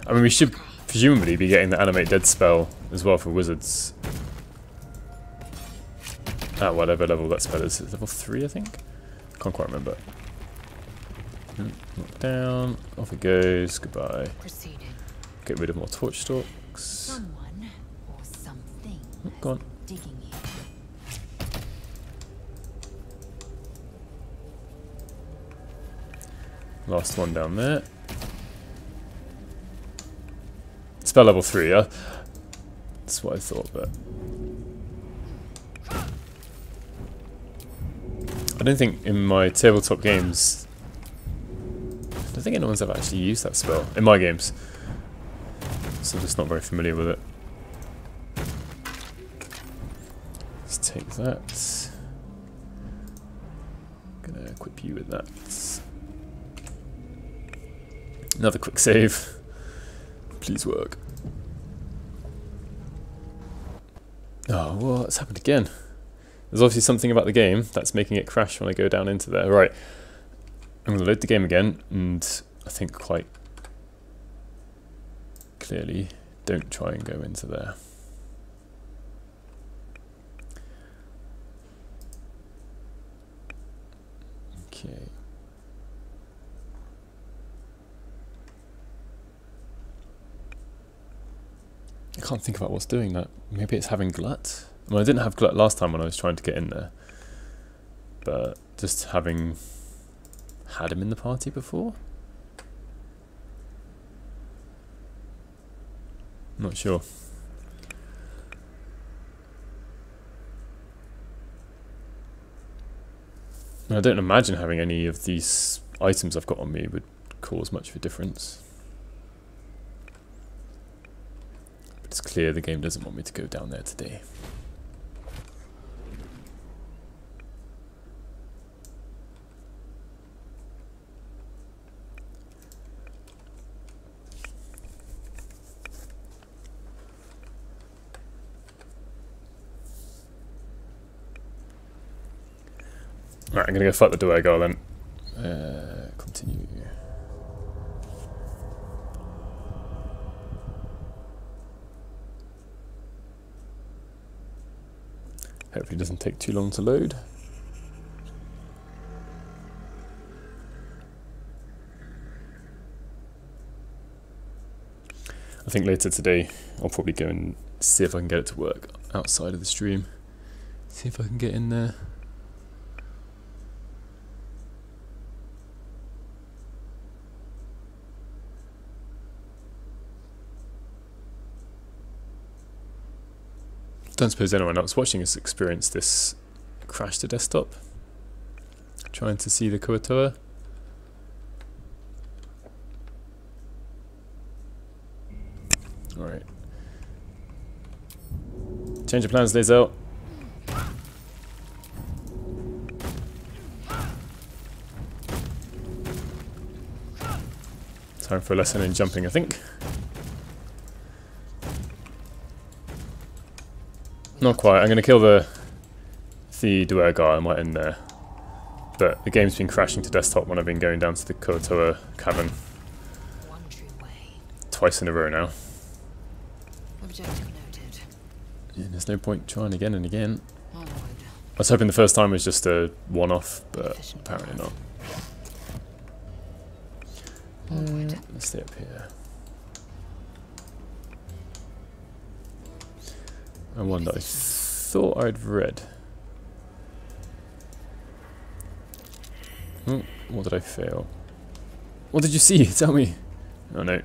I mean, we should presumably be getting the Animate Dead spell as well for wizards. At whatever level that spell is. It's level 3, I think? Can't quite remember. Knock down. Off it goes. Goodbye. Proceeding. Get rid of more torch stalks. Someone or something Go on. digging you. Last one down there. Spell level 3, yeah? That's what I thought, but... I don't think in my tabletop games... I don't think anyone's ever actually used that spell. In my games. So I'm just not very familiar with it. Let's take that. Gonna equip you with that. Another quick save. Please work. Oh, what's happened again? There's obviously something about the game that's making it crash when I go down into there. Right. I'm going to load the game again, and I think quite clearly don't try and go into there. Okay. I can't think about what's doing that. Maybe it's having glut? Well, I didn't have glut last time when I was trying to get in there. But just having had him in the party before? Not sure. I don't imagine having any of these items I've got on me would cause much of a difference. It's clear the game doesn't want me to go down there today. Alright, I'm gonna go fight the Duergar then. Continue. Hopefully it doesn't take too long to load. I think later today I'll probably go and see if I can get it to work outside of the stream. See if I can get in there. Don't suppose anyone else watching has experienced this crash to desktop. Trying to see the Kuatoa. Alright. Change of plans, Lazel. Time for a lesson in jumping, I think. Not quite. I'm going to kill the Duergar I might in there. But the game's been crashing to desktop when I've been going down to the Kuatoa cavern. One true way. Twice in a row now. Objective noted. Yeah, there's no point trying again and again. I was hoping the first time was just a one-off, but apparently not. Let's stay up here. And one that I thought I'd read. Oh, what did I fail? What did you see? Tell me. Oh no.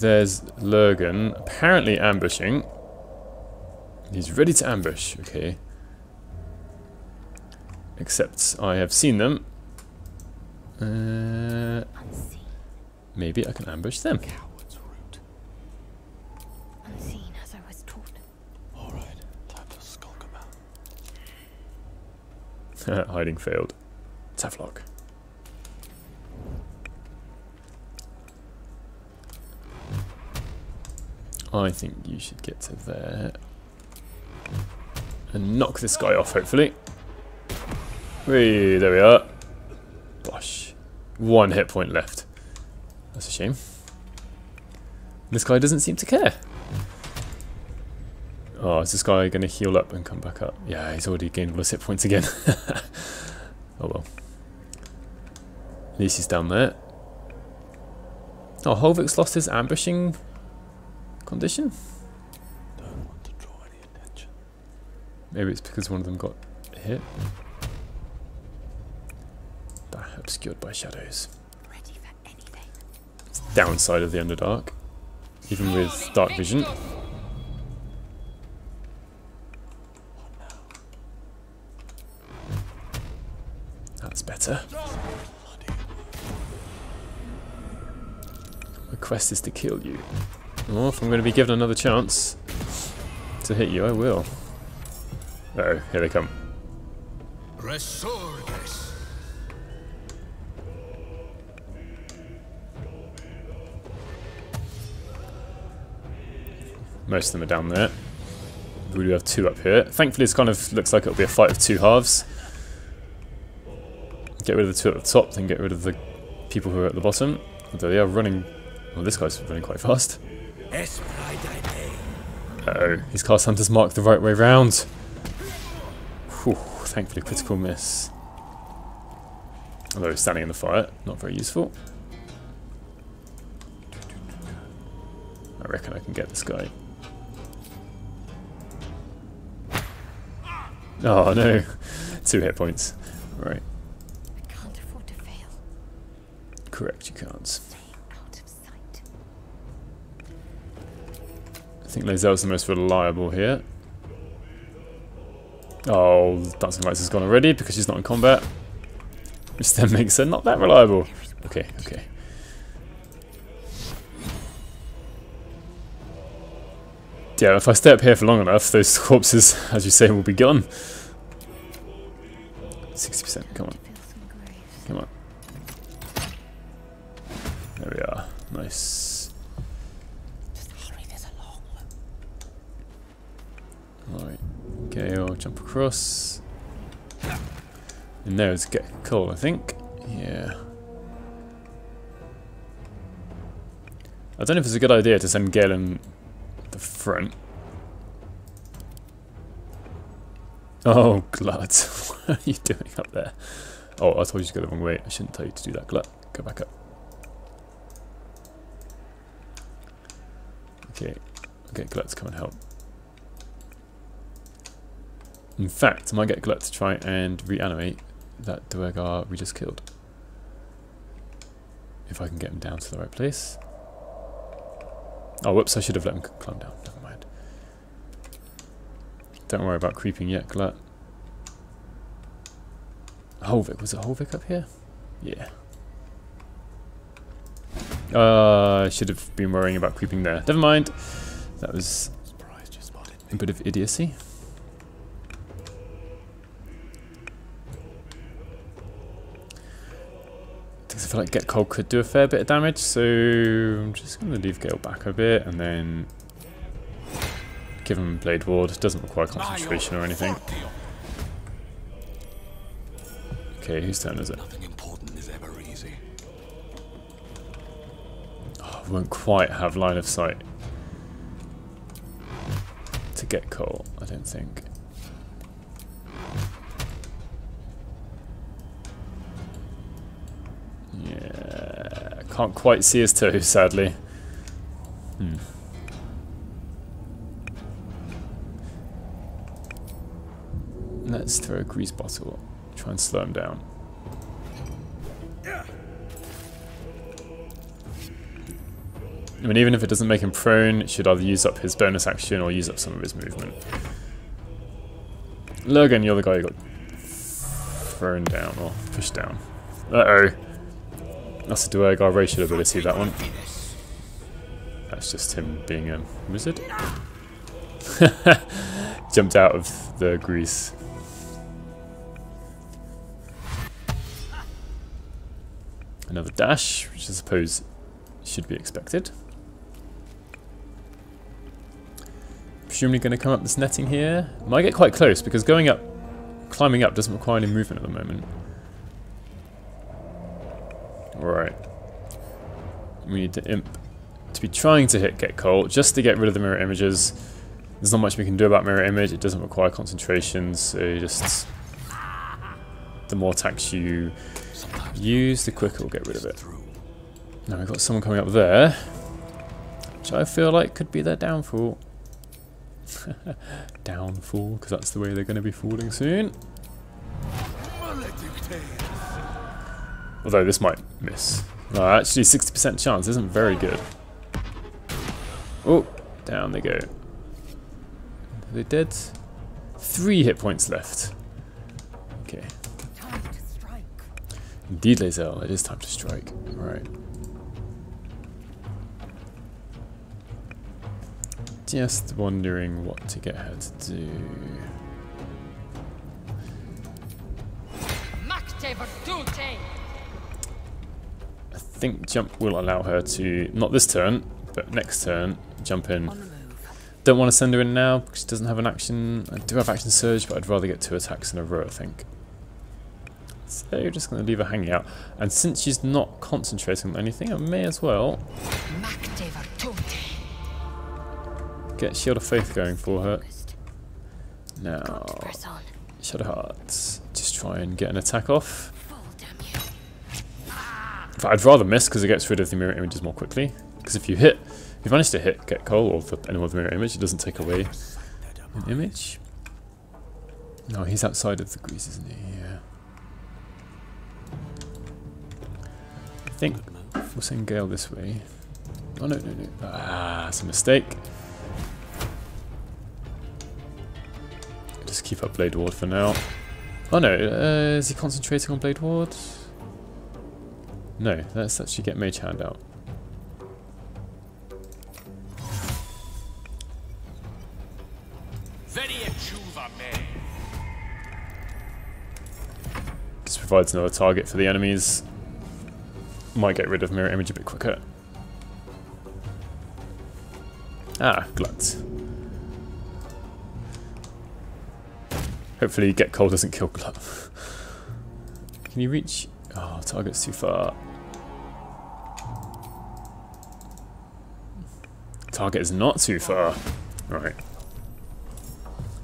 There's Lurgan, apparently ambushing. He's ready to ambush, okay. Except I have seen them. Maybe I can ambush them. Coward's root. Unseen as I was taught. Alright, time to skulk about. Hiding failed. Tavlock. I think you should get to there. And knock this guy off, hopefully. Whee, there we are. Bosh. 1 hit point left. That's a shame. This guy doesn't seem to care. Oh, is this guy going to heal up and come back up? Yeah, he's already gained all his hit points again. Oh well. At least he's down there. Oh, Holvik's lost his ambushing condition? Don't want to draw any attention. Maybe it's because one of them got hit. Obscured by shadows. Ready for anything. It's the downside of the Underdark. Even with dark vision. That's better. My quest is to kill you. Or if I'm going to be given another chance to hit you, I will. Uh-oh, here they come. Resurges. Most of them are down there. We do have 2 up here. Thankfully, this kind of looks like it'll be a fight of 2 halves. Get rid of the 2 at the top, then get rid of the people who are at the bottom. Although they are running... Well, this guy's running quite fast. Uh-oh, his cast hunters marked the right way round. Whew, thankfully, critical miss. Although he's standing in the fire, not very useful. I reckon I can get this guy. Oh no, 2 hit points. Right. I can't afford to fail. Correct, you can't. Stay out of sight. I think Lae'zel's the most reliable here. Oh, Dancing Lights has gone already because she's not in combat. Which then makes her not that reliable. Okay, okay. Yeah, if I stay up here for long enough, those corpses, as you say, will be gone. 60%, come on. Come on. There we are. Nice. Just hurry this along. Alright. Okay, I'll jump across. And there is get coal, I think. Yeah. I don't know if it's a good idea to send Galen the front. Oh, Glut. What are you doing up there? Oh, I told you to go the wrong way. I shouldn't tell you to do that, Glut. Go back up. Okay. Okay, Glut to come and help. In fact, I might get Glut to try and reanimate that Duergar we just killed. If I can get him down to the right place. Oh, whoops, I should have let him climb down. Never mind. Don't worry about creeping yet, Glut. Holvik, was it Holvik up here? Yeah. I should have been worrying about creeping there. Never mind. That was a bit of idiocy. I feel like Get Cold could do a fair bit of damage, so I'm just going to leave Gale back a bit and then give him Blade Ward. It doesn't require concentration or anything. Okay, whose turn is it? Nothing important is ever easy. Oh, I won't quite have line of sight. to get coal, I don't think. Yeah, can't quite see his toes, sadly. Let's throw a grease bottle. Try and slow him down. I mean, even if it doesn't make him prone, it should either use up his bonus action or use up some of his movement. Logan, you're the guy who got thrown down or pushed down. Uh-oh. That's a Dwergar racial ability, that one. That's just him being a wizard. Jumped out of the grease. Another dash, which I suppose should be expected. Presumably going to come up this netting here. Might get quite close because climbing up doesn't require any movement at the moment. Alright. We need the imp to be trying to get coal just to get rid of the mirror images. There's not much we can do about mirror image. It doesn't require concentration, so just the more attacks you use, the quicker we'll get rid of it. Now we've got someone coming up there, which I feel like could be their downfall. Downfall, because that's the way they're going to be falling soon. Although this might miss. No, actually 60% chance isn't very good. Oh, down they go. Are they dead? 3 hit points left. Okay. Indeed, Lae'zel, it is time to strike. Right. Just wondering what to get her to do. I think jump will allow her to, not this turn, but next turn, jump in. Don't want to send her in now because she doesn't have an action. I do have action surge, but I'd rather get 2 attacks in a row, I think. So you're just going to leave her hanging out. And since she's not concentrating on anything, I may as well get Shield of Faith going for her. Now, Shadow Hearts. Just try and get an attack off. I'd rather miss because it gets rid of the mirror images more quickly. Because if you manage to hit get coal or anyone with mirror image, it doesn't take away an image. No, he's outside of the grease, isn't he? Yeah. I think we'll send Gale this way. Oh no. Ah, it's a mistake. Just keep up Blade Ward for now. Oh no, is he concentrating on Blade Ward? No, let's actually get Mage Hand out. This provides another target for the enemies. Might get rid of mirror image a bit quicker. Ah, Glut. Hopefully Get Cold doesn't kill Glut. Can you reach? Oh, target's too far. Target is not too far. Right.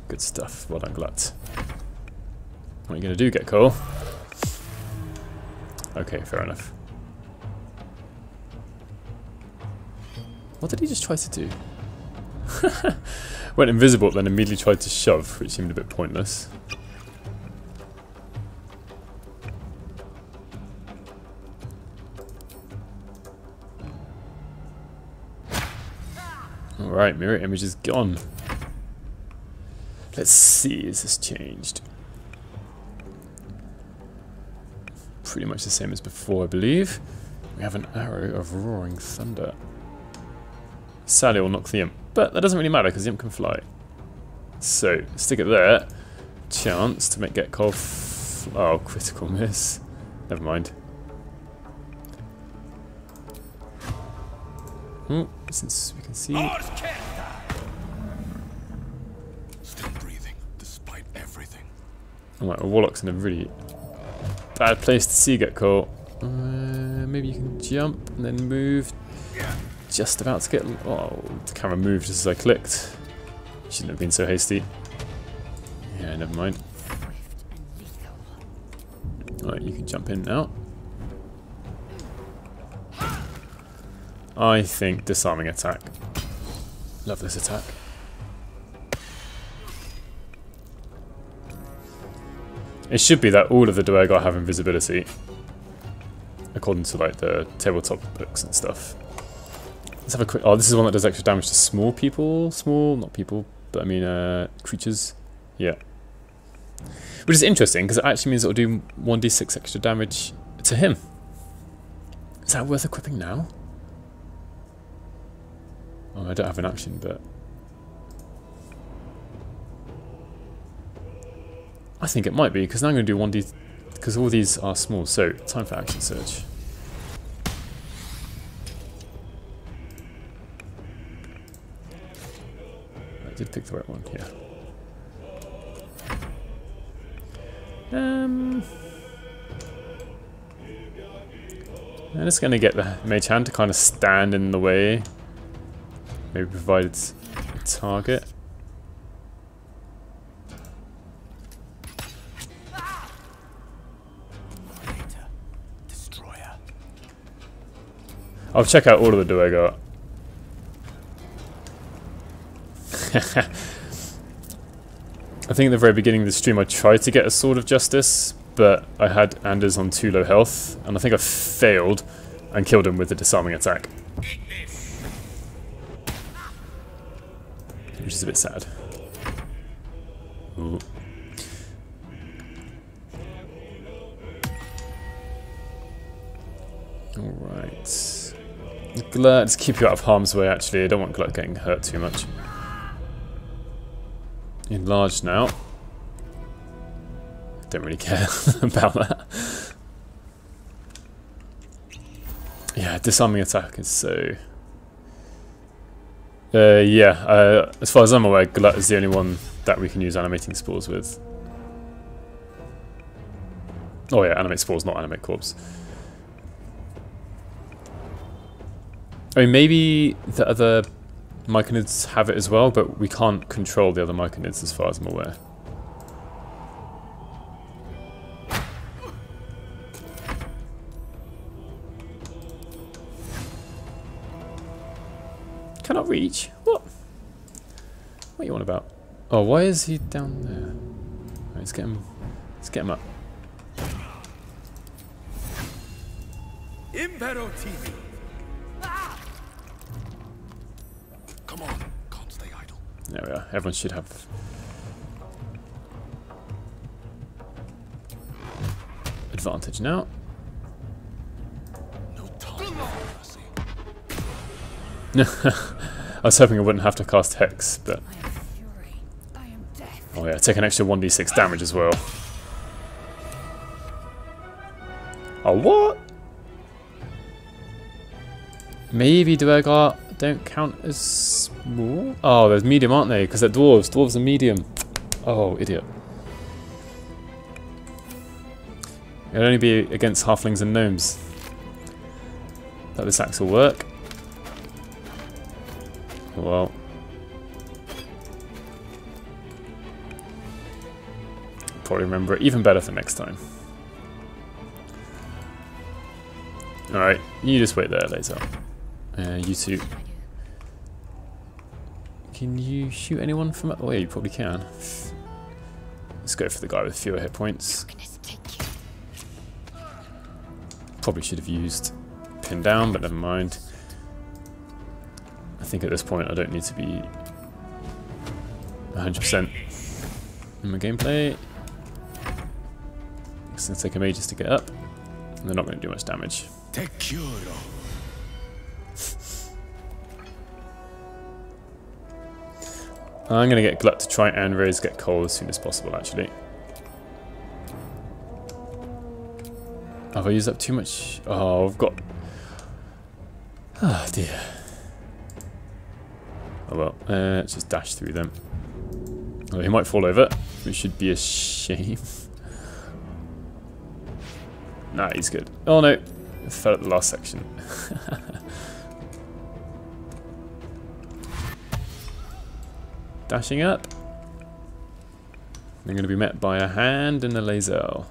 Good stuff. Well done, Glut. What are you going to do, Get Cold? Okay, fair enough. What did he just try to do? Went invisible, then immediately tried to shove, which seemed a bit pointless. Alright, mirror image is gone. Let's see, is this changed? Pretty much the same as before, I believe. We have an arrow of roaring thunder. Sadly, will knock the imp, but that doesn't really matter because the imp can fly. So, stick it there. Chance to make Get Cold. Oh, critical miss. Never mind. Since we can see. Still breathing, despite everything. Alright, well, Warlock's in a really bad place to see Get Cold. Maybe you can jump and then move. Just about to get. Oh, the camera moved just as I clicked. Shouldn't have been so hasty. Yeah, never mind. Alright, you can jump in now. I think disarming attack. Love this attack. It should be that all of the Duergar have invisibility, according to like the tabletop books and stuff. Let's have a quick. Oh, this is one that does extra damage to small people. Small, not people, but I mean creatures. Yeah. Which is interesting because it actually means it'll do 1d6 extra damage to him. Is that worth equipping now? Oh, I don't have an action, but I think it might be because now I'm going to do 1d because all these are small. So time for action surge. I did pick the right one. Yeah. I'm just going to get the mage hand to kind of stand in the way. Maybe provide its a target. Destroyer. I'll check out all of the Duergar. I think at the very beginning of the stream I tried to get a Sword of Justice, but I had Anders on 2 low health, and I think I failed and killed him with the disarming attack. Which is a bit sad. Ooh. Alright. Let's keep you out of harm's way actually. I don't want Glut getting hurt too much. Enlarge now. Don't really care about that. Yeah, disarming attack is so... yeah, as far as I'm aware, Glut is the only one that we can use animating spores with. Oh yeah, animate spores, not animate corpse. I mean, maybe the other Myconids have it as well, but we can't control the other Myconids as far as I'm aware. Cannot reach? What? What are you on about? Oh, why is he down there? Right, let's get him up. Impero TV. Come on, can't stay idle. There we are. Everyone should have advantage now. No time for mercy. I was hoping I wouldn't have to cast Hex, but... Oh yeah, take an extra 1d6 damage as well. Oh, what? Maybe Duergar don't count as small? Oh, there's medium, aren't they? Because they're dwarves. Dwarves are medium. Oh, idiot. It'll only be against halflings and gnomes. That this axe will work. Well. Probably remember it even better for next time. Alright, you just wait there later. You two. Can you shoot anyone from up? Oh yeah, you probably can. Let's go for the guy with fewer hit points. Probably should have used pin down, but never mind. I think at this point I don't need to be 100% in my gameplay. It's going to take them ages to get up, and they're not going to do much damage. I'm going to get Glut to try and raise Get Coal as soon as possible, actually. Have I used up too much? Oh, I've got... Oh, dear. Oh well, let's just dash through them. Oh, he might fall over, which should be a shame. Nah, he's good. Oh no, I fell at the last section. Dashing up. They're going to be met by a hand and a laser.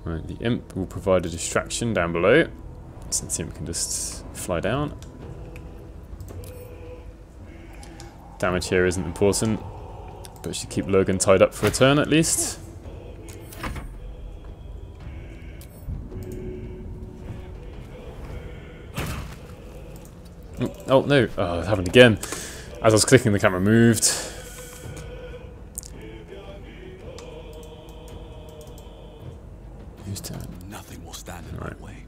Right, the imp will provide a distraction down below, since the imp can just fly down. Damage here isn't important, but should keep Logan tied up for a turn at least. Oh no, oh, it happened again. As I was clicking, the camera moved. Whose turn? Nothing will stand in Right. my way.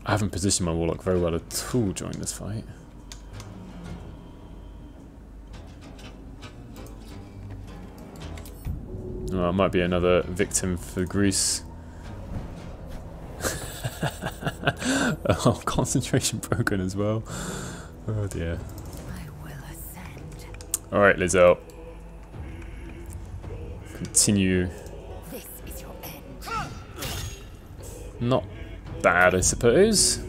I haven't positioned my warlock very well at all during this fight. Oh, it might be another victim for Greece. Oh, concentration broken as well. Oh dear. I will ascend. Alright, Lizzo. Continue. This is your end. Not bad, I suppose.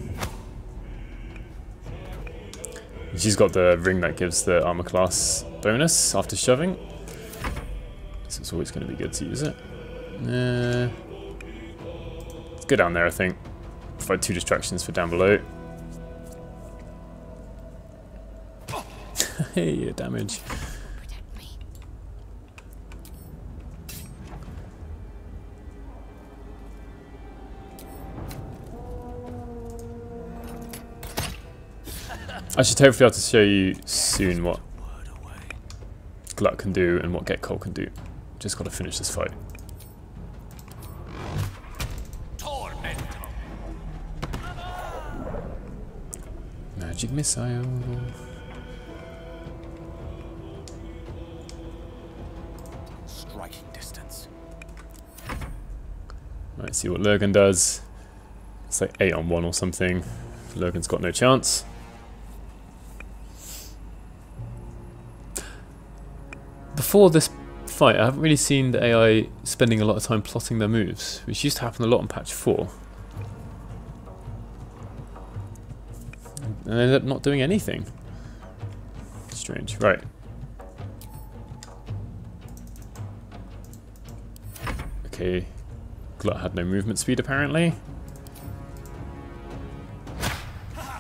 She's got the ring that gives the armor class bonus after shoving. So it's always going to be good to use it. Let's go down there, I think. Provide 2 distractions for down below. Hey, damage. Protect me. I should hopefully be able to show you soon what Glut can do and what Get Cold can do. Just got to finish this fight. Magic missile. Striking distance. Right, see what Lurgan does. It's like 8 on 1 or something. Lurgan's got no chance. Before this fight, I haven't really seen the AI spending a lot of time plotting their moves, which used to happen a lot in patch 4. And they ended up not doing anything. Strange. Right. Okay. Glut had no movement speed apparently. I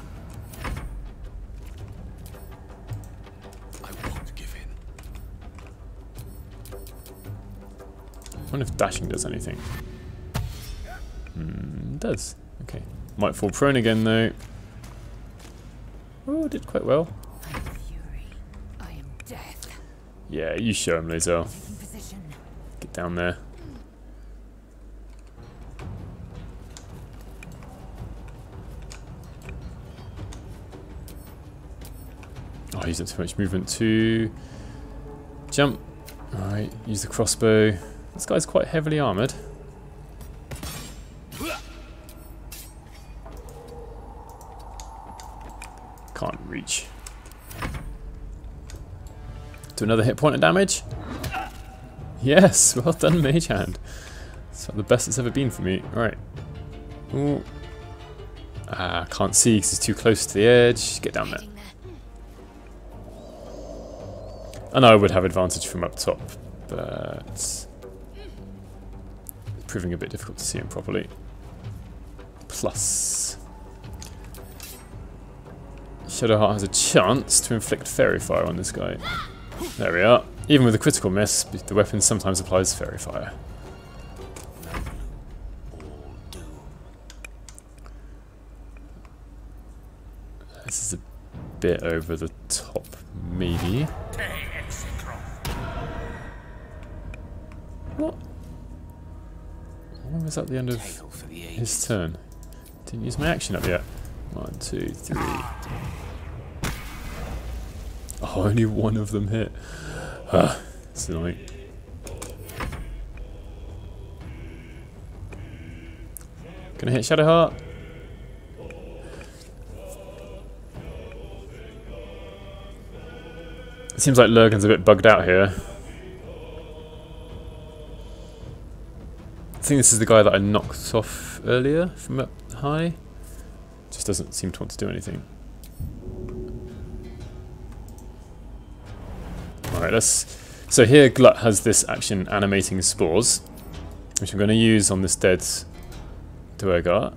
won't give in. I wonder if dashing does anything. It does. Okay. Might fall prone again though. Oh, did quite well. I am fury. I am death. Yeah, you show him, Laser. Taking position. Get down there. Oh, I used up too much movement to jump. Alright, use the crossbow. This guy's quite heavily armoured. Can't reach. Do another hit point of damage. Yes, well done, Mage Hand. It's like the best it's ever been for me. Alright. Ooh. Ah, can't see because it's too close to the edge. Get down there. Heading there. I know I would have advantage from up top, but it's proving a bit difficult to see him properly. Plus, Shadowheart has a chance to inflict Fairy Fire on this guy. There we are. Even with a critical miss, the weapon sometimes applies Fairy Fire. This is a bit over the top, maybe. What? When was that the end of his turn? Didn't use my action up yet. 1, 2, 3. Oh, only one of them hit. It's annoying. Gonna hit Shadowheart. It seems like Lurgan's a bit bugged out here. think this is the guy that I knocked off earlier from up high. Just doesn't seem to want to do anything. Alright, so here Glut has this action animating spores, which I'm going to use on this dead Duergar.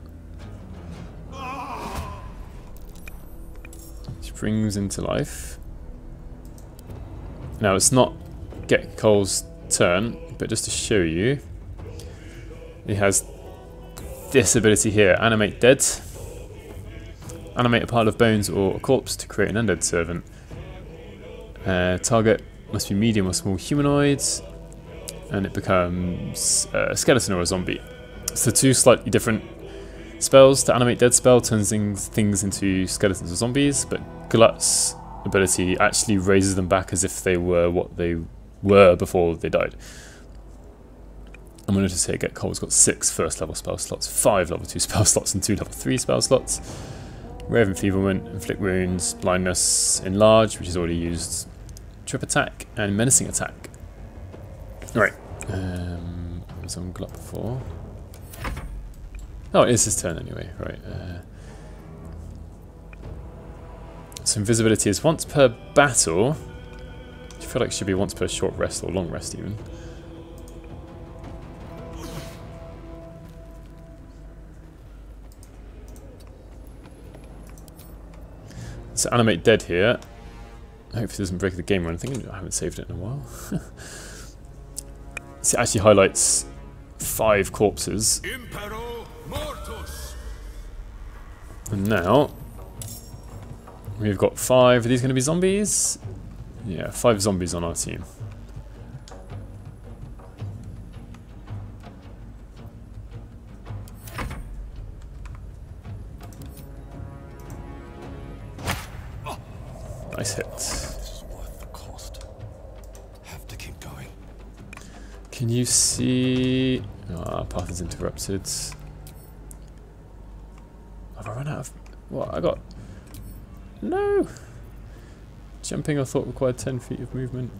Which brings into life. Now it's not Get Cole's turn, but just to show you, he has this ability here, Animate Dead. Animate a pile of bones or a corpse to create an undead servant. Target must be medium or small humanoids, and it becomes a skeleton or a zombie. So two slightly different spells. The Animate Dead spell turns things into skeletons or zombies, but Glut's ability actually raises them back as if they were what they were before they died. I'm going to just say Get Cole's got 6 first level spell slots, 5 level 2 spell slots, and 2 level 3 spell slots. Rave Enfeeblement, Inflict Wounds, Blindness, Enlarge, which is already used, Trip Attack, and Menacing Attack. Right. I was on Glut before. Oh, it is his turn anyway. Right. So invisibility is once per battle. I feel like it should be once per short rest or long rest even. So Animate Dead here. Hopefully it doesn't break the game or anything. I haven't saved it in a while. So it actually highlights 5 corpses. And now we've got 5. Are these going to be zombies? Yeah, 5 zombies on our team. Nice hit. This is worth the cost. Have to keep going. Can you see? Ah, path is interrupted. Have I run out of what? I got no. Jumping I thought required 10 feet of movement.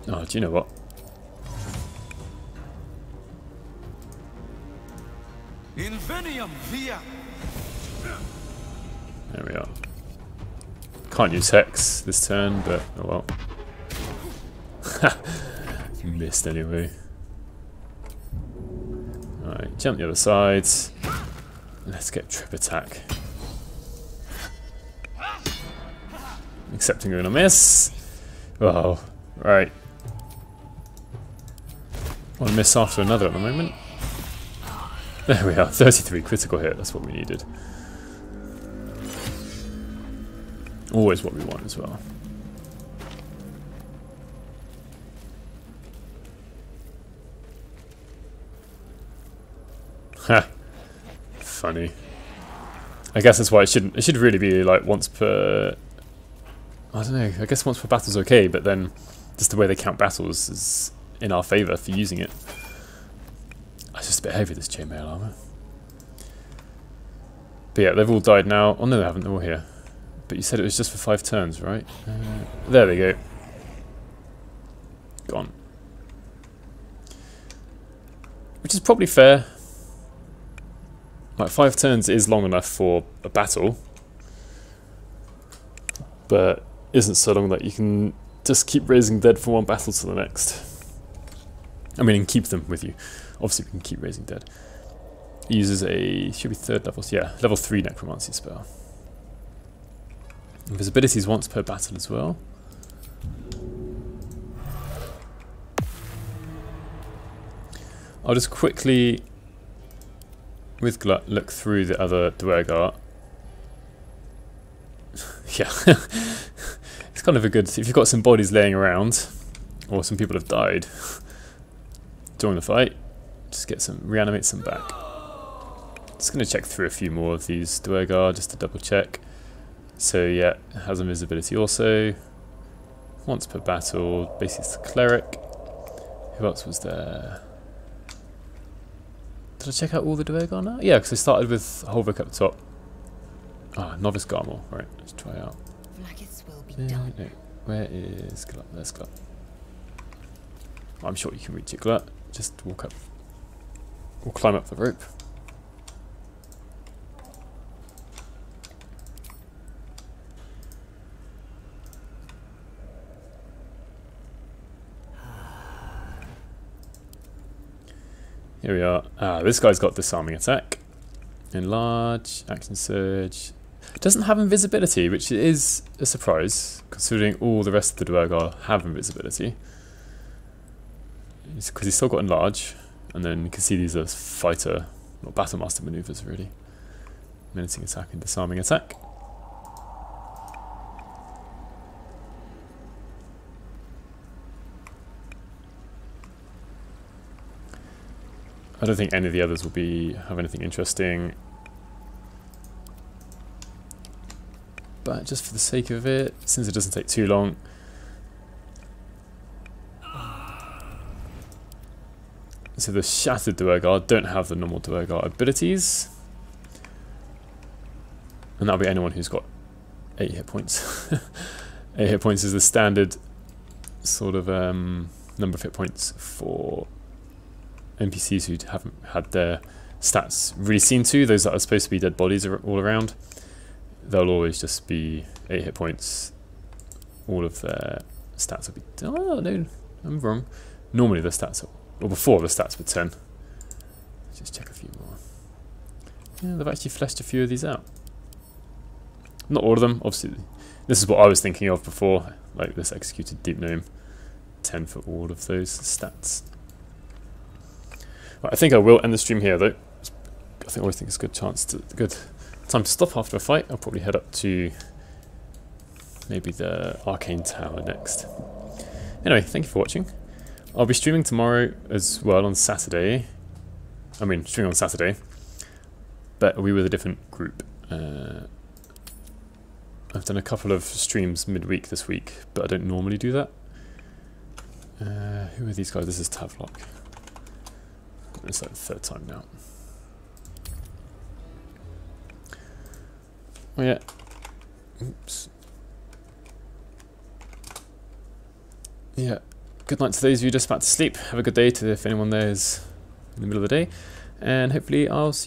Oh, do you know what? Invenium via. There we are. Can't use Hex this turn, but oh well. Missed anyway. Alright, jump the other side. Let's get Trip Attack. Accepting we're gonna miss. Oh, right. One miss after another at the moment. There we are, 33 critical hit, that's what we needed. Always what we want as well. Ha! Funny. I guess that's why it should really be like once per... I don't know, I guess once per battle's okay, but then just the way they count battles is in our favour for using it. It's just a bit heavy, this chainmail armour. But yeah, they've all died now. Oh no, they haven't, they're all here. But you said it was just for 5 turns, right? There they go. Gone. Which is probably fair. Like 5 turns is long enough for a battle, but isn't so long that you can just keep raising dead from one battle to the next. I mean, and keep them with you. Obviously, we can keep raising dead. He uses a, should be 3rd level, yeah, level 3 necromancy spell. Invisibility is once per battle as well. I'll just quickly, with Glut, look through the other Duergar. Yeah, it's kind of a good, if you've got some bodies laying around, or some people have died during the fight, just get some, reanimate some back. Just going to check through a few more of these Duergar just to double check. So yeah, it has invisibility also. Once per battle, basically it's the cleric. Who else was there? Did I check out all the Duergar now? Yeah, because I started with Holvik up top. Ah, Novice Garmor. Right, let's try out. No. Where is Glut? There's Glut. I'm sure you can reach it, Glut. just walk up or climb up the rope. Here we are. This guy's got disarming attack. Enlarge, action surge. Doesn't have invisibility, which is a surprise, considering all the rest of the Duergar have invisibility. Because he's still got enlarge, and then you can see these are fighter, or battlemaster maneuvers really. Menacing attack and disarming attack. I don't think any of the others will have anything interesting. But just for the sake of it, since it doesn't take too long. So the Shattered Duergar don't have the normal Duergar abilities. And that'll be anyone who's got 8 hit points. 8 hit points is the standard sort of number of hit points for NPCs who haven't had their stats really seen to, those that are supposed to be dead bodies all around. They'll always just be 8 hit points. All of their stats will be... Oh, no, I'm wrong. Normally the stats are... Well, before the stats were 10. Let's just check a few more. Yeah, they've actually fleshed a few of these out. Not all of them, obviously. This is what I was thinking of before, like this executed deep gnome. 10 for all of those stats. Right, I think I will end the stream here though. I always think it's a good time to stop after a fight. I'll probably head up to maybe the Arcane Tower next. Anyway, thank you for watching. I'll be streaming tomorrow as well on Saturday. I mean, streaming on Saturday, but we were with a different group. I've done a couple of streams midweek this week, but I don't normally do that. Who are these guys? This is Tavlock. It's like the 3rd time now. Oh yeah. Oops. Yeah. Good night to those of you just about to sleep. Have a good day to if anyone there is in the middle of the day. And hopefully I'll see you.